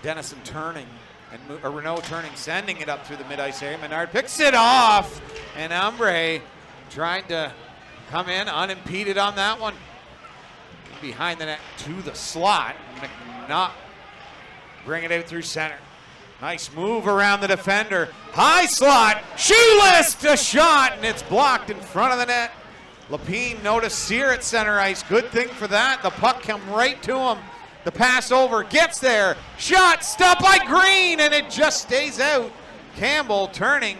Dennison turning, and Renault turning, sending it up through the mid-ice area. Menard picks it off, and Umbre tried to come in unimpeded on that one. Behind the net to the slot. McNaught bring it out through center. Nice move around the defender. High slot, Schulist, a shot, and it's blocked in front of the net. Lapine noticed Sear at center ice. Good thing for that. The puck come right to him. The pass over, gets there. Shot, stopped by Green, and it just stays out. Campbell turning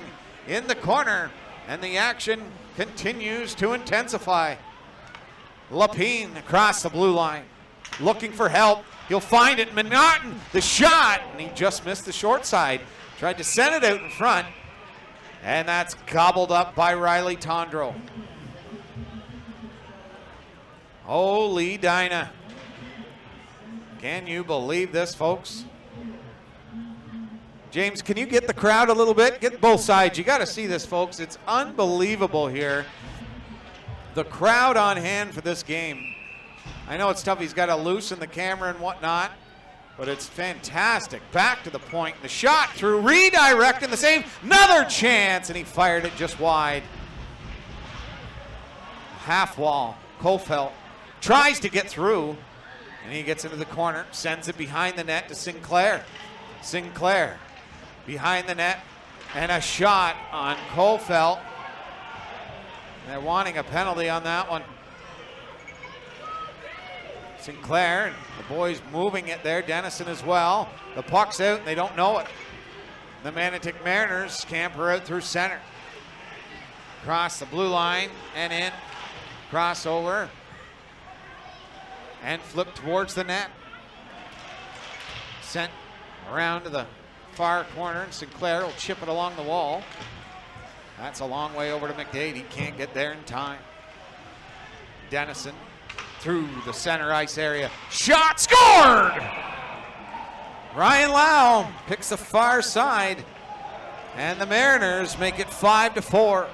in the corner, and the action continues to intensify. Lapine across the blue line, looking for help. He'll find it. Manotick, the shot, and he just missed the short side. Tried to send it out in front, and that's gobbled up by Riley Tondreau. Holy Dinah. Can you believe this, folks? James, can you get the crowd a little bit? Get both sides. You got to see this, folks. It's unbelievable here. The crowd on hand for this game. I know it's tough. He's got to loosen the camera and whatnot, but it's fantastic. Back to the point. The shot through, redirect in the save. Another chance, and he fired it just wide. Half wall. Kofeld tries to get through, and he gets into the corner, sends it behind the net to Sinclair. Sinclair behind the net, and a shot on Kofeld. They're wanting a penalty on that one. Sinclair, and the boys moving it there, Dennison as well. The puck's out, and they don't know it. The Manotick Mariners scamper out through center. Across the blue line and in. Crossover. And flip towards the net. Sent around to the far corner, and Sinclair will chip it along the wall. That's a long way over to McDade. He can't get there in time. Dennison through the center ice area. Shot scored! Ryan Lau picks the far side, and the Mariners make it 5-4.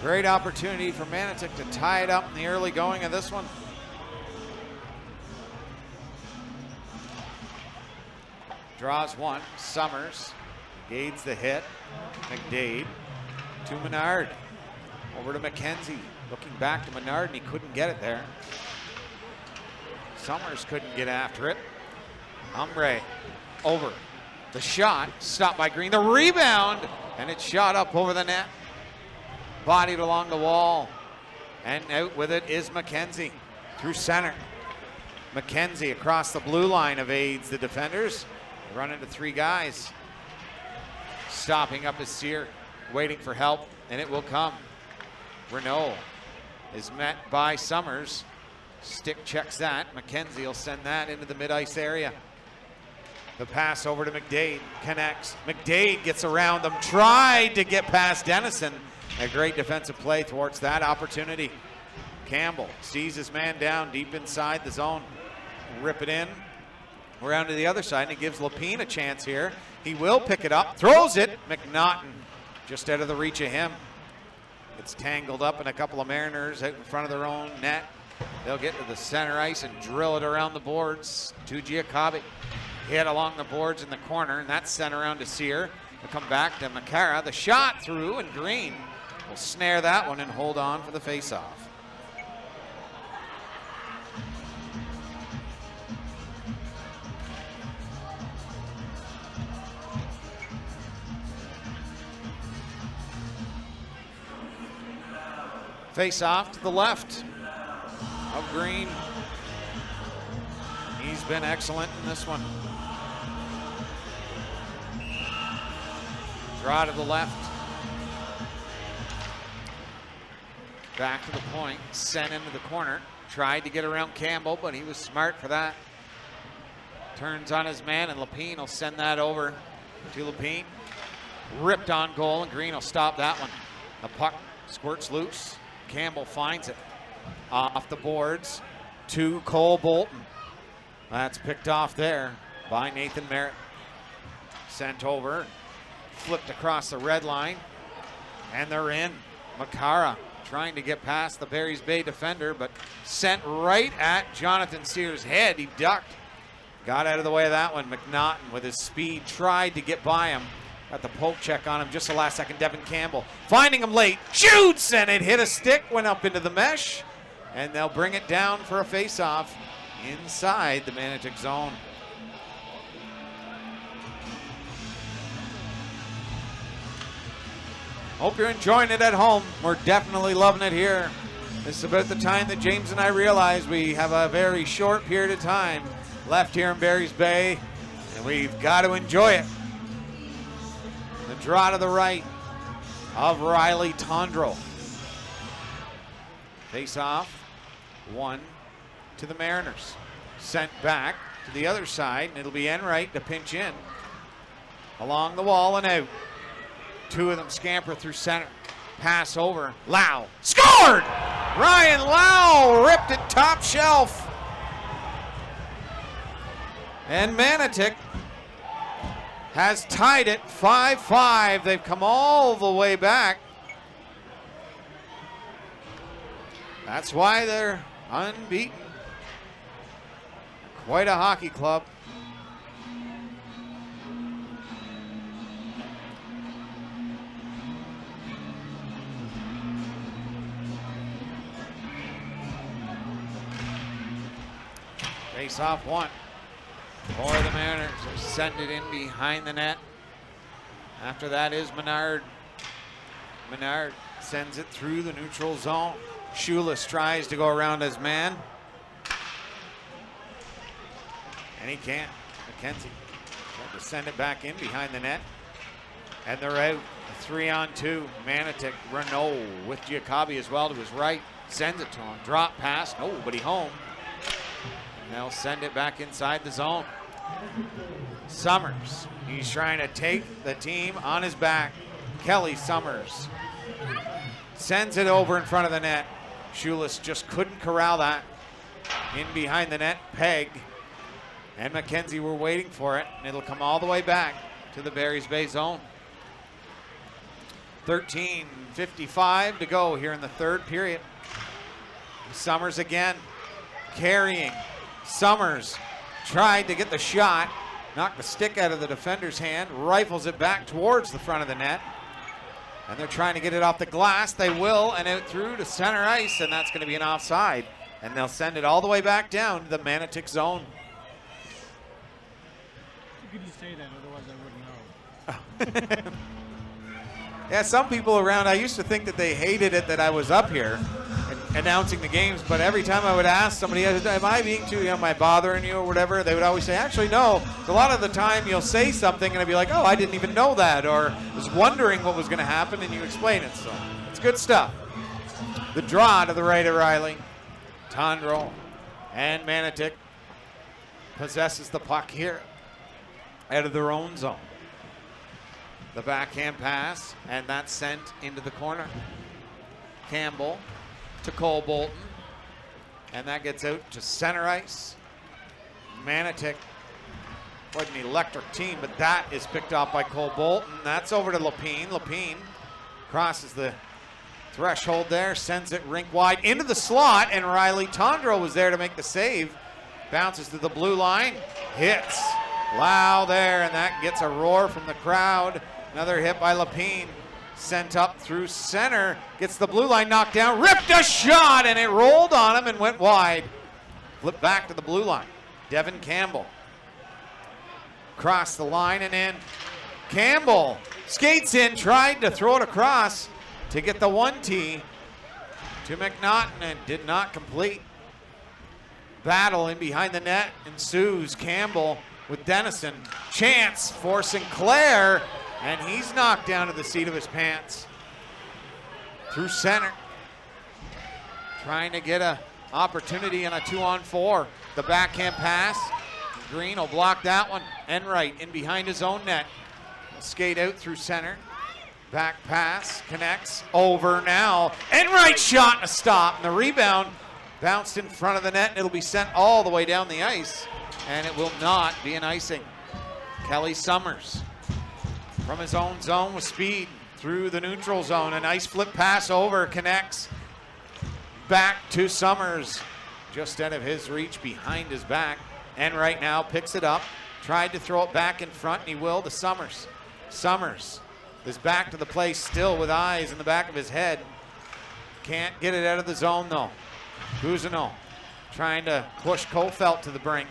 Great opportunity for Manotick to tie it up in the early going of this one. draws one. Summers gauges the hit. McDade to Menard. Over to McKenzie. Looking back to Menard, and he couldn't get it there. Summers couldn't get after it. Umbre over. The shot stopped by Green. The rebound, and it shot up over the net. Bodied along the wall. And out with it is McKenzie through center. McKenzie across the blue line evades the defenders. They run into three guys. Stopping up is Sear, waiting for help, and it will come. Renault is met by Summers. Stick checks that. McKenzie will send that into the mid-ice area. The pass over to McDade, connects. McDade gets around them, tried to get past Dennison. A great defensive play towards that opportunity. Campbell sees his man down deep inside the zone. Rip it in. Around to the other side, and it gives Lapine a chance here. He will pick it up, throws it. McNaughton just out of the reach of him. It's tangled up in a couple of Mariners out in front of their own net. They'll get to the center ice and drill it around the boards to Giacobbe. Hit along the boards in the corner, and that's sent around to Sear. They'll come back to Makara. The shot through, and Green will snare that one and hold on for the faceoff. Face off to the left of Green. He's been excellent in this one. Draw to the left. Back to the point, sent into the corner. Tried to get around Campbell, but he was smart for that. Turns on his man, and Lapine will send that over to Lapine. Ripped on goal, and Green will stop that one. The puck squirts loose. Campbell finds it off the boards to Cole Bolton. That's picked off there by Nathan Merritt. Sent over, flipped across the red line, and they're in. Makara trying to get past the Barry's Bay defender, but sent right at Jonathan Sear's head. He ducked, got out of the way of that one. McNaughton with his speed tried to get by him. Got the poke check on him just the last second. Devin Campbell finding him late, shoots, and it hit a stick, went up into the mesh, and they'll bring it down for a face-off inside the Manotick zone. Hope you're enjoying it at home. We're definitely loving it here. This is about the time that James and I realize we have a very short period of time left here in Barry's Bay, and we've got to enjoy it. The draw to the right of Riley Tondreau. Face off, one to the Mariners. Sent back to the other side, and it'll be Enright to pinch in. Along the wall and out. Two of them scamper through center. Pass over. Lau scored! Ryan Lau ripped it top shelf. And Manotick has tied it 5-5. They've come all the way back. That's why they're unbeaten. Quite a hockey club. Face off one for the Mariners. They send it in behind the net. After that is Menard. Menard sends it through the neutral zone. Schulis tries to go around his man. And he can't. McKenzie tried to send it back in behind the net. And they're out. 3-on-2. Manotick. Renault with Giacobbe as well to his right. Sends it to him. Drop pass. Nobody home. And they'll send it back inside the zone. Summers. He's trying to take the team on his back. Kelly Summers sends it over in front of the net. Schulis just couldn't corral that. In behind the net, Peg and McKenzie were waiting for it, and it'll come all the way back to the Barry's Bay zone. 13:55 to go here in the third period. Summers again, carrying. Summers tried to get the shot, knocked the stick out of the defender's hand, rifles it back towards the front of the net. And they're trying to get it off the glass. They will, and out through to center ice, and that's going to be an offside. And they'll send it all the way back down to the Manotick zone. You could just say that, otherwise I wouldn't know. Yeah, some people around, I used to think that they hated it that I was up here and announcing the games, but every time I would ask somebody, am I being too, am I bothering you or whatever, they would always say, actually, no. A lot of the time you'll say something and I'd be like, oh, I didn't even know that, or was wondering what was going to happen, and you explain it. So it's good stuff. The draw to the right of Riley. Tondreau and Manotick possesses the puck here out of their own zone. The backhand pass, and that's sent into the corner. Campbell to Cole Bolton, and that gets out to center ice. Manotick, quite an electric team, but that is picked off by Cole Bolton. That's over to Lapine. Lapine crosses the threshold there, sends it rink wide into the slot, and Riley Tondreau was there to make the save. Bounces to the blue line, hits Lau there, and that gets a roar from the crowd. Another hit by Lapine, sent up through center, gets the blue line knocked down, ripped a shot, and it rolled on him and went wide. Flip back to the blue line. Devin Campbell crossed the line and in. Campbell skates in, tried to throw it across to get the 1T to McNaughton, and did not complete. Battle in behind the net ensues. Campbell with Dennison. Chance for Sinclair, and he's knocked down to the seat of his pants. Through center. Trying to get an opportunity in a 2-on-4. The backhand pass. Green will block that one. Enright in behind his own net. Skate out through center. Back pass, connects, over now. Enright shot and a stop, and the rebound bounced in front of the net, and it'll be sent all the way down the ice, and it will not be an icing. Kelly Summers from his own zone with speed through the neutral zone. A nice flip pass over, connects back to Summers, just out of his reach behind his back. Enright now picks it up, tried to throw it back in front, and he will to Summers. Summers is back to the play still with eyes in the back of his head. Can't get it out of the zone though. Cousineau trying to push Kofelt to the brink.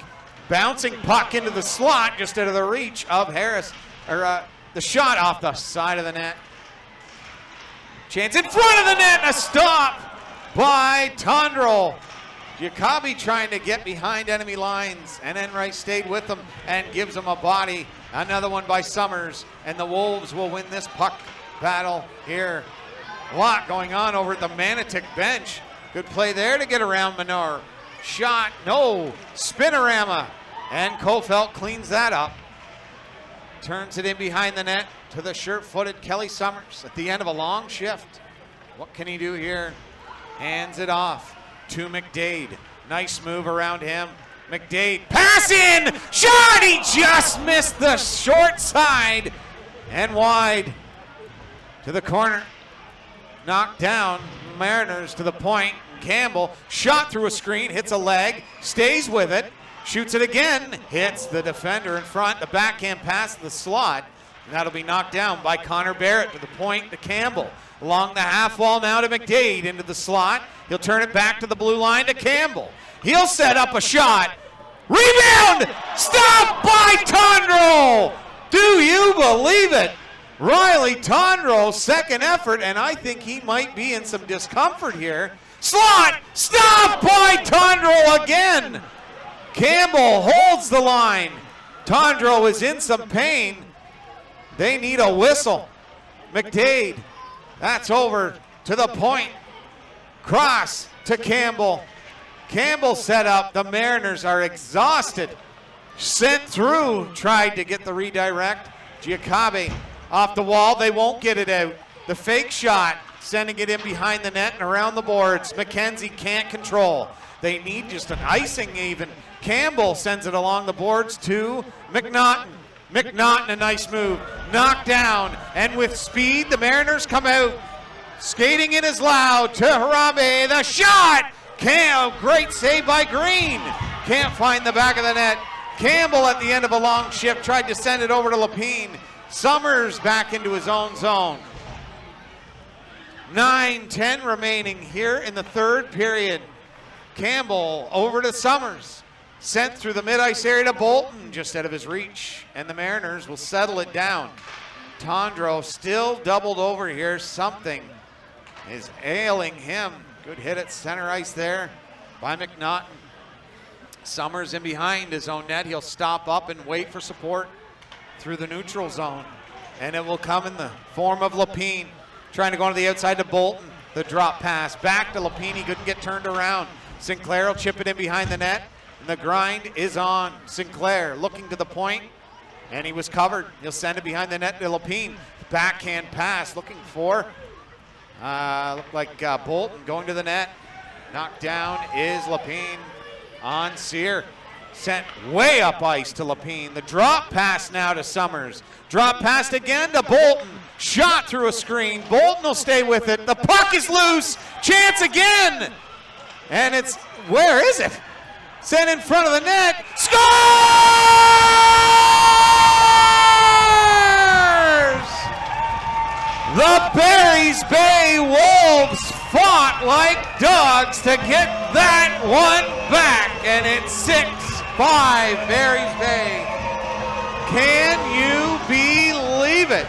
Bouncing puck into the slot just out of the reach of Harris, or the shot off the side of the net. Chance in front of the net and a stop by Tondreau. Jacoby trying to get behind enemy lines, and Enright stayed with them and gives him a body. Another one by Summers, and the Wolves will win this puck battle here. A lot going on over at the Manotick bench. Good play there to get around Menor. Shot, no, spinorama, and Kofelt cleans that up. Turns it in behind the net to the shirt-footed Kelly Summers at the end of a long shift. What can he do here? Hands it off to McDade. Nice move around him. McDade, pass in, shot, he just missed the short side and wide to the corner. Knocked down, Mariners to the point. Campbell, shot through a screen, hits a leg, stays with it, shoots it again, hits the defender in front, the backhand pass to the slot, and that'll be knocked down by Connor Barrett to the point to Campbell. Along the half wall now to McDade into the slot. He'll turn it back to the blue line to Campbell. He'll set up a shot. Rebound! Stopped by Tondreau! Do you believe it? Riley Tondreau, second effort, and I think he might be in some discomfort here. Slot! Stopped by Tondreau again! Campbell holds the line. Tondreau is in some pain. They need a whistle. McDade, that's over to the point. Cross to Campbell. Campbell set up. The Mariners are exhausted. Sent through, tried to get the redirect. Giacobbe off the wall. They won't get it out. The fake shot, sending it in behind the net and around the boards. McKenzie can't control. They need just an icing even. Campbell sends it along the boards to McNaughton. McNaughton, a nice move. Knocked down, and with speed, the Mariners come out. Skating in is loud to Harambe. The shot! Great save by Green. Can't find the back of the net. Campbell at the end of a long shift tried to send it over to Lapine. Summers back into his own zone. 9:10 remaining here in the third period. Campbell over to Summers. Sent through the mid-ice area to Bolton, just out of his reach. And the Mariners will settle it down. Tondreau still doubled over here. Something is ailing him. Good hit at center ice there by McNaughton. Summers in behind his own net. He'll stop up and wait for support through the neutral zone. And it will come in the form of Lapine. Trying to go to the outside to Bolton. The drop pass back to Lapine. He couldn't get turned around. Sinclair will chip it in behind the net. And the grind is on. Sinclair looking to the point. And he was covered. He'll send it behind the net to Lapine. Backhand pass looking for, looked like Bolton going to the net. Knocked down is Lapine on Sear. Sent way up ice to Lapine. The drop pass now to Summers. Drop pass again to Bolton. Shot through a screen. Bolton will stay with it. The puck is loose. Chance again. And it's, where is it? Sent in front of the net. Scores! The Barry's Bay Wolves fought like dogs to get that one back. And it's 6-5 Barry's Bay. Can you believe it?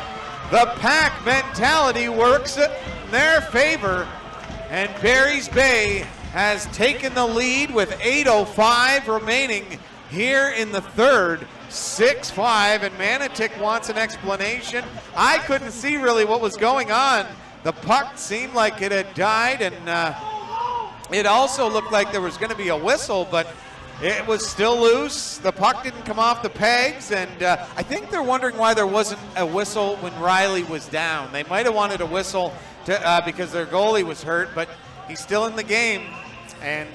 The pack mentality works in their favor, and Barry's Bay has taken the lead with 8:05 remaining here in the third. 6-5, and Manotick wants an explanation. I couldn't see really what was going on. The puck seemed like it had died, and it also looked like there was going to be a whistle, but it was still loose. The puck didn't come off the pegs, and I think they're wondering why there wasn't a whistle when Riley was down. They might have wanted a whistle to, because their goalie was hurt, but he's still in the game, and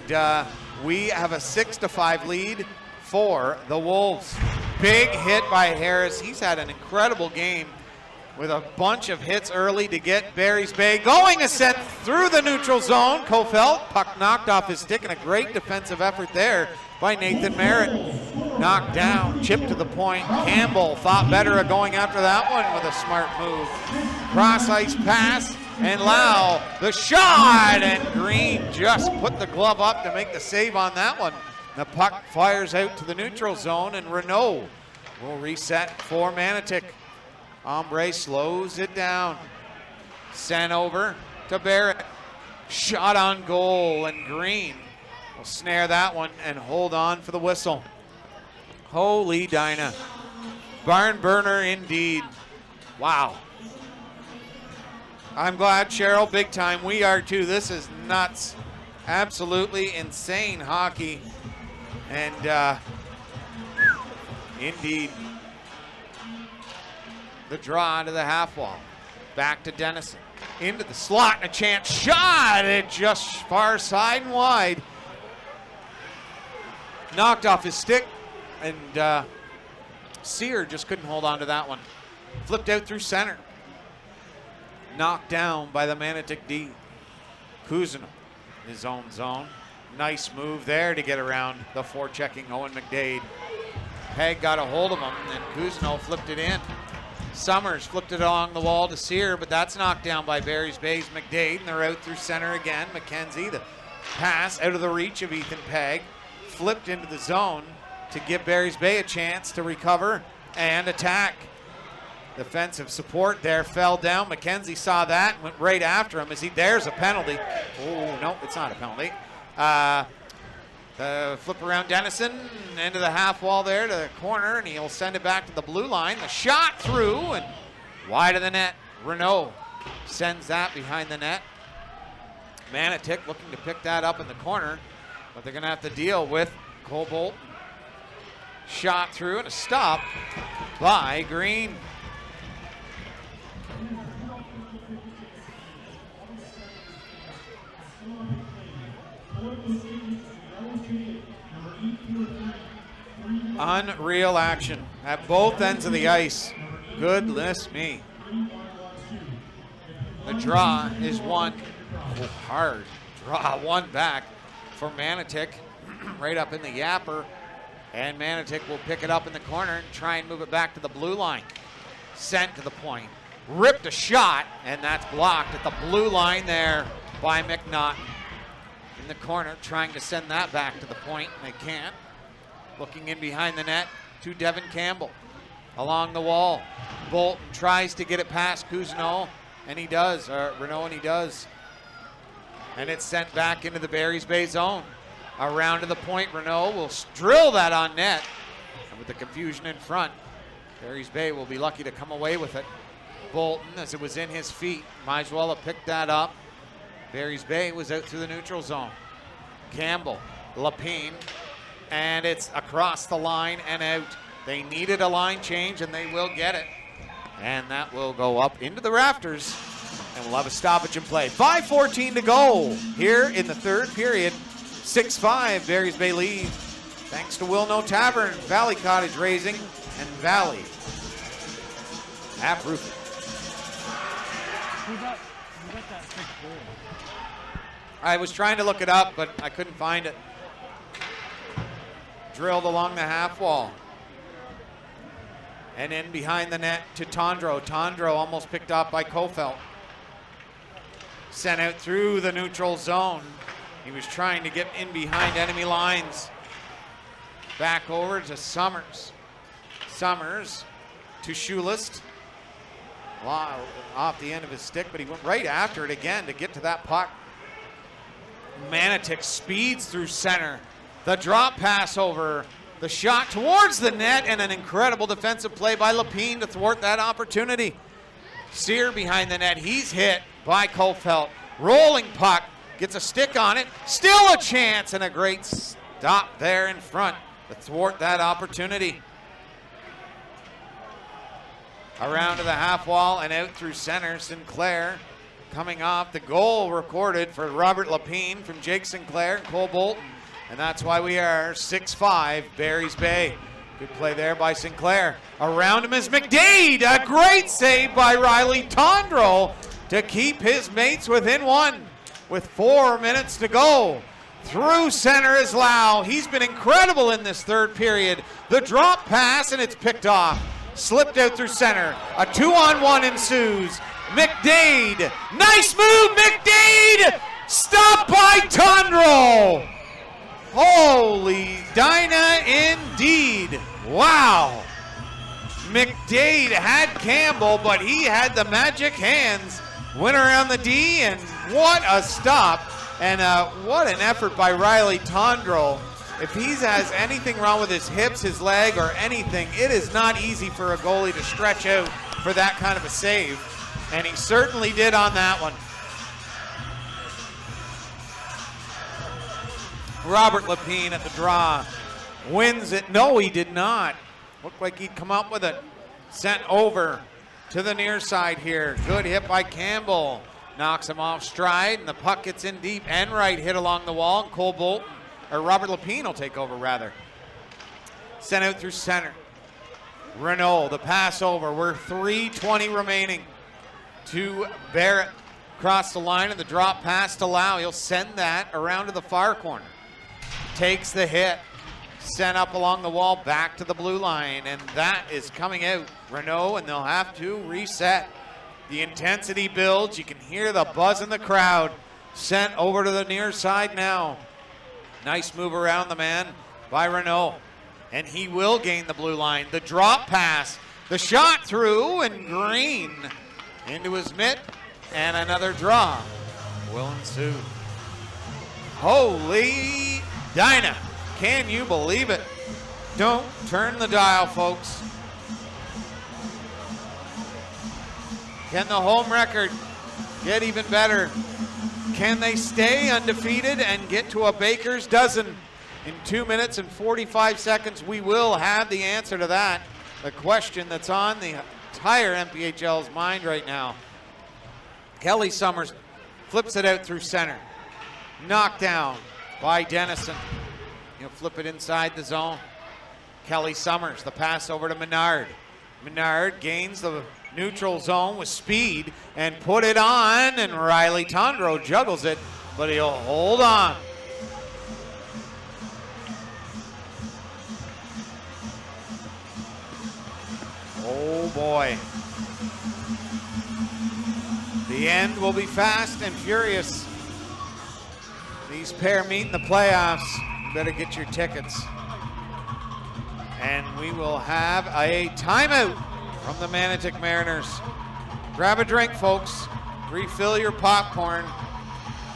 we have a 6-5 lead for the Wolves. Big hit by Harris. He's had an incredible game with a bunch of hits early to get Barry's Bay going. A set through the neutral zone. Kofeld, puck knocked off his stick, and a great defensive effort there by Nathan Merritt. Knocked down, chipped to the point. Campbell thought better of going after that one with a smart move. Cross ice pass, and Lau, the shot, and Green just put the glove up to make the save on that one. The puck fires out to the neutral zone, and Renault will reset for Manotick. Ombre slows it down. Sent over to Barrett. Shot on goal, and Green will snare that one and hold on for the whistle. Holy Dinah. Barn burner indeed. Wow. I'm glad, Cheryl, big time. We are too. This is nuts. Absolutely insane hockey. And indeed, the draw to the half wall. Back to Dennison. Into the slot, and a chance shot. It just far side and wide. Knocked off his stick, and Sear just couldn't hold on to that one. Flipped out through center. Knocked down by the Manotick D. Cousineau, his own zone. Nice move there to get around the forechecking Owen McDade. Peg got a hold of him, and Cousineau flipped it in. Summers flipped it along the wall to Sear, but that's knocked down by Barry's Bay's McDade, and they're out through center again. McKenzie, the pass out of the reach of Ethan Peg, flipped into the zone to give Barry's Bay a chance to recover and attack. Defensive support there fell down. McKenzie saw that and went right after him. There's a penalty. Oh, no, it's not a penalty. Flip around Dennison into the half wall there to the corner, and he'll send it back to the blue line. The shot through and wide of the net. Renault sends that behind the net. Manotick looking to pick that up in the corner, but they're going to have to deal with Cole. Shot through and a stop by Green. Unreal action at both ends of the ice. Goodness me. The draw is one. Oh, hard draw, one back for Manotick. Right up in the yapper. And Manotick will pick it up in the corner and try and move it back to the blue line. Sent to the point. Ripped a shot, and that's blocked at the blue line there by McNaught. In the corner, trying to send that back to the point, and they can't. Looking in behind the net to Devin Campbell. Along the wall, Bolton tries to get it past Cousineau, and he does, or Renault, and he does. And it's sent back into the Barry's Bay zone. Around to the point, Renault will drill that on net. And with the confusion in front, Barry's Bay will be lucky to come away with it. Bolton, as it was in his feet, might as well have picked that up. Barry's Bay was out through the neutral zone. Campbell, Lapine, and it's across the line and out. They needed a line change, and they will get it. And that will go up into the rafters, and we'll have a stoppage in play. 5:14 to go here in the third period. 6-5, Barry's Bay lead. Thanks to Wilno Tavern, Valley Cottage Raising, and Valley App Roofing. Who got that big goal? I was trying to look it up, but I couldn't find it. Drilled along the half wall. And in behind the net to Tondro. Tondro almost picked up by Kofelt. Sent out through the neutral zone. He was trying to get in behind enemy lines. Back over to Summers. Summers to Schulist. Off the end of his stick, but he went right after it again to get to that puck. Manotick speeds through center. The drop pass over. The shot towards the net, and an incredible defensive play by Lapine to thwart that opportunity. Sear behind the net. He's hit by Kofelt. Rolling puck. Gets a stick on it. Still a chance, and a great stop there in front to thwart that opportunity. Around to the half wall and out through center. Sinclair coming off. The goal recorded for Robert Lapine from Jake Sinclair and Cole Bolton. And that's why we are 6-5, Barry's Bay. Good play there by Sinclair. Around him is McDade. A great save by Riley Tondro to keep his mates within one with 4 minutes to go. Through center is Lau. He's been incredible in this third period. The drop pass, and it's picked off. Slipped out through center. A 2-on-1 ensues. McDade. Nice move, McDade! Stopped by Tondro. Holy Dinah indeed. Wow. McDade had Campbell, but he had the magic hands. Went around the D, and what a stop. And what an effort by Riley Tondro. If he has anything wrong with his hips, his leg, or anything, it is not easy for a goalie to stretch out for that kind of a save. And he certainly did on that one. Robert Lapine at the draw. Wins it. No, he did not. Looked like he'd come up with it. Sent over to the near side here. Good hit by Campbell. Knocks him off stride, and the puck gets in deep. Enright hit along the wall, and Cole Bolton, or Robert Lapine will take over rather. Sent out through center. Renault, the pass over. We're 3:20 remaining. To Barrett. Across the line, and the drop pass to Lau. He'll send that around to the far corner. Takes the hit. Sent up along the wall, back to the blue line, and that is coming out. Renault, and they'll have to reset. The intensity builds. You can hear the buzz in the crowd. Sent over to the near side now. Nice move around the man by Renault. And he will gain the blue line. The drop pass. The shot through, and Green into his mitt. And another draw will ensue. Holy Dinah. Can you believe it? Don't turn the dial, folks. Can the home record get even better? Can they stay undefeated and get to a baker's dozen in 2 minutes and 45 seconds? We will have the answer to that. The question that's on the entire MPHL's mind right now. Kelly Summers flips it out through center. Knocked down by Dennison. He'll flip it inside the zone. Kelly Summers, the pass over to Menard. Menard gains the neutral zone with speed and put it on, and Riley Tondro juggles it, but he'll hold on. Oh boy. The end will be fast and furious. These pair meet in the playoffs. You better get your tickets. And we will have a timeout from the Manotick Mariners. Grab a drink, folks. Refill your popcorn.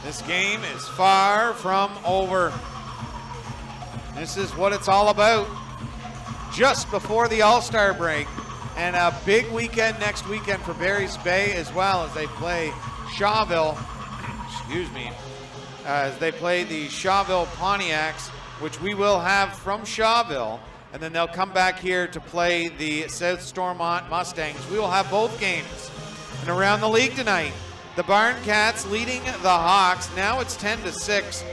This game is far from over. This is what it's all about. Just before the All-Star break. And a big weekend next weekend for Barry's Bay as well as they play Shawville. Excuse me. As they play the Shawville Pontiacs, which we will have from Shawville. And then they'll come back here to play the South Stormont Mustangs. We will have both games. And around the league tonight, the Barn Cats leading the Hawks. Now it's 10-6.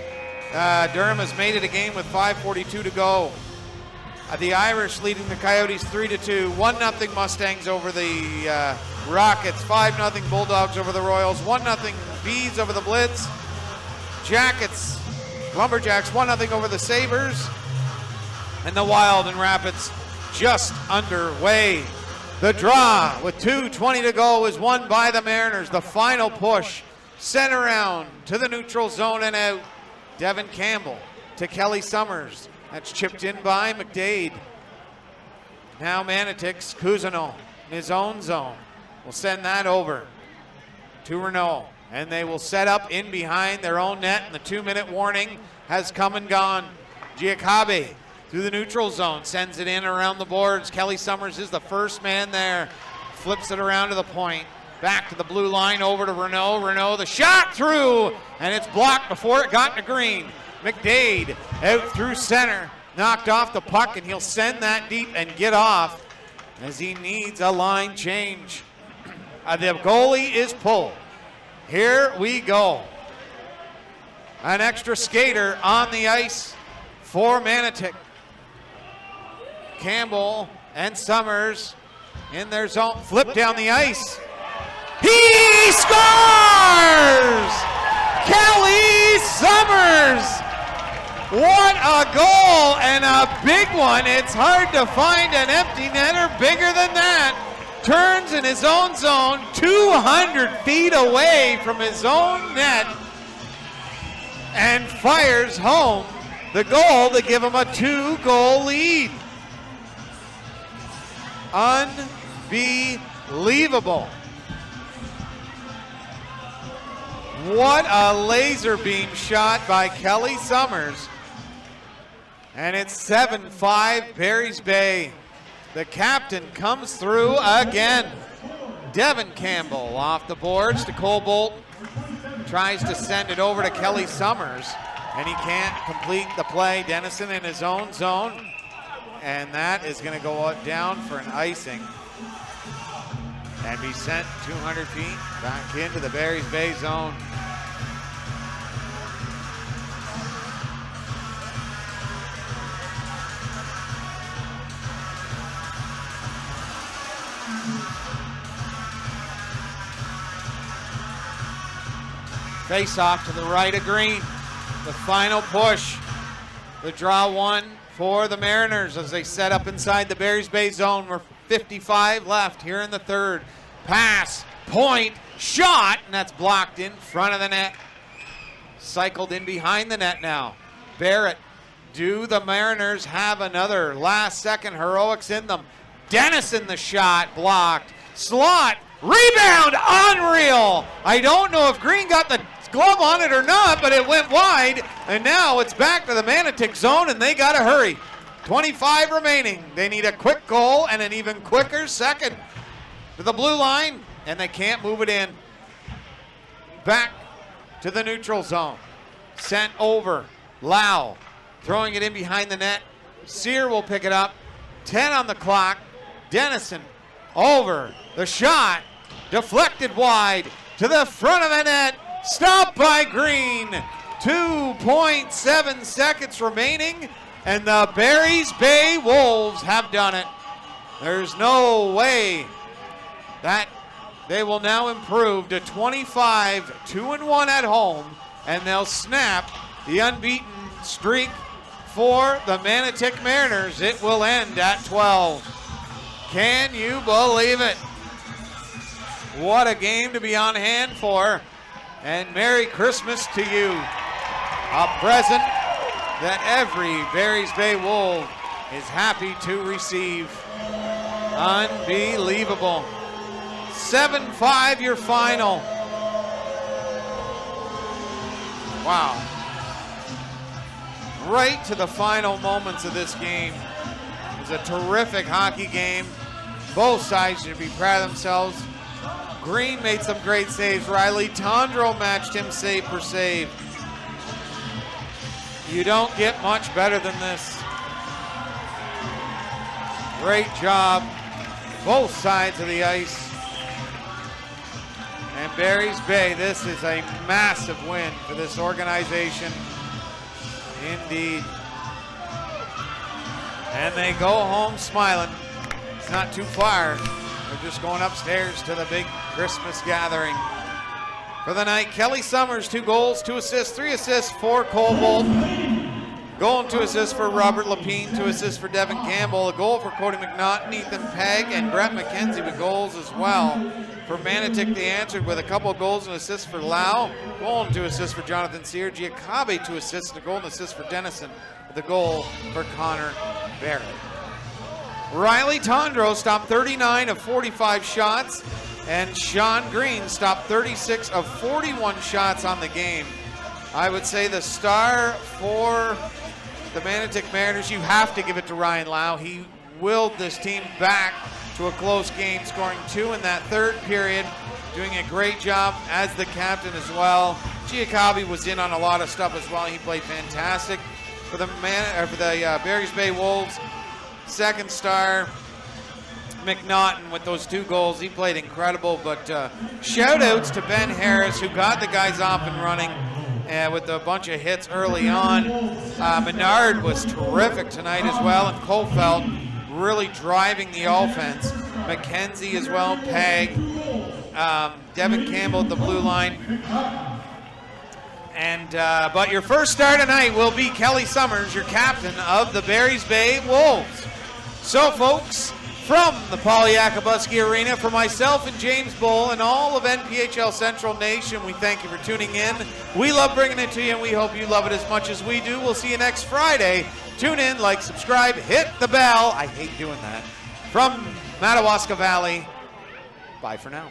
Durham has made it a game with 5:42 to go. The Irish leading the Coyotes 3-2. 1-0 Mustangs over the Rockets. 5-0 Bulldogs over the Royals. 1-0 Bees over the Blitz. Jackets, Lumberjacks 1-0 over the Sabres. And the Wild and Rapids just underway. The draw with 2:20 to go is won by the Mariners. The final push, sent around to the neutral zone and out. Devin Campbell to Kelly Summers. That's chipped in by McDade. Now Manotick's Cousineau in his own zone. Will send that over to Renault. And they will set up in behind their own net. And the 2-minute warning has come and gone. Giacobbe through the neutral zone, sends it in around the boards. Kelly Summers is the first man there. Flips it around to the point. Back to the blue line, over to Renault. Renault, the shot through, and it's blocked before it got to green. McDade out through center, knocked off the puck, and he'll send that deep and get off as he needs a line change. The goalie is pulled. Here we go. An extra skater on the ice for Manotick. Campbell and Summers in their zone. Flip down the ice. He scores! Kelly Summers! What a goal and a big one. It's hard to find an empty netter bigger than that. Turns in his own zone, 200 feet away from his own net, and fires home the goal to give him a 2-goal lead. Unbelievable. What a laser beam shot by Kelly Summers. And it's 7-5 Barry's Bay. The captain comes through again. Devin Campbell off the boards to Cole Bolton. Tries to send it over to Kelly Summers, and he can't complete the play. Dennison in his own zone, and that is going to go down for an icing and be sent 200 feet back into the Barry's Bay zone. Face off to the right of green. The final push. The draw one for the Mariners as they set up inside the Barry's Bay zone. We're 55 left here in the third. Pass, point, shot, and that's blocked in front of the net. Cycled in behind the net now. Barrett. Do the Mariners have another last-second heroics in them? Dennison the shot, blocked. Slot, rebound, unreal. I don't know if Green got the glove on it or not, but it went wide, and now it's back to the Manotick zone, and they got to hurry. 25 remaining. They need a quick goal and an even quicker second to the blue line, and they can't move it in. Back to the neutral zone. Sent over. Lau throwing it in behind the net. Sear will pick it up. 10 on the clock. Dennison over. The shot deflected wide to the front of the net. Stopped by Green. 2.7 seconds remaining, and the Barry's Bay Wolves have done it. There's no way that they will now improve to 25, 2-1 at home, and they'll snap the unbeaten streak for the Manotick Mariners. It will end at 12. Can you believe it? What a game to be on hand for. And Merry Christmas to you. A present that every Barry's Bay Wolf is happy to receive. Unbelievable. 7-5 your final. Wow. Right to the final moments of this game. It was a terrific hockey game. Both sides should be proud of themselves. Green made some great saves. Riley Tondreau matched him save per save. You don't get much better than this. Great job, both sides of the ice. And Barry's Bay, this is a massive win for this organization. Indeed. And they go home smiling. It's not too far. They're just going upstairs to the big Christmas gathering. For the night, Kelly Summers, 2 goals, 2 assists, 3 assists for Cole Bolt. Goal and 2 assists for Robert Lapine, 2 assists for Devin Campbell, a goal for Cody McNaughton, Ethan Pegg, and Brett McKenzie with goals as well. For Manotick, they answered with a couple of goals and assists for Lau, goal and 2 assists for Jonathan Sear, Giacobi 2 assists, and a goal and assist for Dennison, with a goal for Connor Barrett. Riley Tondreau stopped 39 of 45 shots, and Sean Green stopped 36 of 41 shots on the game. I would say the star for the Manotick Mariners, you have to give it to Ryan Lau. He willed this team back to a close game, scoring 2 in that third period, doing a great job as the captain as well. Giacobi was in on a lot of stuff as well. He played fantastic. For the Barry's Bay Wolves, second star, McNaughton with those 2 goals. He played incredible, but shout outs to Ben Harris, who got the guys off and running with a bunch of hits early on. Menard was terrific tonight as well, and Kofeld really driving the offense. McKenzie as well, Pegg, Devin Campbell at the blue line. And but your first star tonight will be Kelly Summers, your captain of the Barry's Bay Wolves. So, folks, from the Paul Yakabuski Arena, for myself and James Bull and all of NPHL Central Nation, we thank you for tuning in. We love bringing it to you, and we hope you love it as much as we do. We'll see you next Friday. Tune in, like, subscribe, hit the bell. I hate doing that. From Madawaska Valley, bye for now.